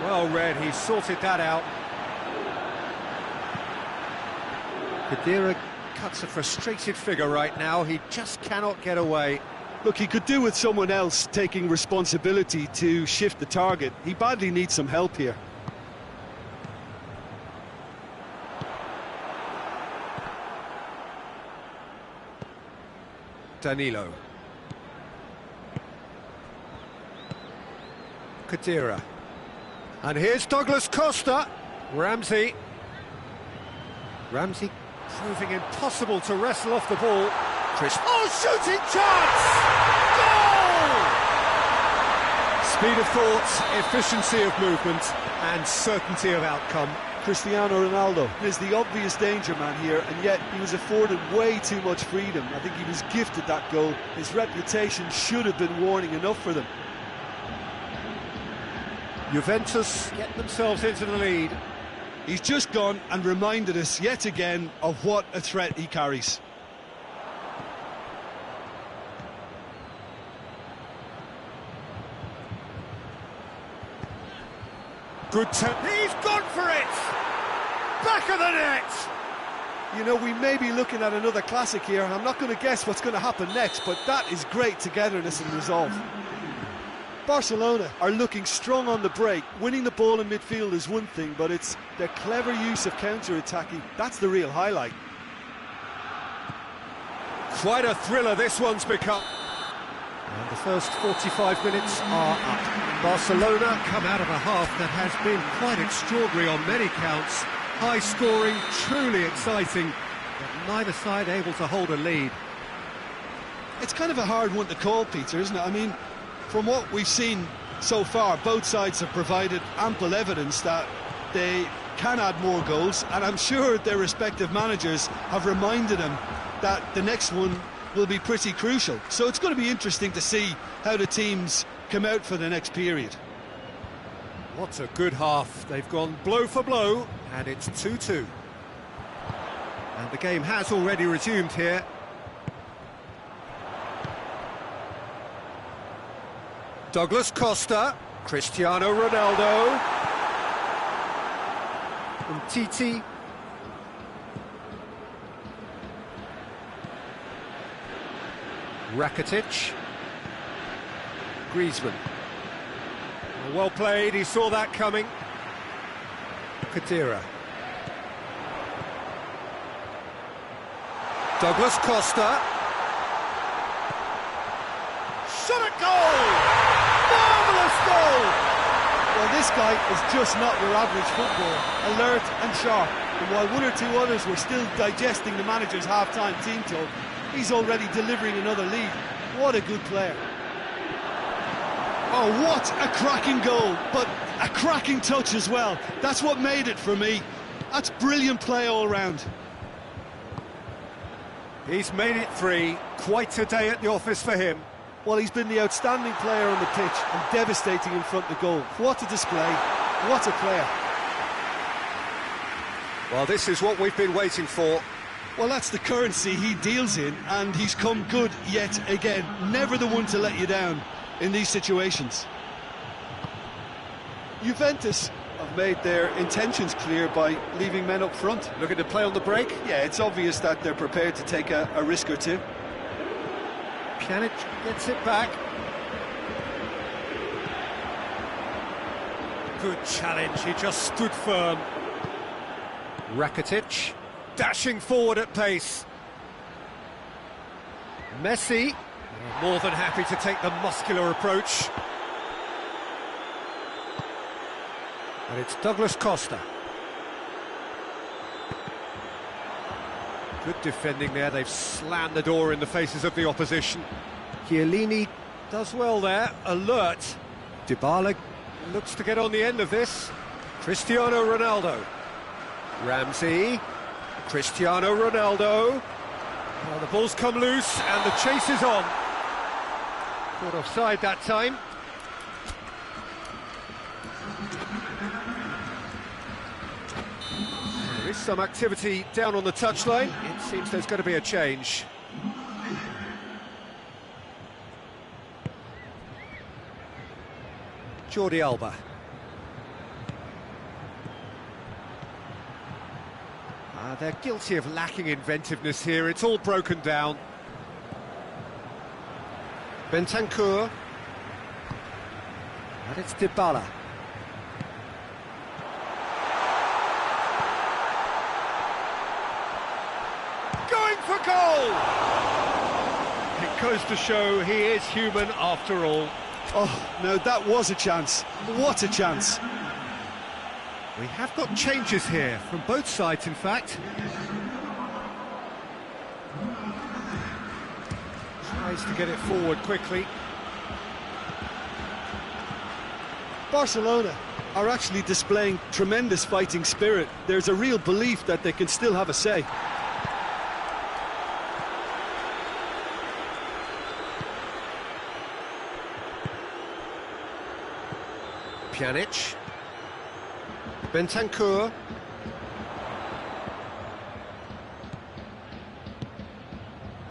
Well read, he sorted that out. Khedira cuts a frustrated figure right now, he just cannot get away. Look, he could do with someone else taking responsibility to shift the target. He badly needs some help here. Danilo. Khedira. And here's Douglas Costa. Ramsey. Ramsey proving impossible to wrestle off the ball. Oh, shooting chance! Goal! Speed of thought, efficiency of movement, and certainty of outcome. Cristiano Ronaldo is the obvious danger man here, and yet he was afforded way too much freedom. I think he was gifted that goal. His reputation should have been warning enough for them. Juventus get themselves into the lead. He's just gone and reminded us yet again of what a threat he carries. Good temp. He's gone for it! Back of the net! You know, we may be looking at another classic here, and I'm not going to guess what's going to happen next, but that is great togetherness and resolve. Barcelona are looking strong on the break. Winning the ball in midfield is one thing, but it's their clever use of counter-attacking. That's the real highlight. Quite a thriller this one's become. And the first 45 minutes are up. Barcelona come out of a half that has been quite extraordinary on many counts. High scoring, truly exciting, but neither side able to hold a lead. It's kind of a hard one to call, Peter, isn't it? I mean, from what we've seen so far, both sides have provided ample evidence that they can add more goals, and I'm sure their respective managers have reminded them that the next one will be pretty crucial. So it's going to be interesting to see how the teams come out for the next period. What a good half. They've gone blow for blow, and it's 2-2. And the game has already resumed here. Douglas Costa, Cristiano Ronaldo. And Titi. Rakitic. Griezmann. Well played, he saw that coming. Khedira. Douglas Costa. Shot at goal! Marvellous goal! Well, this guy is just not your average footballer. Alert and sharp. And while one or two others were still digesting the manager's half-time team talk, he's already delivering another lead. What a good player. Oh, what a cracking goal, but a cracking touch as well. That's what made it for me. That's brilliant play all round. He's made it 3. Quite a day at the office for him. Well, he's been the outstanding player on the pitch and devastating in front of the goal. What a display, what a player. Well, this is what we've been waiting for. Well, that's the currency he deals in, and he's come good yet again. Never the one to let you down in these situations. Juventus have made their intentions clear by leaving men up front. Looking to play on the break. Yeah, it's obvious that they're prepared to take a risk or two. Pjanic gets it back. Good challenge, he just stood firm. Rakitic, dashing forward at pace. Messi, more than happy to take the muscular approach. And it's Douglas Costa. Good defending there, they've slammed the door in the faces of the opposition. Chiellini does well there, alert. Dybala looks to get on the end of this. Cristiano Ronaldo. Ramsey. Cristiano Ronaldo. Well, the ball's come loose and the chase is on. Caught offside that time. There is some activity down on the touchline. It seems there's going to be a change. Jordi Alba. They're guilty of lacking inventiveness here. It's all broken down. Bentancur. And it's Dybala. Going for goal! It goes to show he is human after all. Oh, no, that was a chance. What a chance. We have got changes here, from both sides in fact. Tries to get it forward quickly. Barcelona are actually displaying tremendous fighting spirit. There's a real belief that they can still have a say. Pjanic. Bentancur.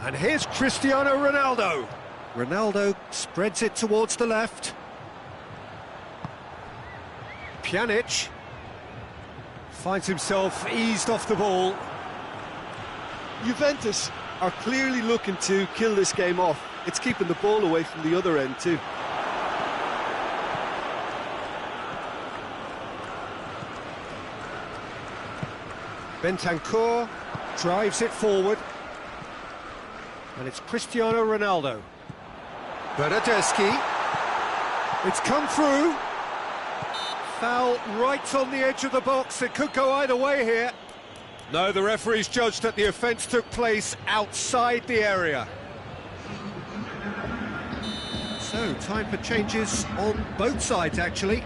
And here's Cristiano Ronaldo. Ronaldo spreads it towards the left. Pjanic finds himself eased off the ball. Juventus are clearly looking to kill this game off. It's keeping the ball away from the other end too. Bentancur drives it forward. And it's Cristiano Ronaldo. Bernardeschi. It's come through. Foul right on the edge of the box. It could go either way here. No, the referee's judged that the offence took place outside the area. So, time for changes on both sides, actually.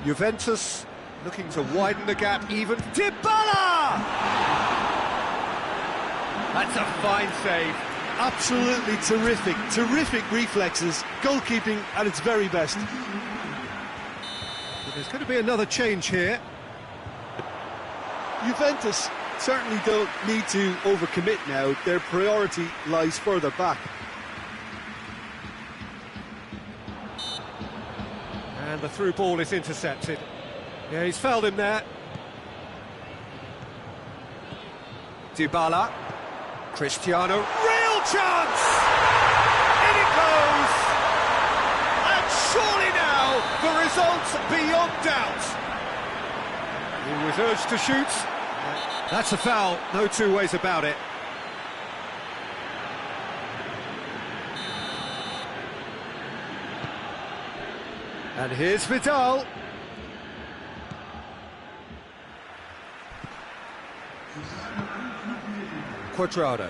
Juventus looking to widen the gap even. Dybala! That's a fine save. Absolutely terrific, terrific reflexes. Goalkeeping at its very best. But there's going to be another change here. Juventus certainly don't need to overcommit now. Their priority lies further back. And the through ball is intercepted. Yeah, he's fouled him there. Dybala. Cristiano. Real chance! In it goes! And surely now, the result's beyond doubt. He was urged to shoot. That's a foul, no two ways about it. And here's Vidal. Quadrado.